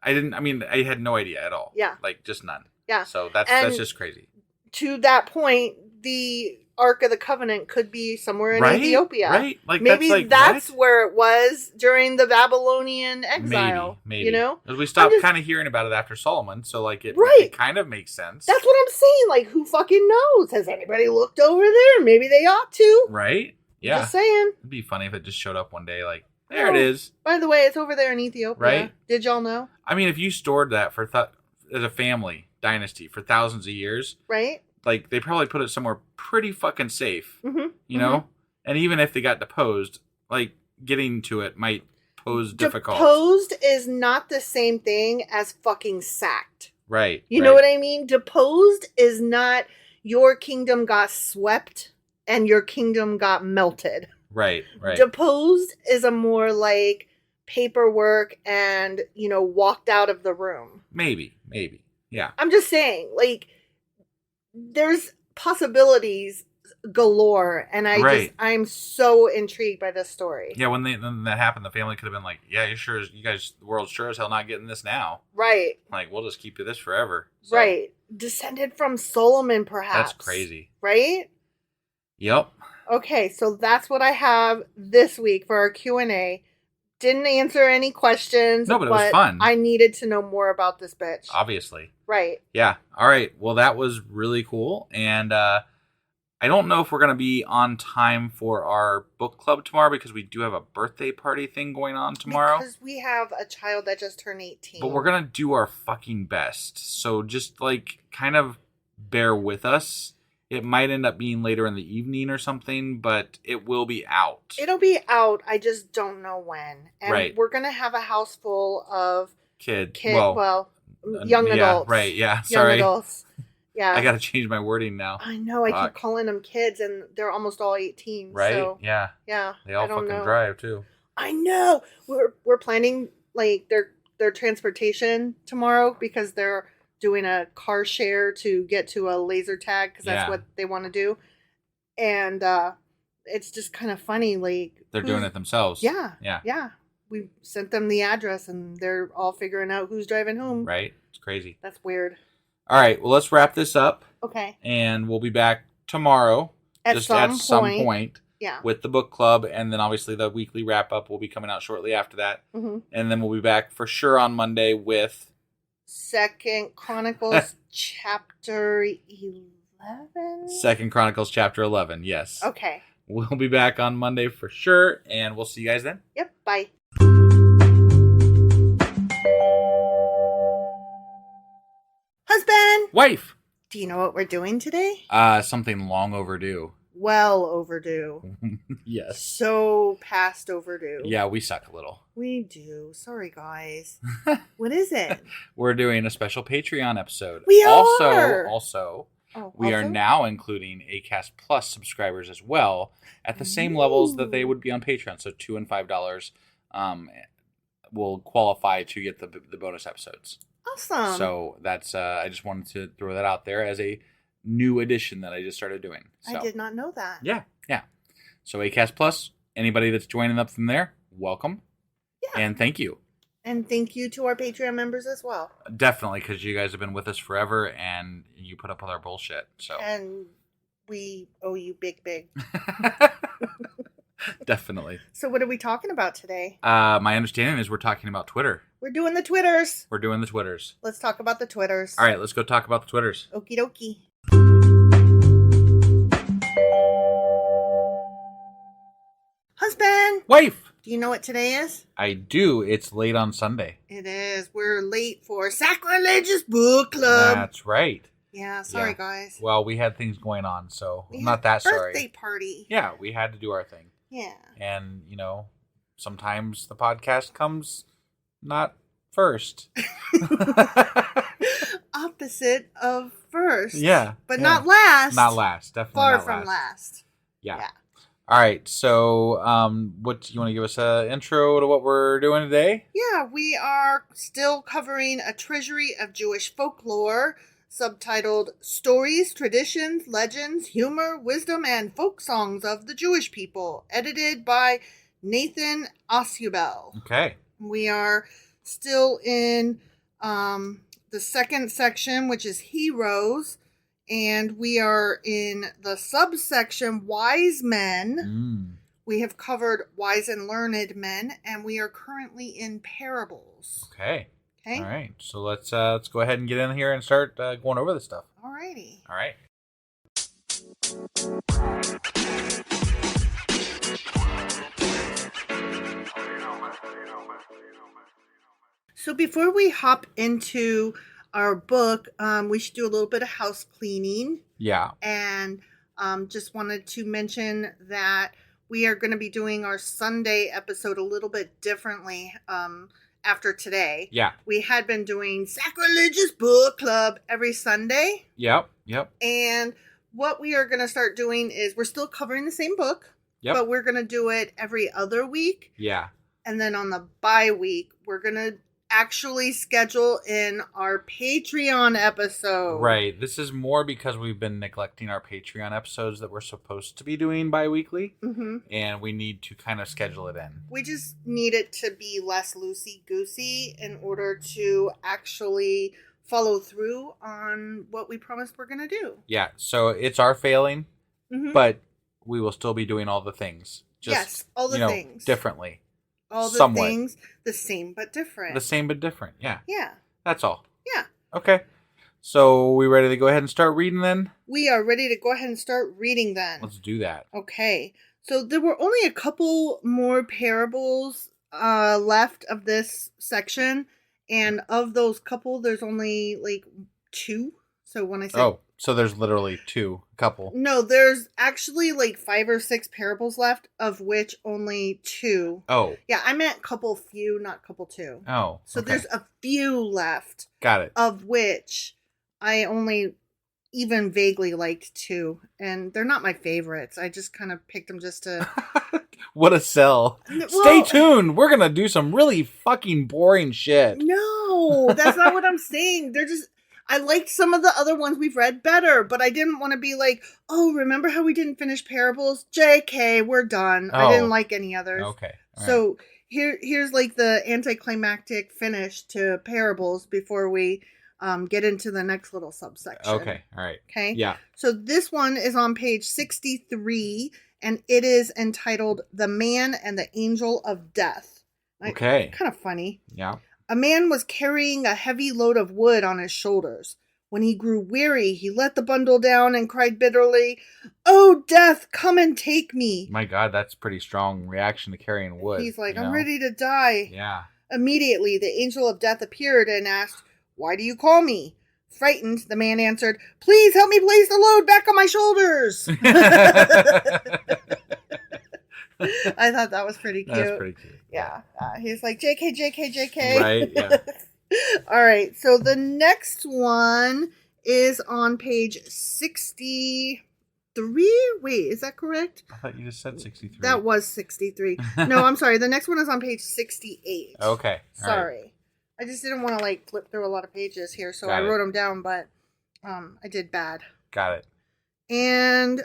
I had no idea at all. Yeah. Like, just none. Yeah. So that's just crazy. To that point, the Ark of the Covenant could be somewhere in Ethiopia. Right. Like, maybe that's where it was during the Babylonian exile. Maybe. You know? Because we stopped kind of hearing about it after Solomon, so like it kind of makes sense. That's what I'm saying. Like, who fucking knows? Has anybody looked over there? Maybe they ought to. Right? Yeah. Just saying. It'd be funny if it just showed up one day, like, there it is. By the way, it's over there in Ethiopia. Right? Did y'all know? I mean, if you stored that for as a family dynasty for thousands of years, right? Like, they probably put it somewhere pretty fucking safe, you know? And even if they got deposed, like, getting to it might pose difficult. Deposed is not the same thing as fucking sacked. Right. You know what I mean? Deposed is not your kingdom got swept and your kingdom got melted. Right. Deposed is a more like paperwork and, walked out of the room. Maybe. Yeah. I'm just saying, like, there's possibilities galore, and I'm so intrigued by this story. Yeah, when that happened, the family could have been like, "Yeah, you guys, the world's sure as hell not getting this now." Right. Like, we'll just keep this forever. So, right. Descended from Solomon, perhaps. That's crazy. Right? Yep. Okay, so that's what I have this week for our Q&A. Didn't answer any questions. No, but it was fun. I needed to know more about this bitch. Obviously. Right. Yeah. All right. Well, that was really cool. And I don't know if we're going to be on time for our book club tomorrow because we do have a birthday party thing going on tomorrow. Because we have a child that just turned 18. But we're going to do our fucking best. So just, like, kind of bear with us. It might end up being later in the evening or something, but it will be out. It'll be out. I just don't know when. And we're going to have a house full of young adults. Right, yeah. Sorry. Young adults. Yeah. I got to change my wording now. I know. I keep calling them kids, and they're almost all 18. Right? So, yeah. Yeah. They all fucking drive, too. I know. We're planning, like, their transportation tomorrow because they're doing a car share to get to a laser tag because that's what they want to do. And it's just kind of funny. Like, they're doing it themselves. Yeah. We sent them the address and they're all figuring out who's driving whom. Right. It's crazy. That's weird. All right. Well, let's wrap this up. Okay. And we'll be back tomorrow. At some point. Yeah. With the book club. And then obviously the weekly wrap up will be coming out shortly after that. Mm-hmm. And then we'll be back for sure on Monday with 2 Chronicles chapter 11? 2 Chronicles chapter 11, yes. Okay. We'll be back on Monday for sure, and we'll see you guys then. Yep, bye. Husband! Wife! Do you know what we're doing today? Something long overdue. Well overdue. Yes. So past overdue. Yeah, we suck a little. We do. Sorry, guys. What is it? We're doing a special Patreon episode. We are. are! Also, Oh, we are now including Acast Plus subscribers as well at the same levels that they would be on Patreon. So $2 and $5 will qualify to get the bonus episodes. Awesome. So that's I just wanted to throw that out there as a new addition that I just started doing. So, I did not know that. Yeah. So Acast Plus, anybody that's joining up from there, welcome. Yeah. And thank you. And thank you to our Patreon members as well. Definitely, because you guys have been with us forever and you put up with our bullshit. So And we owe you big. Definitely. So what are we talking about today? My understanding is we're talking about Twitter. We're doing the Twitters. We're doing the Twitters. Let's talk about the Twitters. All right, let's go talk about the Twitters. Okie dokie. Husband! Wife! Do you know what today is? I do. It's late on Sunday. It is. We're late for Sacrilegious Book Club. That's right. Yeah, sorry, guys. Well, we had things going on, so We I'm not had that birthday sorry. party. Yeah, we had to do our thing. Yeah. And, sometimes the podcast comes not first. Opposite of first. Yeah. But yeah. not last. Not last. Definitely Far not from last. Yeah. All right. So, what you want to give us an intro to what we're doing today? Yeah, we are still covering a treasury of Jewish folklore, subtitled Stories, Traditions, Legends, Humor, Wisdom, and Folk Songs of the Jewish People, edited by Nathan Osubel. Okay. We are still in the second section, which is Heroes, and we are in the subsection Wise Men. We have covered Wise and Learned Men, and we are currently in Parables. Okay. Okay? All right. So let's go ahead and get in here and start going over this stuff. Alrighty. All right. So before we hop into our book, we should do a little bit of house cleaning. Yeah. And just wanted to mention that we are going to be doing our Sunday episode a little bit differently after today. Yeah. We had been doing Sacrilegious Book Club every Sunday. Yep. And what we are going to start doing is we're still covering the same book. Yep. But we're going to do it every other week. Yeah. And then on the bye week, we're going to actually schedule in our Patreon episode. Right. This is more because we've been neglecting our Patreon episodes that we're supposed to be doing bi-weekly. Mm-hmm. And we need to kind of schedule it in. We just need it to be less loosey-goosey in order to actually follow through on what we promised we're going to do. Yeah. So it's our failing, but we will still be doing all the things. Yes, all the things. Differently. All the somewhat. things, the same but different. The same but different. Yeah. Yeah. That's all. Yeah. Okay. So we ready to go ahead and start reading then? We are ready to go ahead and start reading then. Let's do that. Okay. So there were only a couple more parables left of this section. And of those couple, there's only like 2. So when I say... Oh, so there's literally couple. No, there's actually like 5 or 6 parables left, of which only 2. Oh. Yeah, I meant couple few, not couple 2. Oh. So okay. there's a few left. Got it. Of which I only even vaguely liked 2. And they're not my favorites. I just kind of picked them just to... What a sell. Stay tuned. We're going to do some really fucking boring shit. No, that's not what I'm saying. They're just... I liked some of the other ones we've read better, but I didn't want to be like, oh, remember how we didn't finish Parables? JK, we're done. I didn't like any others. Okay. All so here's like the anticlimactic finish to Parables before we get into the next little subsection. Okay. All right. Okay. Yeah. So this one is on page 63, and it is entitled The Man and the Angel of Death. Okay. Kind of funny. Yeah. A man was carrying a heavy load of wood on his shoulders. When he grew weary, he let the bundle down and cried bitterly, "Oh, death, come and take me." My God, that's a pretty strong reaction to carrying wood. He's like, I'm ready to die. Yeah. Immediately, the angel of death appeared and asked, "Why do you call me?" Frightened, the man answered, "Please help me place the load back on my shoulders." I thought that was pretty cute. That's pretty cute. Yeah. He's like, JK, JK, JK. Right, yeah. All right. So the next one is on page 63. Wait, is that correct? I thought you just said 63. That was 63. No, I'm sorry. The next one is on page 68. Okay. All Sorry. right. I just didn't want to like flip through a lot of pages here, so Got I it. wrote them down, but I did bad. Got it. And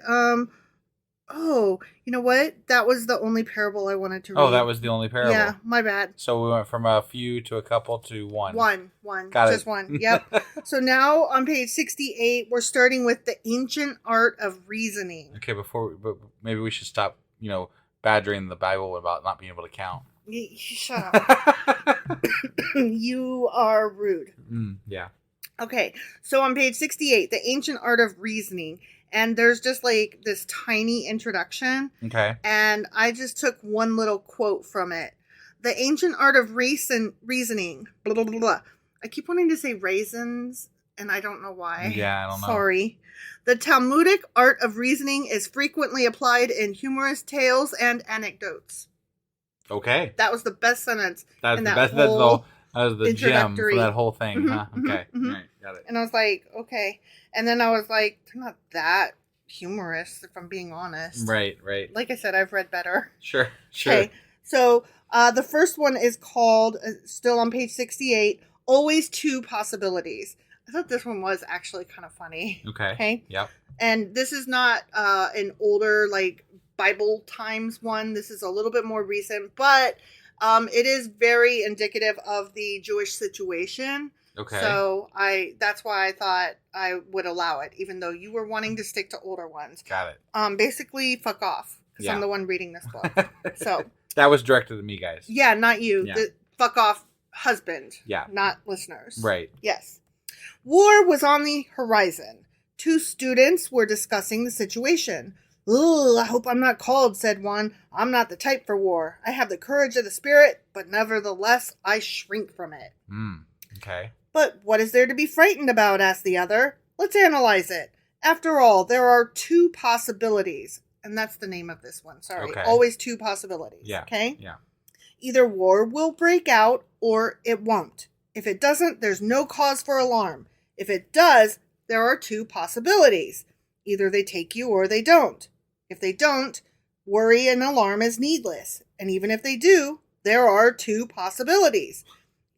oh, you know what? That was the only parable I wanted to read. Oh, that was the only parable. Yeah, my bad. So we went from a few to a couple to one. One. Got Just it. one. Yep. So now on page 68, we're starting with the ancient art of reasoning. Okay, but maybe we should stop, badgering the Bible about not being able to count. Shut up. You are rude. Yeah. Okay, so on page 68, the ancient art of reasoning, and there's just like this tiny introduction, Okay. and I just took one little quote from it. The ancient art of reasoning, blah, blah, blah, blah. I keep wanting to say raisins, and I don't know why. Yeah, I don't know. Sorry. The Talmudic art of reasoning is frequently applied in humorous tales and anecdotes. Okay. That was the best sentence. That's in the that best. That whole was the gem for introductory. that whole thing, Mhm, huh? mhm, Okay. mhm. All right. Got it. And I was like, okay. And then I was like, they're not that humorous, if I'm being honest. Right. Like I said, I've read better. Sure. Okay. So the first one is called, still on page 68, Always Two Possibilities. I thought this one was actually kind of funny. Okay. Okay. Yep. And this is not an older, like, Bible times one. This is a little bit more recent, but it is very indicative of the Jewish situation. Okay. So that's why I thought I would allow it, even though you were wanting to stick to older ones. Got it. Basically, fuck off, because Yeah. I'm the one reading this book. So That was directed to me, guys. yeah, not you. Yeah. The fuck off husband. Yeah. Not listeners. Right. Yes. War was on the horizon. Two students were discussing the situation. "Ugh, I hope I'm not called," said one. "I'm not the type for war. I have the courage of the spirit, but nevertheless, I shrink from it." Okay. "But what is there to be frightened about?" asked the other. "Let's analyze it. After all, there are two possibilities." And that's the name of this one. Sorry. Okay. Always two possibilities. Yeah. Okay? Yeah. Either war will break out or it won't. If it doesn't, there's no cause for alarm. If it does, there are two possibilities. Either they take you or they don't. If they don't, worry and alarm is needless. And even if they do, there are two possibilities.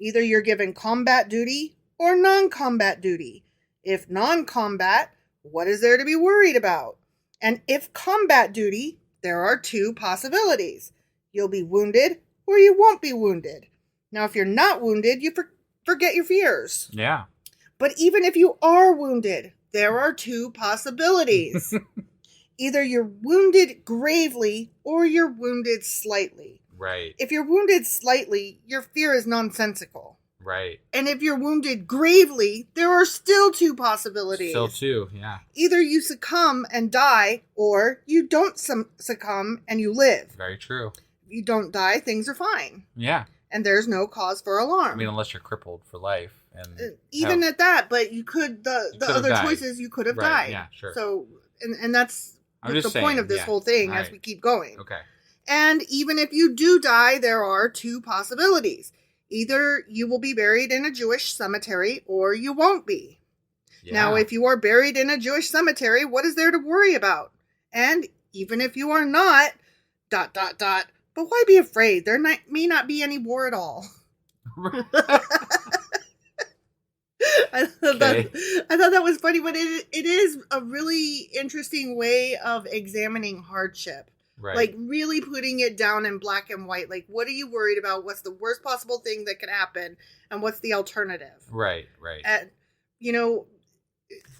Either you're given combat duty or non-combat duty. If non-combat, what is there to be worried about? And if combat duty, there are two possibilities. You'll be wounded or you won't be wounded. Now, if you're not wounded, you forget your fears. Yeah. But even if you are wounded, there are two possibilities. Either you're wounded gravely or you're wounded slightly. Right. If you're wounded slightly, your fear is nonsensical. Right. And if you're wounded gravely, there are still two possibilities. Still two. Yeah. Either you succumb and die, or you don't succumb and you live. Very true. If you don't die, things are fine. Yeah. And there's no cause for alarm. I mean, unless you're crippled for life, and Even at that, but you could, the could have other died. choices, you could have Right, died. yeah, sure. So, and that's I'm the just point saying, of this yeah. whole thing All as right. we keep going. Okay. And even if you do die, there are two possibilities. Either you will be buried in a Jewish cemetery or you won't be. Yeah. Now, if you are buried in a Jewish cemetery, what is there to worry about? And even if you are not, ... But why be afraid? There may not be any war at all. I thought that was funny, but it is a really interesting way of examining hardship. Right. Like really putting it down in black and white. Like, what are you worried about? What's the worst possible thing that could happen? And what's the alternative? Right. Right. And,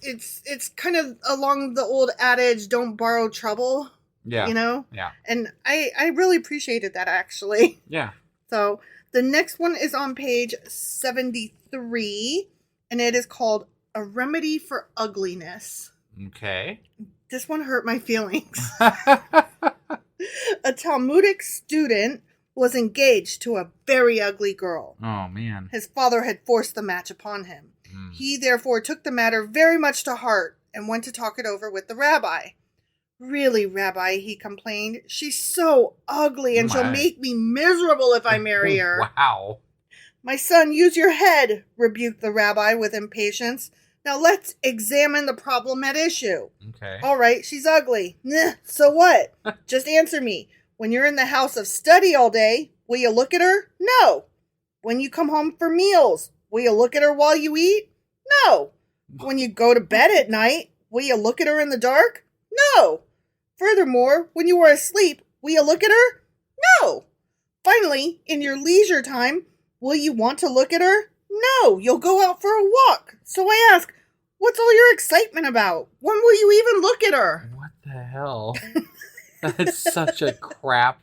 it's kind of along the old adage, don't borrow trouble. Yeah. Yeah. And I really appreciated that, actually. Yeah. So the next one is on page 73, and it is called A Remedy for Ugliness. Okay. This one hurt my feelings. A Talmudic student was engaged to a very ugly girl. Oh man. His father had forced the match upon him. He therefore took the matter very much to heart and went to talk it over with the rabbi. Really, Rabbi, he complained, she's so ugly and she'll make me miserable if I marry her. Wow. My son, use your head, rebuked the rabbi with impatience. Now let's examine the problem at issue. Okay. All right, she's ugly. So what? Just answer me. When you're in the house of study all day, will you look at her? No. When you come home for meals, will you look at her while you eat? No. When you go to bed at night, will you look at her in the dark? No. Furthermore, when you are asleep, will you look at her? No. Finally, in your leisure time, will you want to look at her? No, you'll go out for a walk. So I ask, what's all your excitement about? When will you even look at her? What the hell? That's such a crap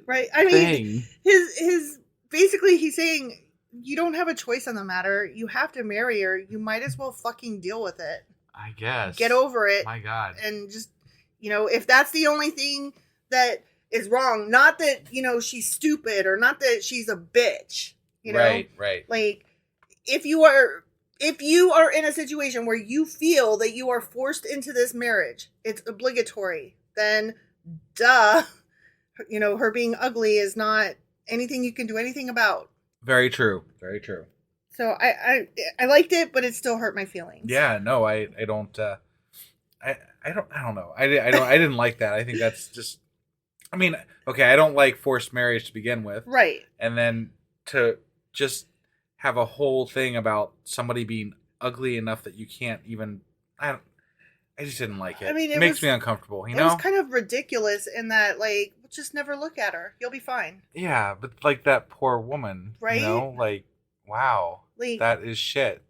right? I thing. mean, his basically he's saying you don't have a choice on the matter. You have to marry her. You might as well fucking deal with it. I guess. Get over it. My God. And just, if that's the only thing that is wrong, not that, she's stupid or not that she's a bitch, Right. Like, if you are in a situation where you feel that you are forced into this marriage, it's obligatory, then duh, her being ugly is not anything you can do anything about. Very true. So I liked it, but it still hurt my feelings. Yeah, no, I don't know. I didn't like that. I think that's just, I mean, okay, I don't like forced marriage to begin with. Right. And then to just have a whole thing about somebody being ugly enough that you can't even, I just didn't like it. I mean, it makes me uncomfortable, It was kind of ridiculous in that, like, just never look at her. You'll be fine. Yeah, but like that poor woman, right? Like, wow, like, that is shit.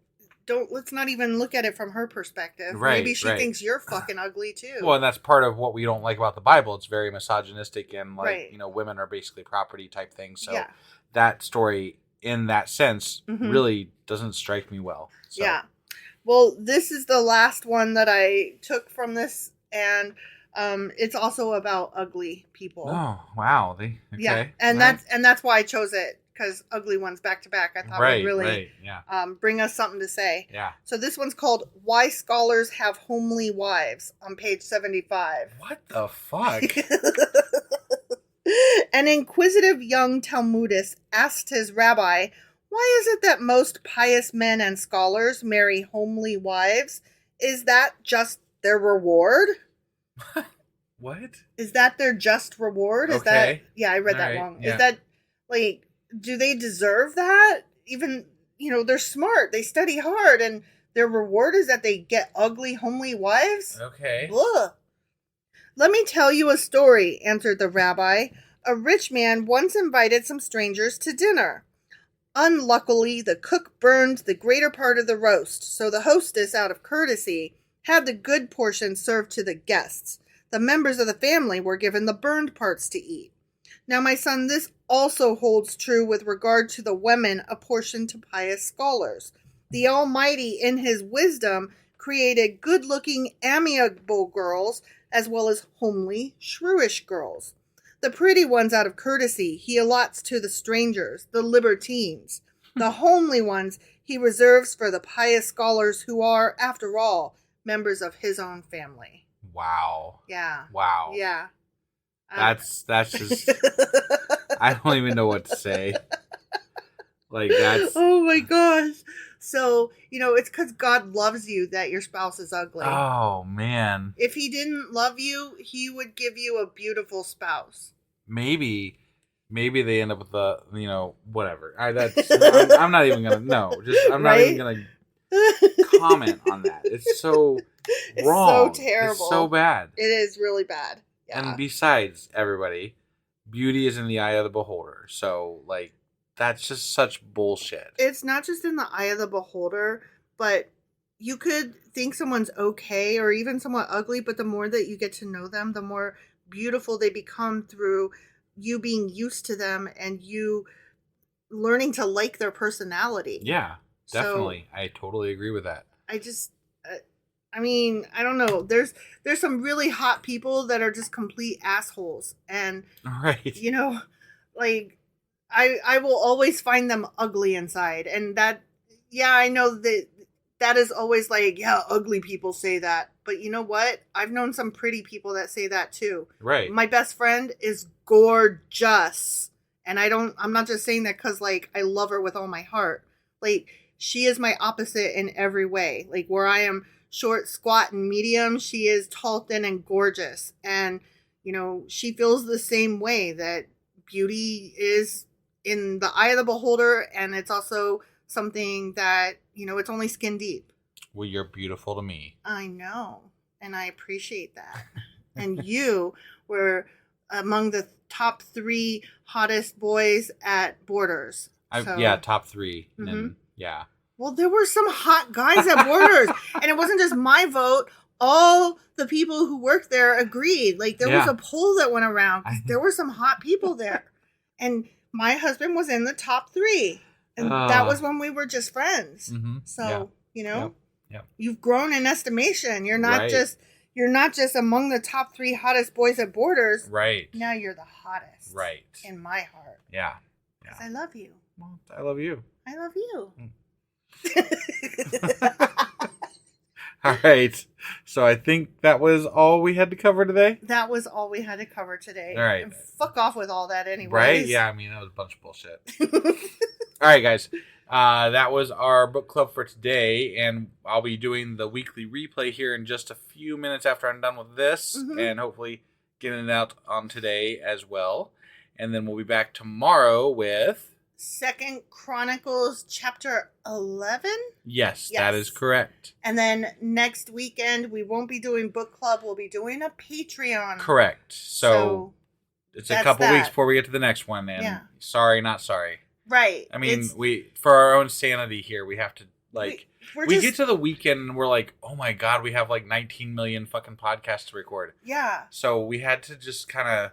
Let's not even look at it from her perspective. Right, maybe she thinks you're fucking ugly too. Well, and that's part of what we don't like about the Bible. It's very misogynistic and like, women are basically property type thing. So that story in that sense really doesn't strike me well. So. Yeah. Well, this is the last one that I took from this, and it's also about ugly people. Oh, wow. Okay. Yeah, and that's why I chose it, because ugly ones back to back I thought would really bring us something to say. Yeah. So this one's called Why Scholars Have Homely Wives on page 75. What the fuck? An inquisitive young Talmudist asked his rabbi, why is it that most pious men and scholars marry homely wives? Is that just their reward? What? Is that their just reward? Is that? Yeah, I read that wrong. Yeah. Is that, like, do they deserve that? Even, they're smart. They study hard, and their reward is that they get ugly, homely wives? Okay. Ugh. Let me tell you a story, answered the rabbi. A rich man once invited some strangers to dinner. Unluckily, the cook burned the greater part of the roast, so the hostess, out of courtesy, had the good portion served to the guests. The members of the family were given the burned parts to eat. Now, my son, this also holds true with regard to the women apportioned to pious scholars. The Almighty, in his wisdom, created good-looking, amiable girls, as well as homely, shrewish girls. The pretty ones, out of courtesy, he allots to the strangers, the libertines. The homely ones he reserves for the pious scholars who are, after all, members of his own family. Wow. Yeah. Wow. Yeah. That's just, I don't even know what to say. Like, that's. Oh my gosh. So, it's because God loves you that your spouse is ugly. Oh, man. If he didn't love you, he would give you a beautiful spouse. Maybe they end up with whatever. I'm not even going to, no. I'm not even going to comment on that. It's so wrong. It's so terrible. It's so bad. It is really bad. Yeah. And besides, everybody, beauty is in the eye of the beholder. So, like, that's just such bullshit. It's not just in the eye of the beholder, but you could think someone's okay or even somewhat ugly, but the more that you get to know them, the more beautiful they become through you being used to them and you learning to like their personality. Yeah, definitely. So, I totally agree with that. I don't know. There's some really hot people that are just complete assholes. And, right. like, I will always find them ugly inside. And that, yeah, I know that that is always like, yeah, ugly people say that. But you know what? I've known some pretty people that say that too. Right. My best friend is gorgeous. And I'm not just saying that because, like, I love her with all my heart. Like, she is my opposite in every way. Like, where I am short, squat, and medium, she is tall, thin, and gorgeous. And, you know, she feels the same way, that beauty is in the eye of the beholder. And it's also something that, you know, it's only skin deep. Well, you're beautiful to me. I know. And I appreciate that. And you were among the top 3 hottest boys at Borders. Yeah, top 3. Mm-hmm. And yeah. Well, there were some hot guys at Borders. And it wasn't just my vote. All the people who worked there agreed. Like, there was a poll that went around. There were some hot people there. And my husband was in the top 3. And that was when we were just friends. Mm-hmm. So, you know, Yep. You've grown in estimation. You're not just among the top 3 hottest boys at Borders. Right. Now you're the hottest. Right. In my heart. Yeah. Because I love you. Well, I love you. I love you. All right. So I think that was all we had to cover today. That was all we had to cover today. All right. And fuck off with all that anyway. Right? Yeah, I mean, that was a bunch of bullshit. All right, guys. That was our book club for today, and I'll be doing the weekly replay here in just a few minutes after I'm done with this, and hopefully getting it out on today as well. And then we'll be back tomorrow with 2 Chronicles chapter 11? Yes, that is correct. And then next weekend, we won't be doing book club. We'll be doing a Patreon. Correct. So it's a couple weeks before we get to the next one, and sorry, not sorry. Right. I mean, we for our own sanity here, we have to, like, we get to the weekend and we're like, oh my God, we have like 19 million fucking podcasts to record. Yeah. So we had to just kind of...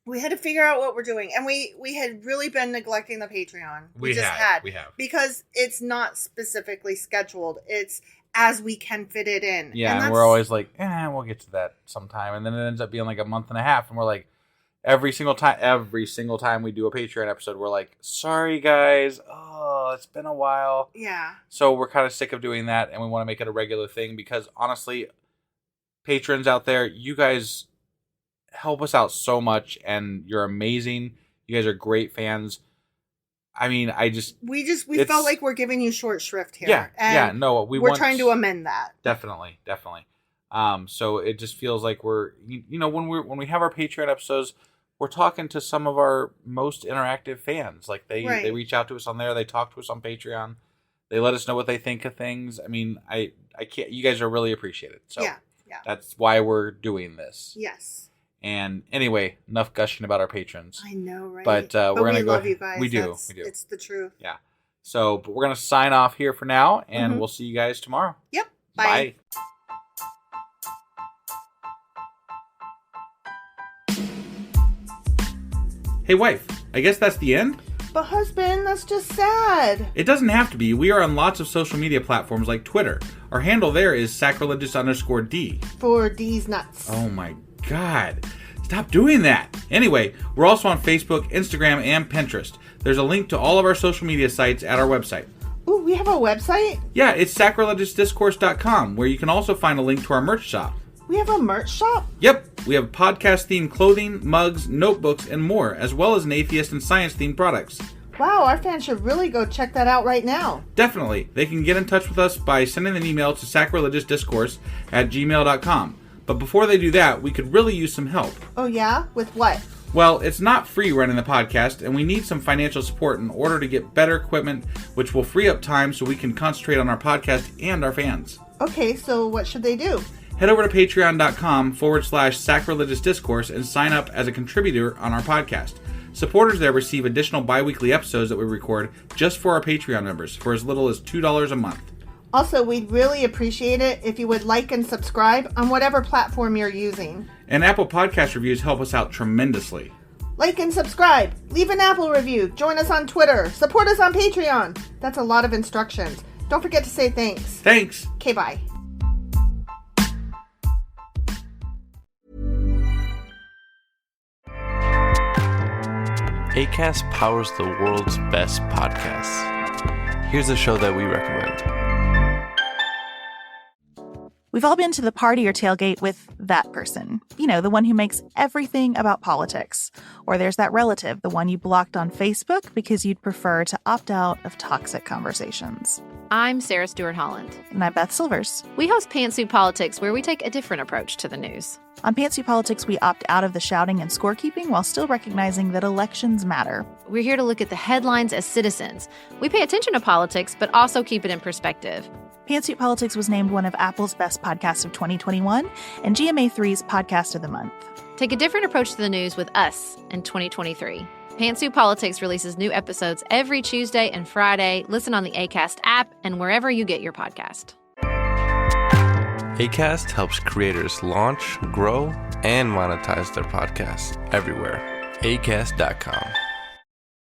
We had to figure out what we're doing. And we had really been neglecting the Patreon. We have. Because it's not specifically scheduled. It's as we can fit it in. Yeah, and we're always like, we'll get to that sometime. And then it ends up being like a month and a half. And we're like, every single time we do a Patreon episode, we're like, sorry guys, it's been a while. Yeah. So we're kind of sick of doing that, and we want to make it a regular thing because honestly, patrons out there, you guys help us out so much, and you're amazing. You guys are great fans. I mean, we felt like we're giving you short shrift here. Yeah, and no, we're trying to amend that. Definitely. So it just feels like we're, when we have our Patreon episodes, we're talking to some of our most interactive fans. Like they reach out to us on there. They talk to us on Patreon. They let us know what they think of things. I mean, I can't, you guys are really appreciated. So that's why we're doing this. Yes. And anyway, enough gushing about our patrons. I know, right? But we're going to go. Love you guys. We do. It's the truth. Yeah. So, but we're going to sign off here for now, and we'll see you guys tomorrow. Yep. Bye. Hey, wife, I guess that's the end? But husband, that's just sad. It doesn't have to be. We are on lots of social media platforms like Twitter. Our handle there is sacrilegious_D. For D's nuts. Oh my God. Stop doing that. Anyway, we're also on Facebook, Instagram, and Pinterest. There's a link to all of our social media sites at our website. Ooh, we have a website? Yeah, it's sacrilegiousdiscourse.com, where you can also find a link to our merch shop. We have a merch shop? Yep, we have podcast-themed clothing, mugs, notebooks, and more, as well as an atheist and science-themed products. Wow, our fans should really go check that out right now. Definitely. They can get in touch with us by sending an email to sacrilegiousdiscourse@gmail.com. But before they do that, we could really use some help. Oh yeah? With what? Well, it's not free running the podcast, and we need some financial support in order to get better equipment, which will free up time so we can concentrate on our podcast and our fans. Okay, so what should they do? Head over to patreon.com/sacrilegiousdiscourse and sign up as a contributor on our podcast. Supporters there receive additional bi-weekly episodes that we record just for our Patreon members for as little as $2 a month. Also, we'd really appreciate it if you would like and subscribe on whatever platform you're using. And Apple Podcast reviews help us out tremendously. Like and subscribe. Leave an Apple review. Join us on Twitter. Support us on Patreon. That's a lot of instructions. Don't forget to say thanks. Thanks. Okay, bye. Acast powers the world's best podcasts. Here's a show that we recommend. We've all been to the party or tailgate with that person. You know, the one who makes everything about politics. Or there's that relative, the one you blocked on Facebook because you'd prefer to opt out of toxic conversations. I'm Sarah Stewart Holland. And I'm Beth Silvers. We host Pantsuit Politics, where we take a different approach to the news. On Pantsuit Politics, we opt out of the shouting and scorekeeping while still recognizing that elections matter. We're here to look at the headlines as citizens. We pay attention to politics, but also keep it in perspective. Pantsuit Politics was named one of Apple's best podcasts of 2021 and GMA3's Podcast of the Month. Take a different approach to the news with us in 2023. Pantsuit Politics releases new episodes every Tuesday and Friday. Listen on the Acast app and wherever you get your podcast. Acast helps creators launch, grow, and monetize their podcasts everywhere. Acast.com.